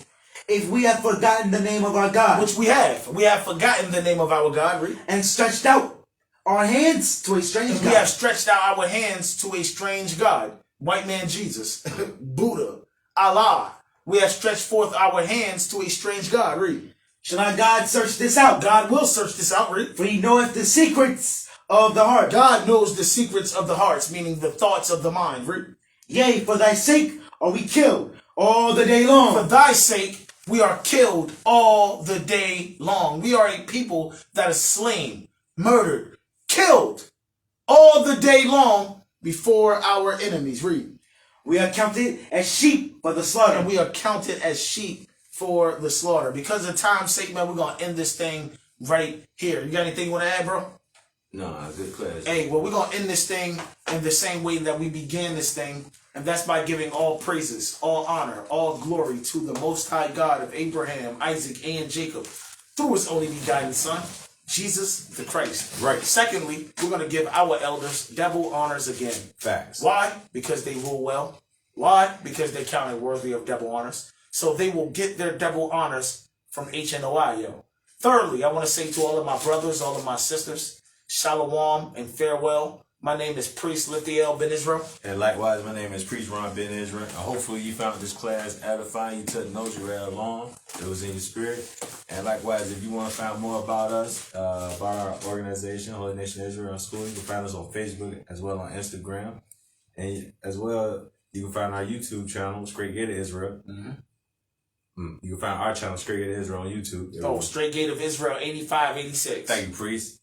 If we have forgotten the name of our God. Which we have. We have forgotten the name of our God. Read. And stretched out our hands to a strange God. We have stretched out our hands to a strange God. White man Jesus. Buddha. Allah. We have stretched forth our hands to a strange God. Read. Shall not God search this out? God will search this out. Read. For he knoweth the secrets of the heart. God knows the secrets of the hearts, meaning the thoughts of the mind. Read. Yea, for thy sake are we killed all the day long. For thy sake we are killed all the day long. We are a people that are slain, murdered, killed all the day long before our enemies. Read. We are counted as sheep for the slaughter. And we are counted as sheep for the slaughter. Because of time's sake, man, we're going to end this thing right here. You got anything you want to add, bro? No, good class. Hey, well, we're going to end this thing in the same way that we began this thing. And that's by giving all praises, all honor, all glory to the Most High God of Abraham, Isaac, and Jacob through his only begotten Son, Jesus the Christ. Right. Secondly, we're going to give our elders double honors again. Facts. Why? Because they rule well. Why? Because they counted worthy of double honors. So they will get their double honors from HNOI, yo. Thirdly, I want to say to all of my brothers, all of my sisters, Shalom and farewell. My name is Priest Lithiel Ben Israel. And likewise, my name is Priest Ron Ben Israel. And hopefully you found this class edifying. You took notes, you read along. It was in your spirit. And likewise, if you want to find more about us, about our organization, Holy Nation Israel School, you can find us on Facebook as well on Instagram. And as well, you can find our YouTube channel, Straight Gate of Israel. You can find our channel, Straight Gate of Israel on YouTube. Oh, Straight Gate of Israel 8586. Thank you, Priest.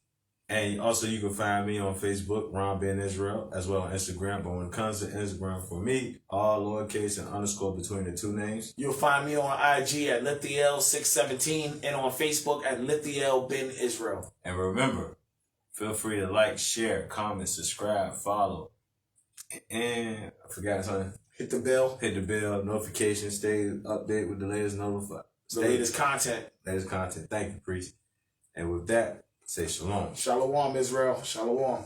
And also you can find me on Facebook, Ron Ben Israel, as well on Instagram. But when it comes to Instagram, for me, all lowercase and underscore between the two names. You'll find me on IG at Lithiel617 and on Facebook at Lithiel Ben Israel. And remember, feel free to like, share, comment, subscribe, follow. And I forgot something. Hit the bell. Hit the bell, notifications, stay updated with the latest latest content. Latest content. Thank you, Priest. And with that, say shalom. Shalom, Israel. Shalom.